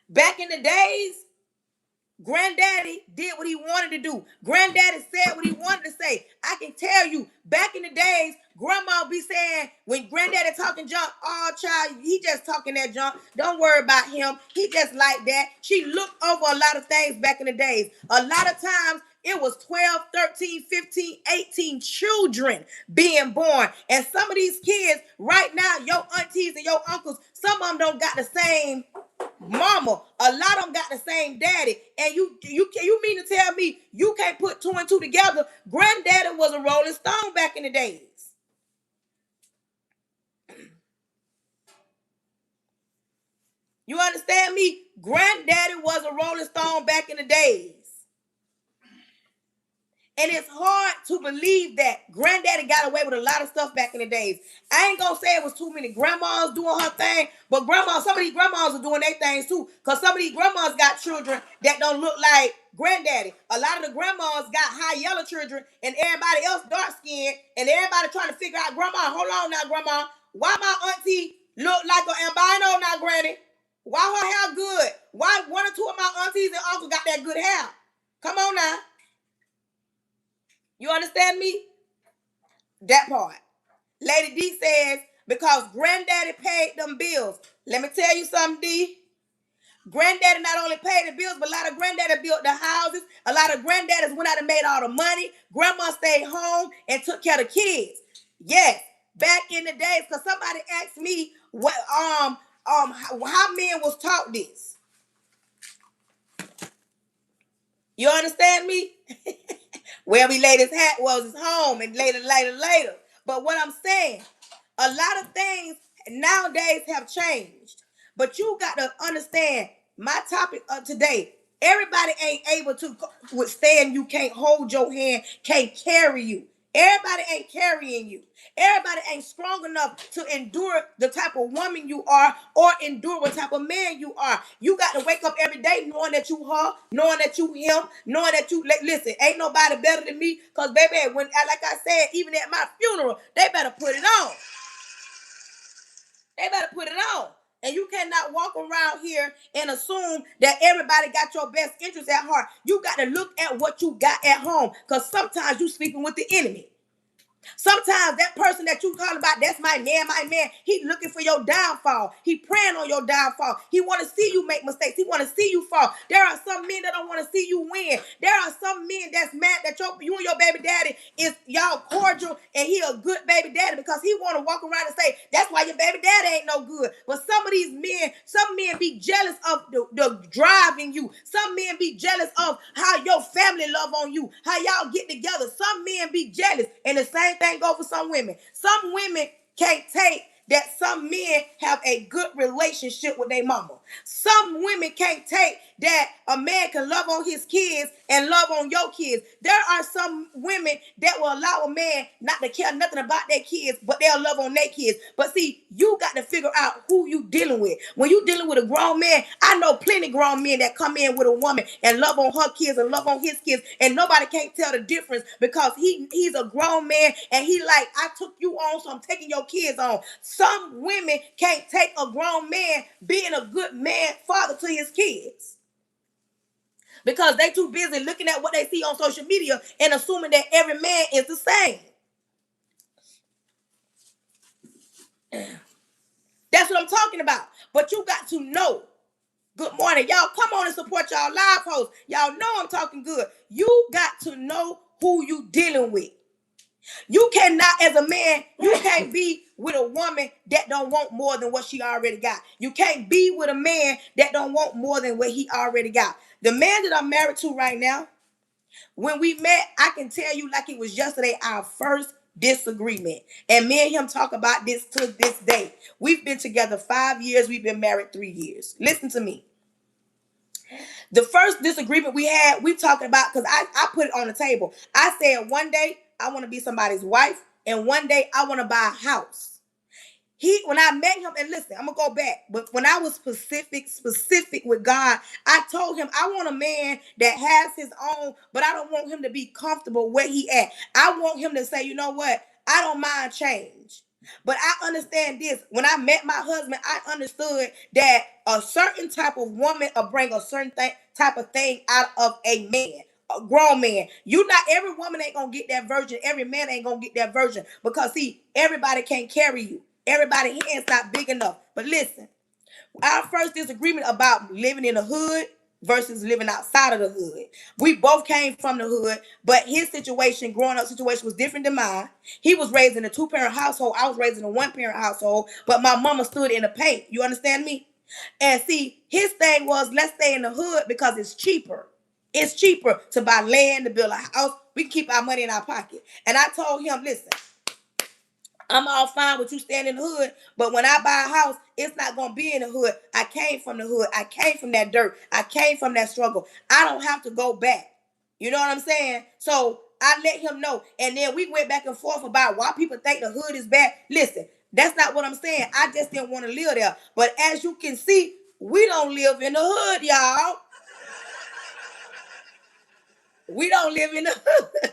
Back in the days, Granddaddy did what he wanted to do. Granddaddy said what he wanted to say. I can tell you, back in the days, Grandma be saying, when Granddaddy talking junk, oh, child, he just talking that junk. Don't worry about him. He just like that. She looked over a lot of things back in the days. A lot of times, it was 12, 13, 15, 18 children being born. And some of these kids, right now, your aunties and your uncles, some of them don't got the same mama. A lot of them got the same daddy. And you mean to tell me you can't put two and two together? Granddaddy was a Rolling Stone back in the days. You understand me? Granddaddy was a Rolling Stone back in the days. And it's hard to believe that Granddaddy got away with a lot of stuff back in the days. I ain't gonna say it was too many grandmas doing her thing, but some of these grandmas are doing their things too. Because some of these grandmas got children that don't look like Granddaddy. A lot of the grandmas got high yellow children and everybody else dark skinned, and everybody trying to figure out, Grandma, hold on now, Grandma. Why my auntie look like an albino now, Granny? Why her hair good? Why one or two of my aunties and uncles got that good hair? Come on now. You understand me? That part. Lady D says, because Granddaddy paid them bills. Let me tell you something, D. Granddaddy not only paid the bills, but a lot of Granddaddy built the houses. A lot of Granddaddies went out and made all the money. Grandma stayed home and took care of the kids. Yes, back in the days, because somebody asked me what how men was taught this. You understand me? Where we laid his hat was his home, and later. But what I'm saying, a lot of things nowadays have changed. But you got to understand my topic of today. Everybody ain't able to withstand you, can't hold your hand, can't carry you. Everybody ain't carrying you. Everybody ain't strong enough to endure the type of woman you are or endure what type of man you are. You got to wake up every day knowing that you her, knowing that you him, knowing that you, listen, ain't nobody better than me. Because, baby, when, like I said, even at my funeral, they better put it on. They better put it on. And you cannot walk around here and assume that everybody got your best interest at heart. You got to look at what you got at home, because sometimes you sleeping with the enemy. Sometimes that person that you talking about, that's my man, he looking for your downfall. He praying on your downfall. He want to see you make mistakes. He want to see you fall. There are some men that don't want to see you win. There are some men that's mad that you and your baby daddy is y'all cordial and he a good baby daddy, because he want to walk around and say, that's why your baby daddy ain't no good. But some men be jealous of the drive in you. Some men be jealous of how your family love on you, how y'all get together. Some men be jealous, and the same thing go for some women. Some women can't take that some men have a good relationship with their mama. Some women can't take that a man can love on his kids and love on your kids. There are some women that will allow a man not to care nothing about their kids, but they'll love on their kids. But see, you got to figure out who you dealing with. When you dealing with a grown man, I know plenty grown men that come in with a woman and love on her kids and love on his kids, and nobody can't tell the difference, because he's a grown man and he like, I took you on, so I'm taking your kids on. Some women can't take a grown man being a good man, father to his kids, because they too busy looking at what they see on social media and assuming that every man is the same. That's what I'm talking about. But you got to know. Good morning. Y'all come on and support y'all live hosts. Y'all know I'm talking good. You got to know who you dealing with. You cannot, as a man, you can't be with a woman that don't want more than what she already got. You can't be with a man that don't want more than what he already got. The man that I'm married to right now, when we met, I can tell you like it was yesterday, our first disagreement. And me and him talk about this to this day. We've been together 5 years. We've been married 3 years. Listen to me. The first disagreement we had, we talking about, because I put it on the table. I said one day I want to be somebody's wife, and one day I want to buy a house. When I met him, and listen, I'm gonna go back, but when I was specific with God, I told him I want a man that has his own, but I don't want him to be comfortable where he at. I want him to say, you know what, I don't mind change. But I understand this. When I met my husband, I understood that a certain type of woman will bring a certain type of thing out of a man, a grown man. You not every woman ain't gonna get that virgin. Every man ain't gonna get that virgin because see, everybody can't carry you. Everybody hands not big enough. But listen, our first disagreement about living in the hood versus living outside of the hood. We both came from the hood, but his situation, growing up situation, was different than mine. He was raised in a two-parent household. I was raised in a one-parent household, but my mama stood in the paint. You understand me? And see, his thing was, let's stay in the hood because it's cheaper. It's cheaper to buy land, to build a house. We can keep our money in our pocket. And I told him, listen, I'm all fine with you staying in the hood, but when I buy a house, it's not gonna be in the hood. I came from the hood. I came from that dirt. I came from that struggle. I don't have to go back. You know what I'm saying? So I let him know. And then we went back and forth about why people think the hood is bad. Listen, that's not what I'm saying. I just didn't want to live there. But as you can see, we don't live in the hood, y'all. We don't live in the hood.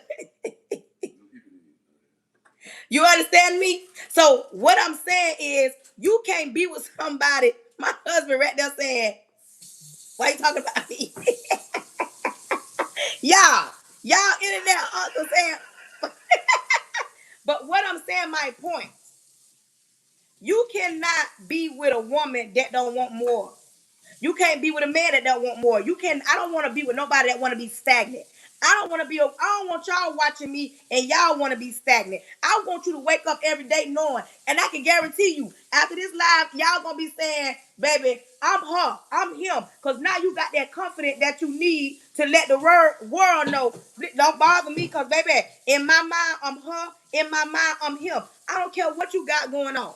You understand me? So what I'm saying is you can't be with somebody. My husband right there saying, why you talking about me? y'all internet uncle saying. But what I'm saying, my point, you cannot be with a woman that don't want more. You can't be with a man that don't want more. I don't want to be with nobody that want to be stagnant. I don't want y'all watching me and y'all want to be stagnant. I want you to wake up every day knowing, and I can guarantee you, after this live, y'all gonna be saying, baby, I'm her, I'm him. Cause now you got that confidence that you need to let the world know. Don't bother me, cause baby, in my mind, I'm her. In my mind, I'm him. I don't care what you got going on.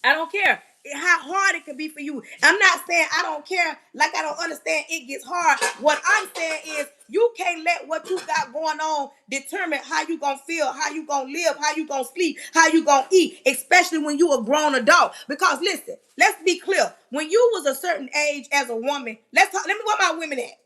I don't care how hard it could be for you. I'm not saying I don't care, like I don't understand it gets hard. What I'm saying is you can't let what you got going on determine how you gonna feel, how you gonna live, how you gonna sleep, how you gonna eat, especially when you a grown adult. Because listen, let's be clear. When you was a certain age as a woman, let's talk. Let me where my women at.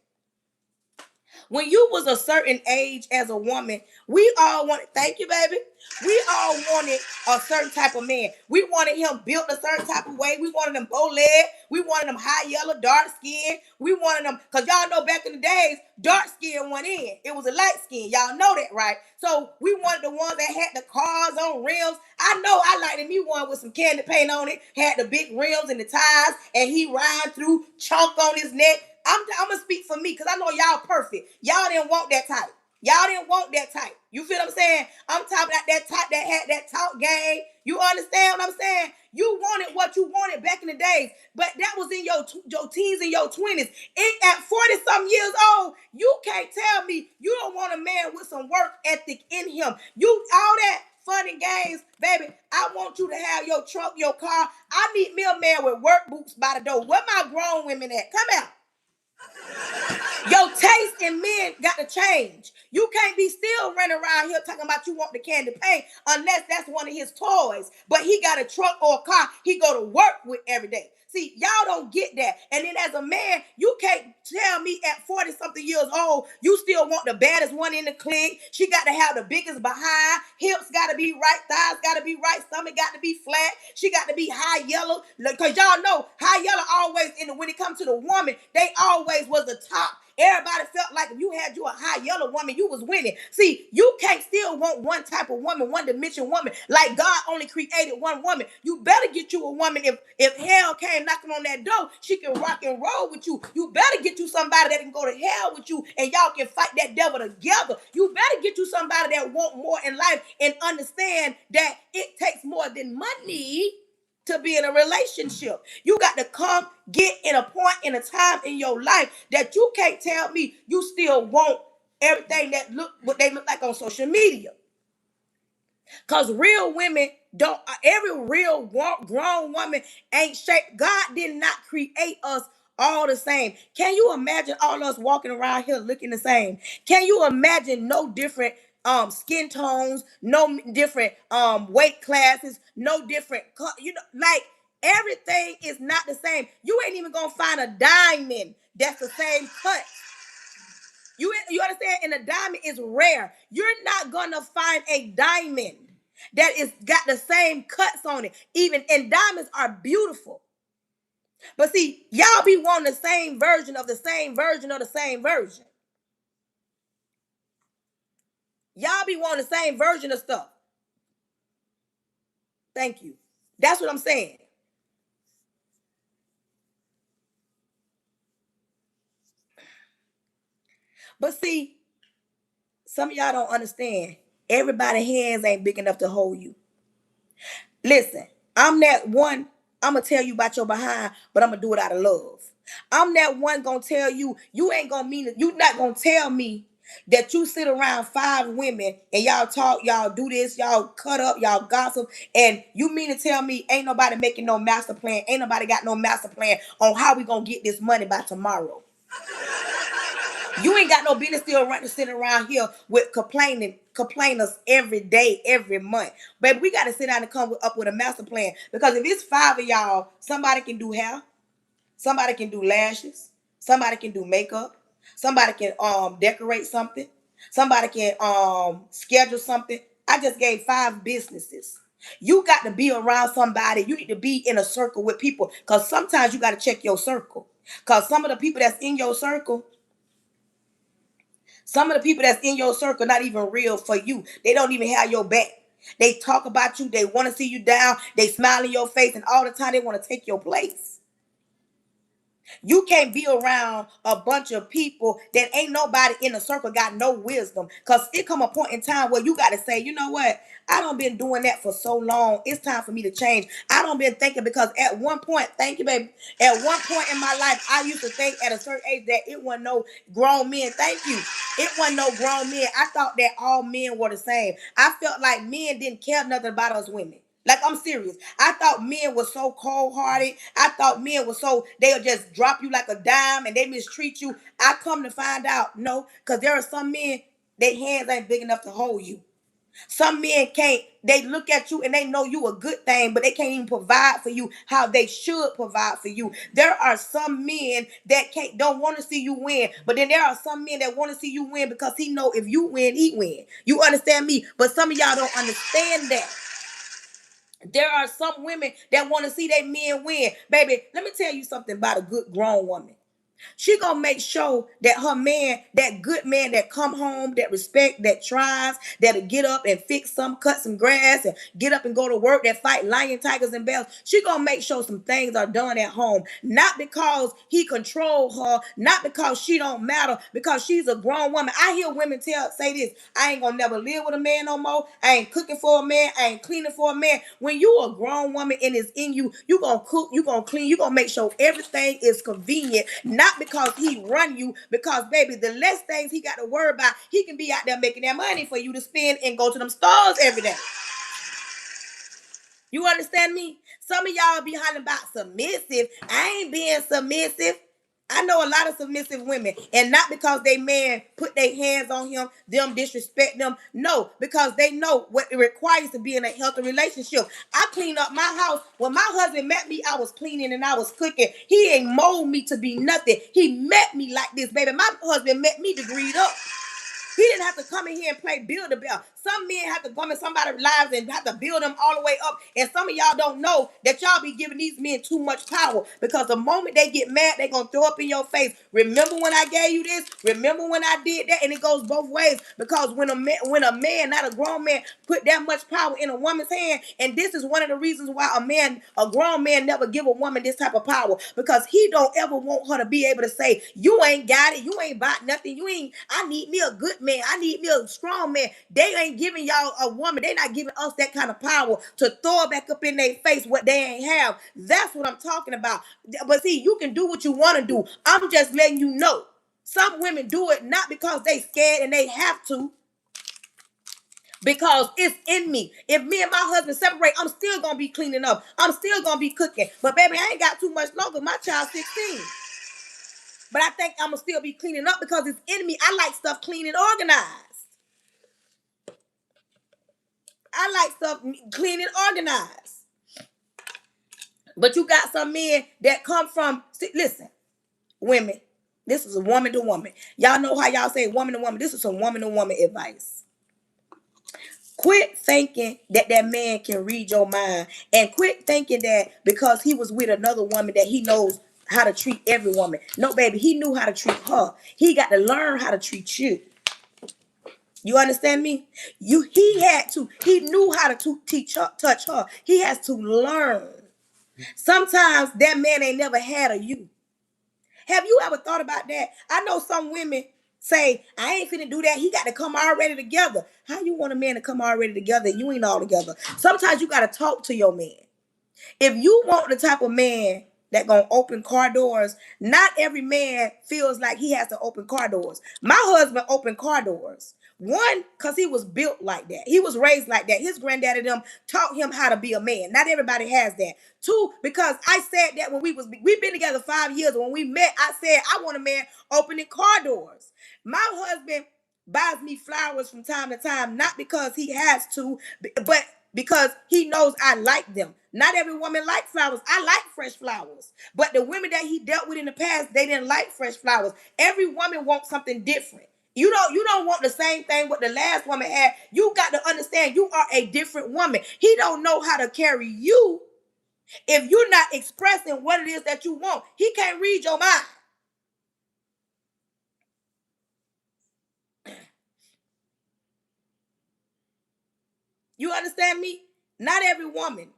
When you was a certain age as a woman, we all wanted, thank you, baby. We all wanted a certain type of man. We wanted him built a certain type of way. We wanted him bow leg. We wanted him high yellow, dark skin. We wanted him, because y'all know back in the days, dark skin went in. It was a light skin. Y'all know that, right? So we wanted the ones that had the cars on rims. I know I liked me one with some candy paint on it, had the big rims and the tires, and he ride through, chunk on his neck. I'm gonna speak for me because I know y'all perfect. Y'all didn't want that type. Y'all didn't want that type. You feel what I'm saying? I'm talking about that type that had that talk game. You understand what I'm saying? You wanted what you wanted back in the days, but that was in your teens and your 20s. At 40-something years old, you can't tell me you don't want a man with some work ethic in him. You all that fun and games, baby. I want you to have your truck, your car. I need me a man with work boots by the door. Where my grown women at? Come out. Your taste in men got to change. You can't be still running around here talking about you want the candy paint unless that's one of his toys. But he got a truck or a car he go to work with every day. See, y'all don't get that. And then as a man, you can't tell me at 40-something years old, you still want the baddest one in the clique. She got to have the biggest behind. Hips got to be right. Thighs got to be right. Stomach got to be flat. She got to be high yellow. Because y'all know high yellow always, when it comes to the woman, they always was the top. Everybody felt like if you had you a high yellow woman, you was winning. See, you can't still want one type of woman, one dimension woman. Like God only created one woman. You better get you a woman. If hell came knocking on that door, she can rock and roll with you. You better get you somebody that can go to hell with you and y'all can fight that devil together. You better get you somebody that want more in life and understand that it takes more than money to be in a relationship. You got to come get in a point in a time in your life that you can't tell me you still want everything that look what they look like on social media. Because real women don't, every real grown woman ain't shaped. God did not create us all the same. Can you imagine all us walking around here looking the same? Can you imagine no different skin tones, no different weight classes, no different like everything is not the same. You ain't even gonna find a diamond that's the same cut. You understand? And a diamond is rare. You're not gonna find a diamond that is got the same cuts on it. Even and diamonds are beautiful. But see, y'all be wanting the same version of the same version of the same version. Y'all be wanting the same version of stuff. Thank you. That's what I'm saying. But see, some of y'all don't understand. Everybody's hands ain't big enough to hold you. Listen, I'm that one. I'm gonna tell you about your behind, but I'm gonna do it out of love. I'm that one gonna tell you. You ain't gonna mean it. You not gonna tell me that you sit around five women and y'all talk, y'all do this, y'all cut up, y'all gossip, and you mean to tell me ain't nobody making no master plan, ain't nobody got no master plan on how we gonna get this money by tomorrow. You ain't got no business still running sitting around here with complainers every day, every month. Baby, we got to sit down and come up with a master plan. Because if it's five of y'all, somebody can do hair, somebody can do lashes, somebody can do makeup, somebody can decorate something, somebody can schedule something. I just gave five businesses. You got to be around somebody. You need to be in a circle with people. Because sometimes you got to check your circle. Because some of the people that's in your circle, some of the people that's in your circle not even real for you. They don't even have your back. They talk about you. They want to see you down. They smile in your face, and all the time they want to take your place. You can't be around a bunch of people that ain't nobody in the circle got no wisdom. Cause it come a point in time where you gotta say, you know what? I don't been doing that for so long. It's time for me to change. I don't been thinking because at one point, thank you, baby. At one point in my life, I used to think at a certain age that it wasn't no grown men. Thank you. It wasn't no grown men. I thought that all men were the same. I felt like men didn't care nothing about us women. Like, I'm serious. I thought men were so cold-hearted. I thought men were so, they'll just drop you like a dime and they mistreat you. I come to find out, no, because there are some men, their hands ain't big enough to hold you. Some men can't, they look at you and they know you a good thing, but they can't even provide for you how they should provide for you. There are some men that don't want to see you win, but then there are some men that want to see you win because he know if you win, he win. You understand me? But some of y'all don't understand that. There are some women that want to see their men win. Baby, let me tell you something about a good grown woman. She gonna make sure that her man, that good man that come home, that respect, that tries, that'll get up and fix some, cut some grass, and get up and go to work, that fight lion, tigers, and bears. She gonna make sure some things are done at home. Not because he control her, not because she don't matter, because she's a grown woman. I hear women say this, I ain't gonna never live with a man no more. I ain't cooking for a man. I ain't cleaning for a man. When you a grown woman and it's in you, you gonna cook, you gonna clean, you gonna make sure everything is convenient. Not because he run you, because baby, the less things he got to worry about, he can be out there making that money for you to spend and go to them stores every day. You understand me? Some of y'all be hollering about submissive. I ain't being submissive. I know a lot of submissive women, and not because they man put their hands on him, them disrespect them. No, because they know what it requires to be in a healthy relationship. I clean up my house. When my husband met me, I was cleaning and I was cooking. He ain't mold me to be nothing. He met me like this, baby. My husband met me degreed up. He didn't have to come in here and play build a bear. Some men have to come in somebody's lives and have to build them all the way up. And some of y'all don't know that y'all be giving these men too much power, because the moment they get mad, they gonna throw up in your face. Remember when I gave you this? Remember when I did that? And it goes both ways, because when a man, not a grown man, put that much power in a woman's hand, and this is one of the reasons why a grown man never give a woman this type of power, because he don't ever want her to be able to say, you ain't got it, you ain't bought nothing, you ain't, I need me a good man, I need me a strong man. They ain't giving y'all a woman, they not giving us that kind of power to throw back up in their face what they ain't have. That's what I'm talking about. But see, you can do what you want to do. I'm just letting you know. Some women do it not because they scared and they have to, because it's in me. If me and my husband separate, I'm still gonna be cleaning up. I'm still gonna be cooking. But baby, I ain't got too much longer. My child's 16. But I think I'm gonna still be cleaning up because it's in me. I like stuff clean and organized. I like stuff clean and organized. But you got some men that come from, see, listen, women, this is a woman to woman. Y'all know how y'all say woman to woman. This is some woman to woman advice. Quit thinking that that man can read your mind, and quit thinking that because he was with another woman that he knows how to treat every woman. No, baby, he knew how to treat her. He got to learn how to treat you. You understand me? He knew how to teach her, touch her. He has to learn. Sometimes that man ain't never had a you. Have you ever thought about that? I know some women say, I ain't finna do that. He got to come already together. How you want a man to come already together and you ain't all together? Sometimes you got to talk to your man. If you want the type of man that gonna open car doors, not every man feels like he has to open car doors. My husband opened car doors. One, because he was built like that. He was raised like that. His granddaddy them taught him how to be a man. Not everybody has that. Two, because I said that when we've been together 5 years. When we met, I said I want a man opening car doors. My husband buys me flowers from time to time, not because he has to, but because he knows I like them. Not every woman likes flowers. I like fresh flowers. But the women that he dealt with in the past, they didn't like fresh flowers. Every woman wants something different. You don't want the same thing what the last woman had. You got to understand you are a different woman. He don't know how to carry you if you're not expressing what it is that you want. He can't read your mind. You understand me? Not every woman.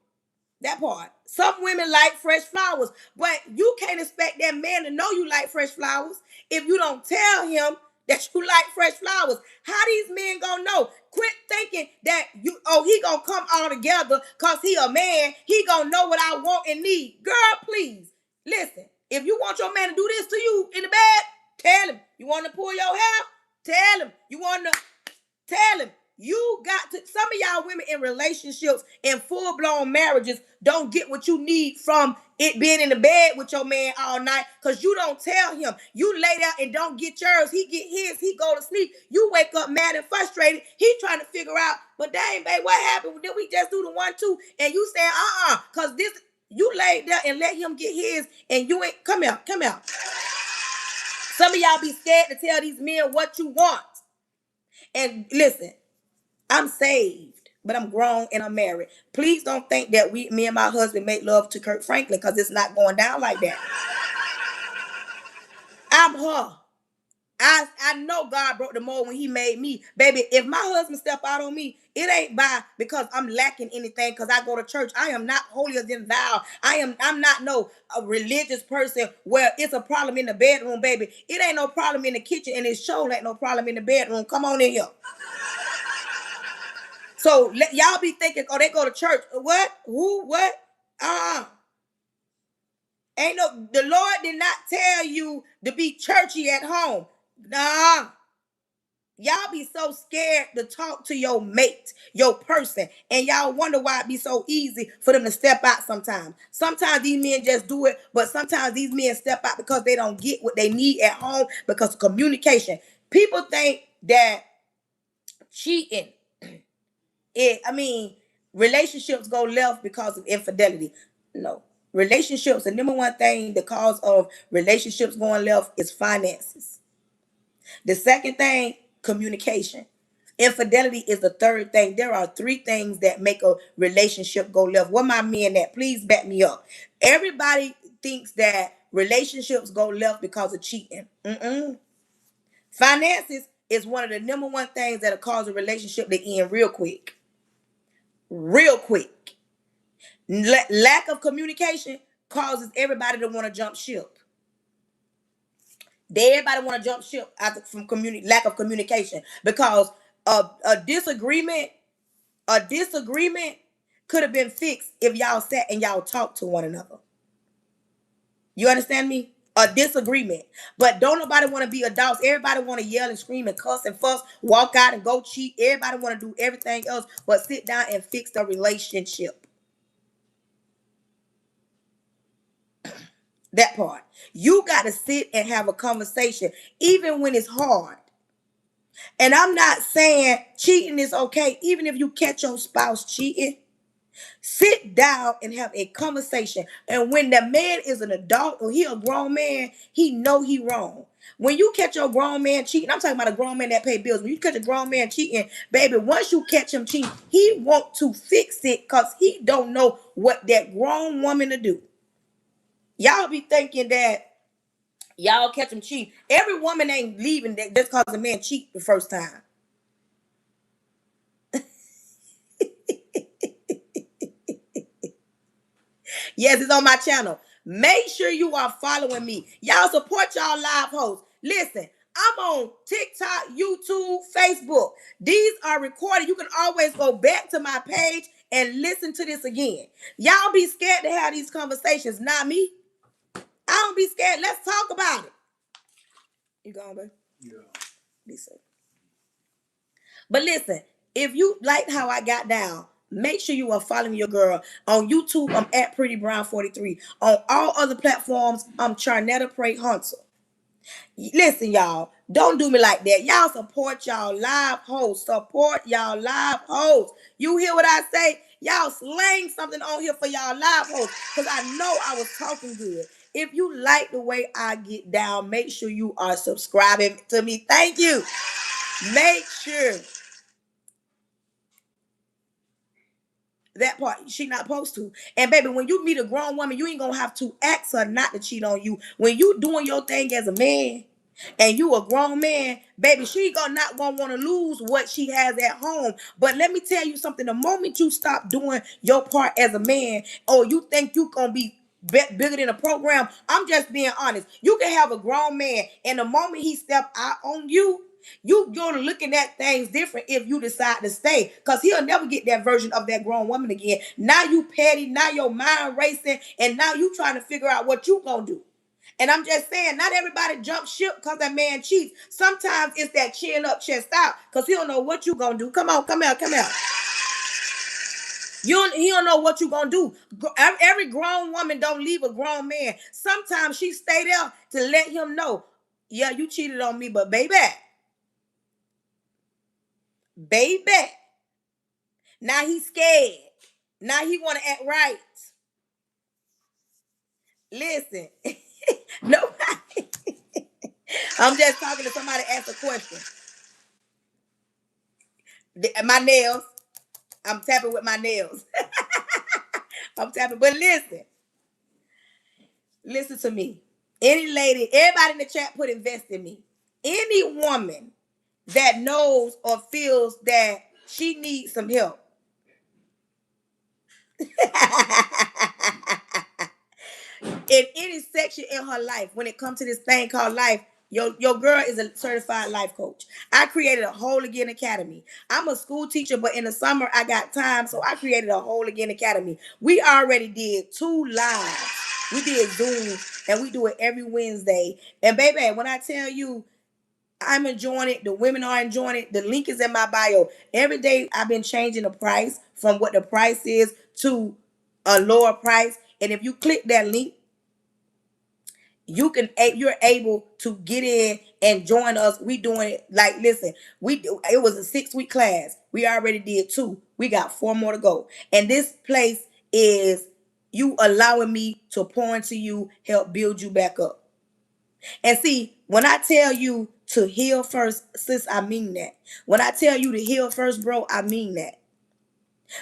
That part. Some women like fresh flowers, but you can't expect that man to know you like fresh flowers if you don't tell him that you like fresh flowers. How these men gonna know? Quit thinking that he gonna come all together because he a man. He gonna know what I want and need. Girl, please listen. If you want your man to do this to you in the bed, tell him. You want to pull your hair? Tell him. You want to tell him. You got to, some of y'all women in relationships, in full-blown marriages, don't get what you need from it being in the bed with your man all night because you don't tell him. You lay there and don't get yours. He get his. He go to sleep. You wake up mad and frustrated. He trying to figure out, but dang, babe, what happened? Did we just do the 1, 2? And you saying, because this, you laid there and let him get his, and you ain't, come here, come here. Some of y'all be scared to tell these men what you want. And listen, I'm saved, but I'm grown and I'm married. Please don't think that me and my husband make love to Kirk Franklin, because it's not going down like that. I'm her. I know God broke the mold when he made me. Baby, if my husband step out on me, it ain't because I'm lacking anything because I go to church. I am not holier than thou. I'm not no a religious person where it's a problem in the bedroom, baby. It ain't no problem in the kitchen, and it sure ain't no problem in the bedroom. Come on in here. So y'all be thinking, oh, they go to church. What? Who? What? Ain't no, the Lord did not tell you to be churchy at home. Nah. Y'all be so scared to talk to your mate, your person, and y'all wonder why it be so easy for them to step out sometimes. Sometimes these men just do it, but sometimes these men step out because they don't get what they need at home because of communication. People think that cheating, relationships go left because of infidelity. No. Relationships, the number one thing, the cause of relationships going left is finances. The second thing, communication. Infidelity is the third thing. There are three things that make a relationship go left. What my men at? Please back me up. Everybody thinks that relationships go left because of cheating. Finances is one of the number one things that'll cause a relationship to end real quick. Real quick. Lack of communication causes everybody to want to jump ship. Everybody want to jump ship from lack of communication because a disagreement could have been fixed if y'all sat and y'all talked to one another. You understand me? A disagreement. But don't nobody want to be adults. Everybody want to yell and scream and cuss and fuss, walk out and go cheat. Everybody want to do everything else but sit down and fix the relationship. That part. You got to sit and have a conversation, even when it's hard. And I'm not saying cheating is okay. Even if you catch your spouse cheating, sit down and have a conversation. And when the man is an adult or he a grown man, he know he wrong. When you catch your grown man cheating, I'm talking about a grown man that pay bills. When you catch a grown man cheating, baby, once you catch him cheating, he want to fix it because he don't know what that grown woman to do. Y'all be thinking that y'all catch him cheating. Every woman ain't leaving that just because a man cheat the first time. Yes, it's on my channel. Make sure you are following me. Y'all support y'all live hosts. Listen, I'm on TikTok, YouTube, Facebook. These are recorded. You can always go back to my page and listen to this again. Y'all be scared to have these conversations, not me. I don't be scared. Let's talk about it. You gone, babe? Yeah. Be safe. But listen, if you like how I got down, make sure you are following your girl. On YouTube, I'm at Pretty Brown 43. On all other platforms, I'm Charnetta Pray Hunter. Listen, y'all, don't do me like that. Y'all support y'all live hosts. Support y'all live hosts. You hear what I say? Y'all slang something on here for y'all live hosts. Because I know I was talking good. If you like the way I get down, make sure you are subscribing to me. Thank you. Make sure that part she not supposed to. And baby, when you meet a grown woman, you ain't gonna have to ask her not to cheat on you. When you doing your thing as a man and you a grown man, baby, she gonna not gonna want to lose what she has at home. But let me tell you something: the moment you stop doing your part as a man, or you think you gonna be bigger than a program, I'm just being honest. You can have a grown man, and the moment he step out on you, you're looking at things different if you decide to stay, because he'll never get that version of that grown woman again. Now you petty, now your mind racing, and now you trying to figure out what you gonna do. And I'm just saying, not everybody jump ship because that man cheats. Sometimes it's that chin up, chest out, because he don't know what you gonna do. Come on, come out, come out. He don't know what you gonna do. Every grown woman don't leave a grown man. Sometimes she stay there to let him know, yeah, you cheated on me, but baby, now he's scared. Now he want to act right. Listen, nobody. I'm just talking to somebody ask a question. My nails. I'm tapping with my nails. I'm tapping. But listen to me. Any lady, everybody in the chat put invest in me. Any woman that knows or feels that she needs some help. In any section in her life, when it comes to this thing called life, your girl is a certified life coach. I created a Whole Again Academy. I'm a school teacher, but in the summer I got time, so I created a Whole Again Academy. We already did 2 lives. We did Zoom, and we do it every Wednesday. And baby, when I tell you I'm enjoying it, the women are enjoying it. The link is in my bio. Every day I've been changing the price from what the price is to a lower price. And if you click that link, you're able to get in and join us. We doing it like, listen, it was a 6-week class. We already did 2. We got 4 more to go. And this place is you allowing me to pour into you, help build you back up. And see, when I tell you to heal first, sis, I mean that. When I tell you to heal first, bro, I mean that.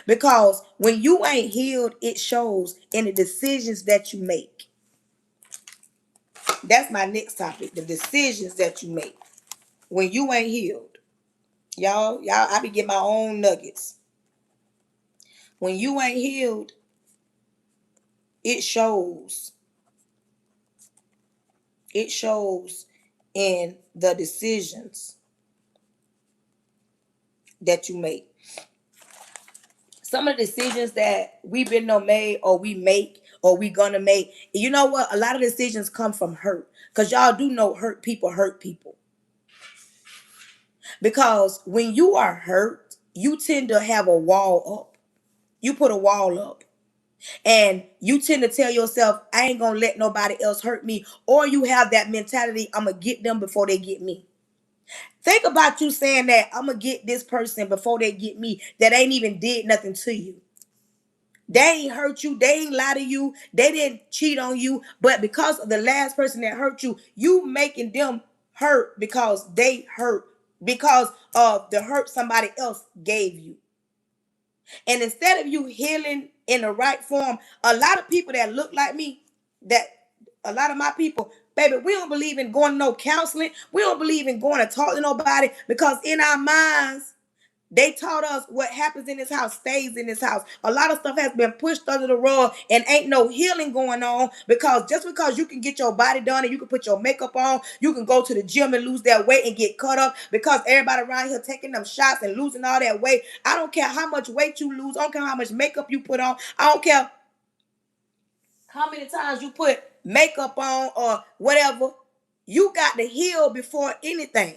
Because when you ain't healed, it shows in the decisions that you make. That's my next topic, the decisions that you make when you ain't healed. Y'all, I be getting my own nuggets. When you ain't healed, it shows. It shows in the decisions that you make. Some of the decisions that we've been made or we make or we gonna make, you know what? A lot of decisions come from hurt. Because y'all do know hurt people hurt people. Because when you are hurt, you tend to have a wall up. You put a wall up. And you tend to tell yourself, I ain't gonna let nobody else hurt me. Or you have that mentality, I'm gonna get them before they get me. Think about you saying that I'm gonna get this person before they get me that ain't even did nothing to you. They ain't hurt you, they ain't lie to you, they didn't cheat on you, but because of the last person that hurt you, you making them hurt because they hurt because of the hurt somebody else gave you. And instead of you healing in the right form, a lot of people that look like me, that a lot of my people, baby, we don't believe in going to no counseling. We don't believe in going to talk to nobody because in our minds, they taught us what happens in this house stays in this house. A lot of stuff has been pushed under the rug and ain't no healing going on because just because you can get your body done and you can put your makeup on, you can go to the gym and lose that weight and get cut up because everybody around here taking them shots and losing all that weight. I don't care how much weight you lose. I don't care how much makeup you put on. I don't care how many times you put makeup on or whatever. You got to heal before anything.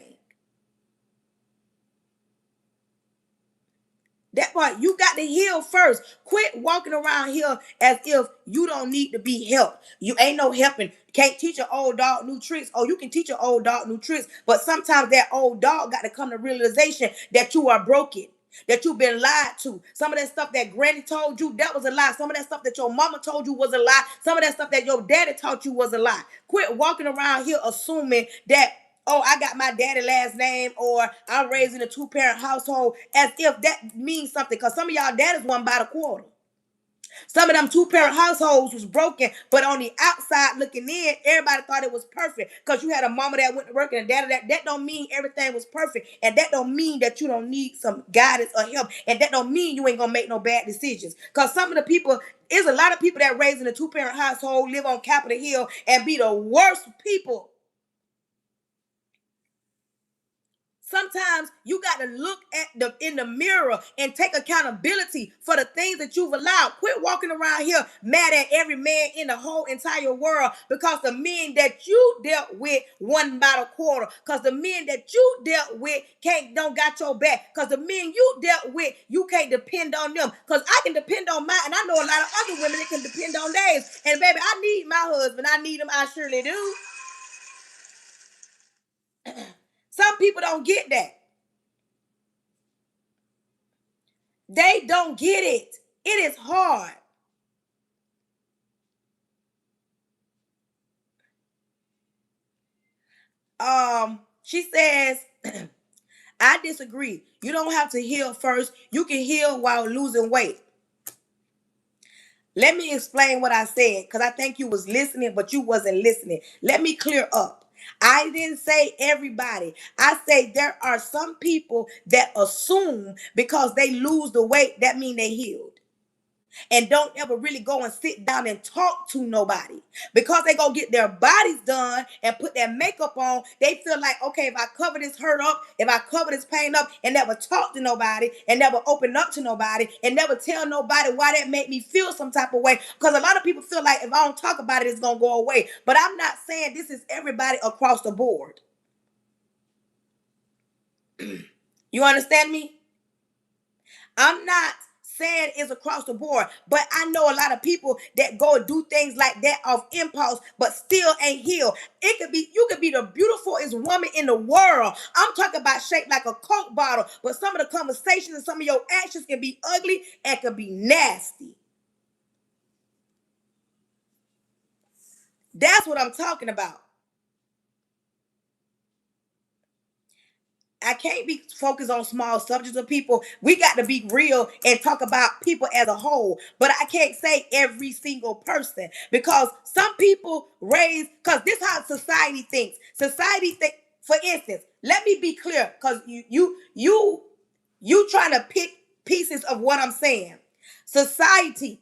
That part, you got to heal first. Quit walking around here as if you don't need to be helped. You ain't no helping. Can't teach an old dog new tricks. Oh, you can teach an old dog new tricks, but sometimes that old dog got to come to realization that you are broken, that you've been lied to. Some of that stuff that granny told you, that was a lie. Some of that stuff that your mama told you was a lie. Some of that stuff that your daddy taught you was a lie. Quit walking around here assuming that, oh, I got my daddy last name, or I'm raised in a two-parent household, as if that means something. Because some of y'all daddies won by the quarter. Some of them two-parent households was broken, but on the outside looking in, everybody thought it was perfect. Because you had a mama that went to work and a daddy that don't mean everything was perfect. And that don't mean that you don't need some guidance or help. And that don't mean you ain't gonna make no bad decisions. Because some of the people, there's a lot of people that raised in a two-parent household, live on Capitol Hill, and be the worst people. Sometimes you got to look at in the mirror and take accountability for the things that you've allowed. Quit walking around here mad at every man in the whole entire world because the men that you dealt with won by the quarter. Because the men that you dealt with don't got your back. Because the men you dealt with, you can't depend on them. Because I can depend on mine, and I know a lot of other women that can depend on theirs. And baby, I need my husband. I need him. I surely do. Some people don't get that. They don't get it. It is hard. She says, I disagree. You don't have to heal first. You can heal while losing weight. Let me explain what I said because I think you was listening, but you wasn't listening. Let me clear up. I didn't say everybody. I say there are some people that assume because they lose the weight, that mean they healed. And don't ever really go and sit down and talk to nobody because they go get their bodies done and put their makeup on. They feel like, okay, if I cover this hurt up, if I cover this pain up and never talk to nobody and never open up to nobody and never tell nobody why that made me feel some type of way, because a lot of people feel like if I don't talk about it, it's gonna go away. But I'm not saying this is everybody across the board. You understand me? I'm not saying it's across the board, but I know a lot of people that go do things like that off impulse, but still ain't healed. It could be, you could be the beautifulest woman in the world. I'm talking about shaped like a Coke bottle, but some of the conversations and some of your actions can be ugly and can be nasty. That's what I'm talking about. I can't be focused on small subjects of people. We got to be real and talk about people as a whole. But I can't say every single person because some people raise, because this is how society thinks. Society think, for instance, let me be clear, because you trying to pick pieces of what I'm saying. Society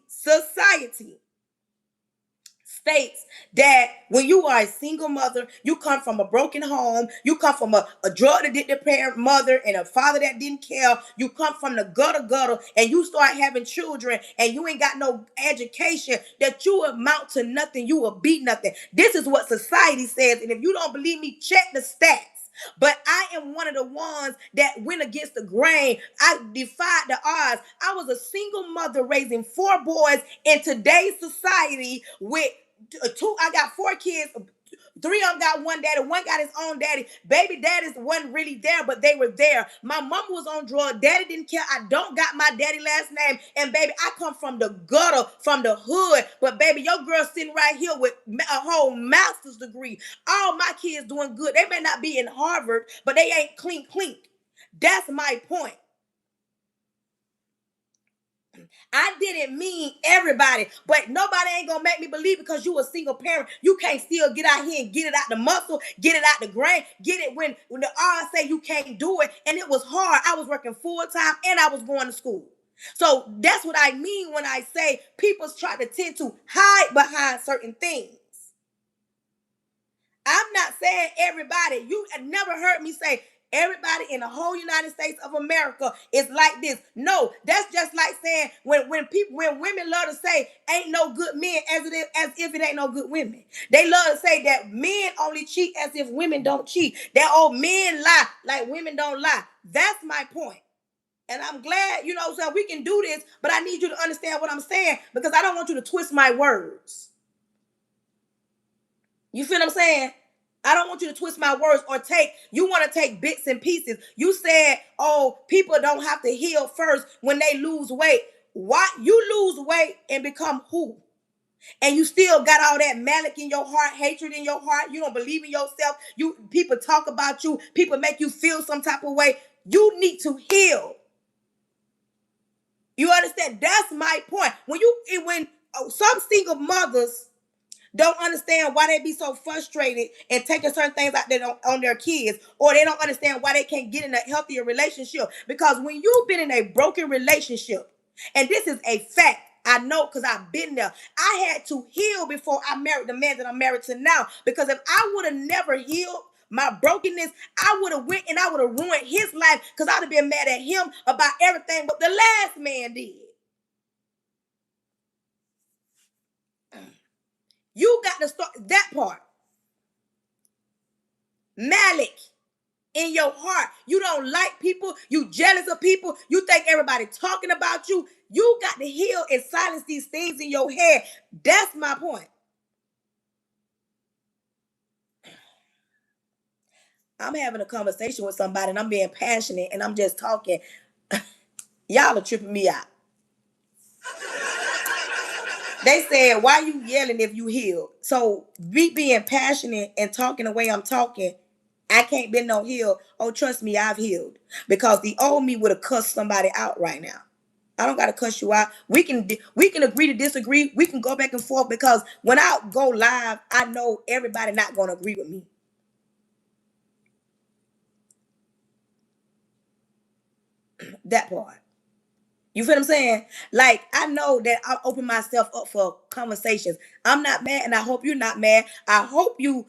states that when you are a single mother, you come from a broken home, you come from a drug addicted parent mother and a father that didn't care, you come from the gutter, and you start having children and you ain't got no education, that you amount to nothing, you will be nothing. This is what society says, and if you don't believe me, check the stats. But I am one of the ones that went against the grain. I defied the odds. I was a single mother raising four boys in today's society with two. I got four kids, Three of them got one daddy. One got his own daddy. Baby daddies wasn't really there, but they were there. My mama was on drugs. Daddy didn't care. I don't got my daddy last name. And baby, I come from the gutter, from the hood. But baby, your girl sitting right here with a whole master's degree. All my kids doing good. They may not be in Harvard, but they ain't clink clink. That's my point. I didn't mean everybody, but nobody ain't gonna make me believe because you a single parent, you can't still get out here and get it out the muscle, get it out the grain, get it when the odds say you can't do it. And it was hard. I was working full time and I was going to school. So that's what I mean when I say people try to tend to hide behind certain things. I'm not saying everybody. You never heard me say everybody in the whole United States of America is like this. No, that's just like saying when women love to say ain't no good men as if it ain't no good women. They love to say that men only cheat as if women don't cheat. That old men lie like women don't lie. That's my point. And I'm glad, so we can do this, but I need you to understand what I'm saying because I don't want you to twist my words. You feel what I'm saying? I don't want you to twist my words or you want to take bits and pieces. You said, oh, people don't have to heal first when they lose weight. Why? You lose weight and become who? And you still got all that malice in your heart, hatred in your heart. You don't believe in yourself. People talk about you. People make you feel some type of way. You need to heal. You understand? That's my point. When some single mothers don't understand why they be so frustrated and taking certain things out there on their kids, or they don't understand why they can't get in a healthier relationship. Because when you've been in a broken relationship, and this is a fact, I know because I've been there. I had to heal before I married the man that I'm married to now. Because if I would have never healed my brokenness, I would have went and I would have ruined his life because I'd have been mad at him about everything but the last man did. You got to start that part. Malik in your heart. You don't like people. You jealous of people. You think everybody talking about you. You got to heal and silence these things in your head. That's my point. I'm having a conversation with somebody and I'm being passionate and I'm just talking. Y'all are tripping me out. They said, why you yelling if you healed? So me being passionate and talking the way I'm talking, I can't be no heal. Oh, trust me, I've healed. Because the old me would have cussed somebody out right now. I don't gotta cuss you out. We can agree to disagree. We can go back and forth because when I go live, I know everybody not gonna agree with me. That part. You feel what I'm saying? Like, I know that I open myself up for conversations. I'm not mad, and I hope you're not mad. I hope you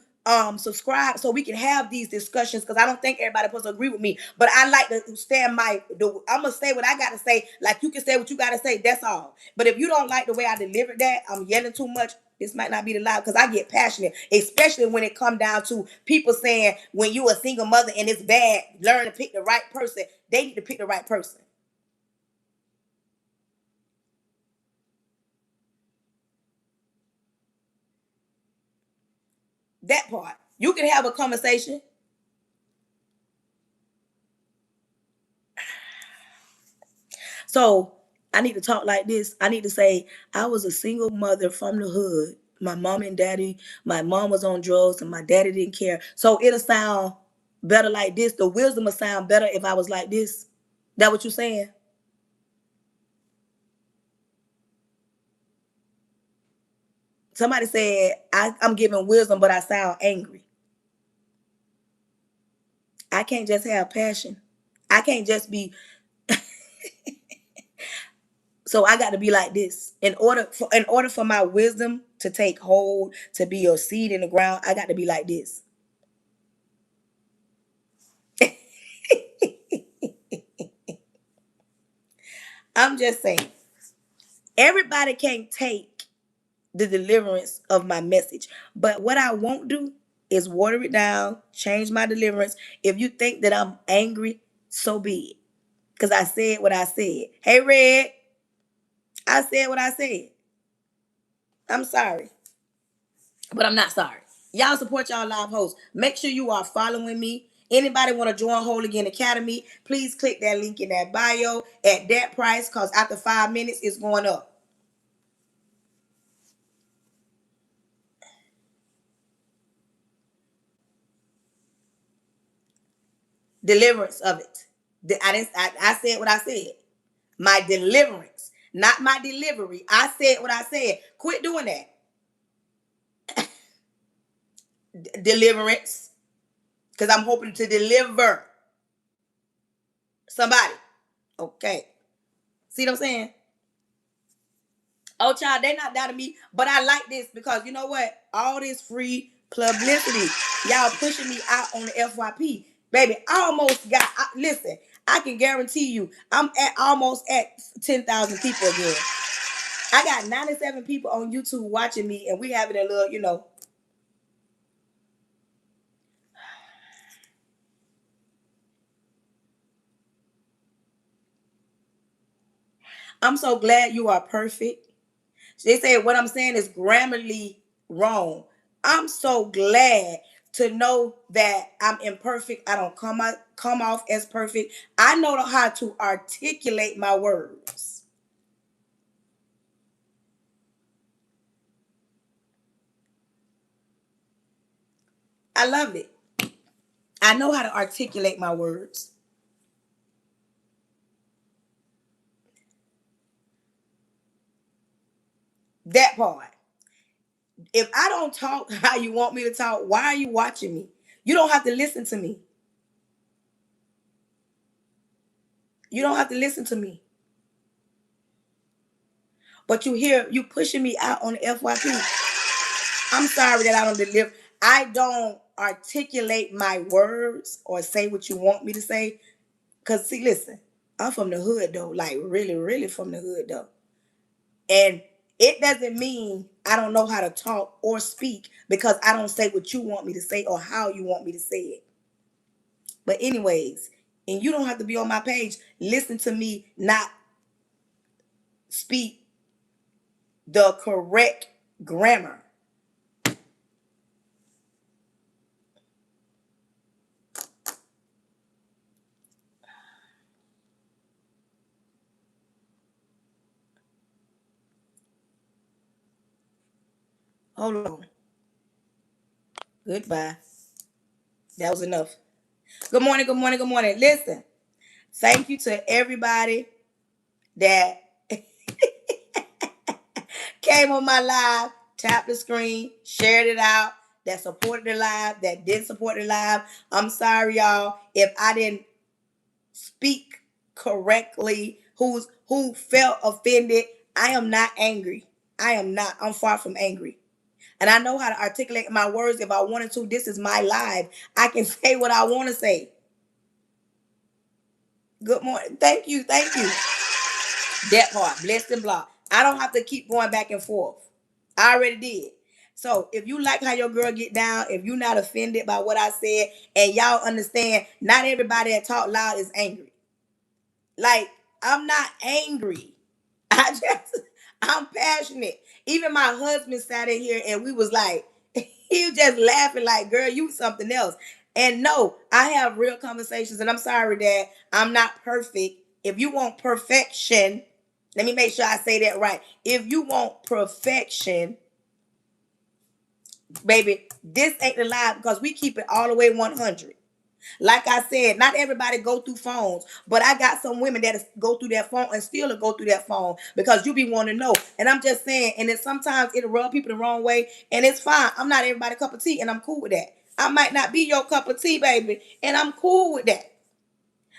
subscribe so we can have these discussions because I don't think everybody supposed to agree with me. But I like to stand I'm gonna say what I gotta say, like you can say what you gotta say, that's all. But if you don't like the way I delivered that, I'm yelling too much. This might not be the loud because I get passionate, especially when it come down to people saying when you a single mother and it's bad, learn to pick the right person. They need to pick the right person. That part. You can have a conversation. So I need to talk like this. I need to say, I was a single mother from the hood. My mom and daddy, my mom was on drugs and my daddy didn't care. So it'll sound better like this. The wisdom will sound better if I was like this. That what you saying? Somebody said, I'm giving wisdom, but I sound angry. I can't just have passion. I can't just be. So I got to be like this. In order for my wisdom to take hold, to be a seed in the ground, I got to be like this. I'm just saying, everybody can't take the deliverance of my message. But what I won't do is water it down, change my deliverance. If you think that I'm angry, so be it. Because I said what I said. Hey, Red, I said what I said. I'm sorry, but I'm not sorry. Y'all support y'all live hosts. Make sure you are following me. Anybody want to join Whole Again Academy, please click that link in that bio at that price, because after 5 minutes, it's going up. Deliverance of it. I said what I said. My deliverance, not my delivery. I said what I said. Quit doing that. Deliverance. Because I'm hoping to deliver somebody. Okay. See what I'm saying? Oh, child, they not doubting me, but I like this because you know what? All this free publicity, y'all pushing me out on the FYP, baby. I almost got. Listen, I can guarantee you, I'm at almost at 10,000 people again. I got 97 people on YouTube watching me, and we having a little. I'm so glad you are perfect. They say what I'm saying is grammarly wrong. I'm so glad to know that I'm imperfect. I don't come off as perfect. I know how to articulate my words. I love it. I know how to articulate my words. That part. If I don't talk how you want me to talk, why are you watching me? You don't have to listen to me. You don't have to listen to me. But you pushing me out on the FYP. I'm sorry that I don't deliver. I don't articulate my words or say what you want me to say. Cause see, listen, I'm from the hood though, like really, really from the hood though. And it doesn't mean I don't know how to talk or speak because I don't say what you want me to say or how you want me to say it. But anyways, and you don't have to be on my page. Listen to me not speak the correct grammar. Hold on. Goodbye. That was enough. Good morning, good morning, good morning. Listen, thank you to everybody that came on my live, tapped the screen, shared it out, that supported the live, that didn't support the live. I'm sorry, y'all, if I didn't speak correctly, who felt offended. I am not angry. I am not. I'm far from angry. And I know how to articulate my words if I wanted to. This is my live. I can say what I want to say. Good morning. Thank you. Thank you. That part. Blessed and blah. I don't have to keep going back and forth. I already did. So if you like how your girl get down, if you're not offended by what I said, and y'all understand, not everybody that talk loud is angry. Like, I'm not angry. I'm passionate. Even my husband sat in here and we was like, he was just laughing like, girl, you something else. And no, I have real conversations, and I'm sorry that I'm not perfect. If you want perfection, let me make sure I say that right. If you want perfection, baby, this ain't the lie because we keep it all the way 100. Like I said, not everybody go through phones, but I got some women that go through that phone and still go through that phone because you be wanting to know. And I'm just saying, and then sometimes it'll rub people the wrong way, and it's fine. I'm not everybody's cup of tea, and I'm cool with that. I might not be your cup of tea, baby, and I'm cool with that.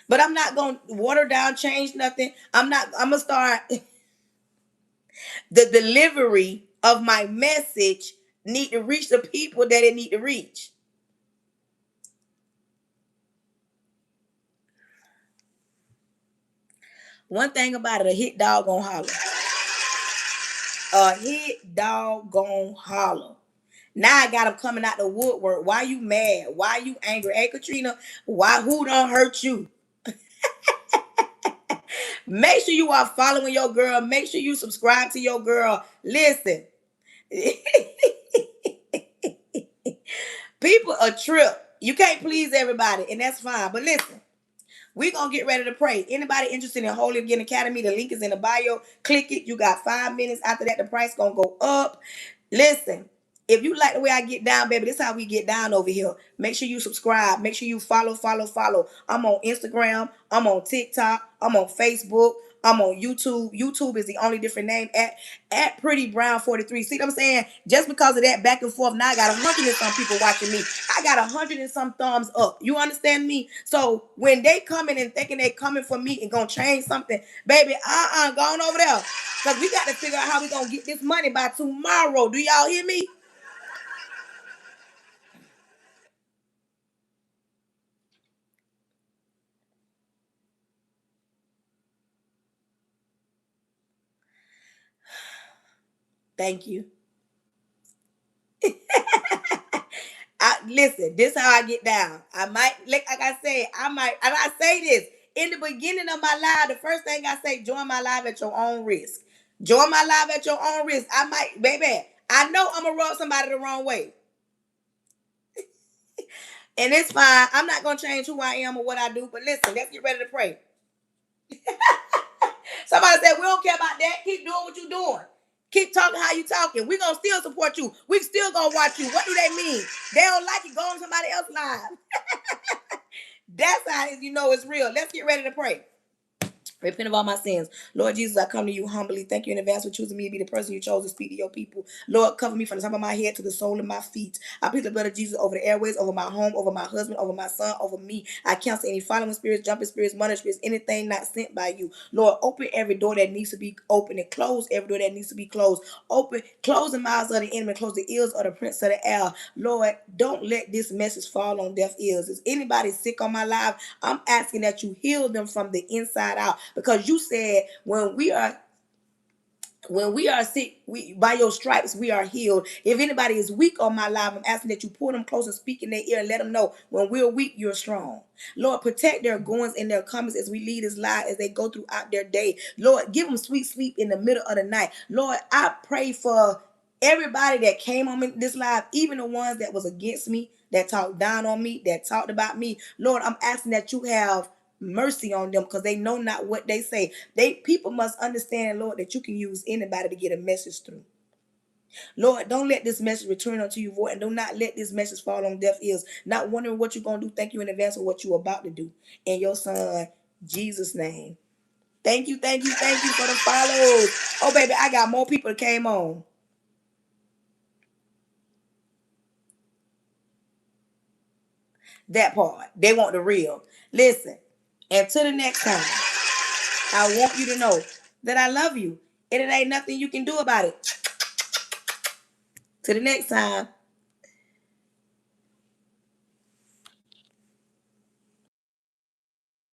But I'm not gonna water down, change nothing. I'm gonna start the delivery of my message need to reach the people that it need to reach. One thing about it, a hit dog gonna holler. A hit dog gonna holler. Now I got them coming out the woodwork. Why you mad? Why you angry? Hey Katrina, who don't hurt you? Make sure you are following your girl. Make sure you subscribe to your girl. Listen. People a trip. You can't please everybody, and that's fine. But listen, we're gonna get ready to pray. Anybody interested in Holy Again Academy, the link is in the bio. Click it. You got 5 minutes. After that, the price gonna go up. Listen, if you like the way I get down, baby, this is how we get down over here. Make sure you subscribe. Make sure you follow. I'm on Instagram. I'm on TikTok. I'm on Facebook. I'm on YouTube. YouTube is the only different name at Pretty Brown 43. See what I'm saying? Just because of that back and forth, now I got 100 and some people watching me. I got 100 and some thumbs up. You understand me? So when they coming and thinking they coming for me and gonna change something, baby, go on over there. Cause we got to figure out how we gonna get this money by tomorrow. Do y'all hear me? Thank you. Listen, this how I get down. I might, like I said, and I say this in the beginning of my live. The first thing I say, join my live at your own risk. Join my live at your own risk. I might, baby. I know I'm gonna rub somebody the wrong way, and it's fine. I'm not gonna change who I am or what I do. But listen, let's get ready to pray. Somebody said we don't care about that. Keep doing what you're doing. Keep talking how you talking. We're gonna still support you. We still gonna watch you. What do they mean? They don't like it. Go on somebody else's live. That's how you know it's real. Let's get ready to pray. Repent of all my sins. Lord Jesus, I come to you humbly. Thank you in advance for choosing me to be the person you chose to speak to your people. Lord, cover me from the top of my head to the sole of my feet. I plead the blood of Jesus over the airways, over my home, over my husband, over my son, over me. I cancel any following spirits, jumping spirits, money spirits, anything not sent by you. Lord, open every door that needs to be open and close every door that needs to be closed. Open, close the mouths of the enemy, close the ears of the prince of the air. Lord, don't let this message fall on deaf ears. Is anybody sick on my life? I'm asking that you heal them from the inside out, because you said when we are sick, we by your stripes we are healed. If anybody is weak on my life, I'm asking that you pull them close and speak in their ear and let them know when we're weak, you're strong. Lord, protect their goings and their comings as we lead this life, as they go throughout their day. Lord, give them sweet sleep in the middle of the night. Lord, I pray for everybody that came on this live, even the ones that was against me, that talked down on me, that talked about me. Lord, I'm asking that you have mercy on them, because they know not what they say. People must understand, Lord, that you can use anybody to get a message through. Lord, don't let this message return unto you void, and do not let this message fall on deaf ears. Not wondering what you're gonna do. Thank you in advance for what you're about to do. In your son Jesus' name. Thank you for the follows. Oh baby, I got more people that came on. That part. They want the real. Listen, until the next time, I want you to know that I love you. And it ain't nothing you can do about it. Till the next time.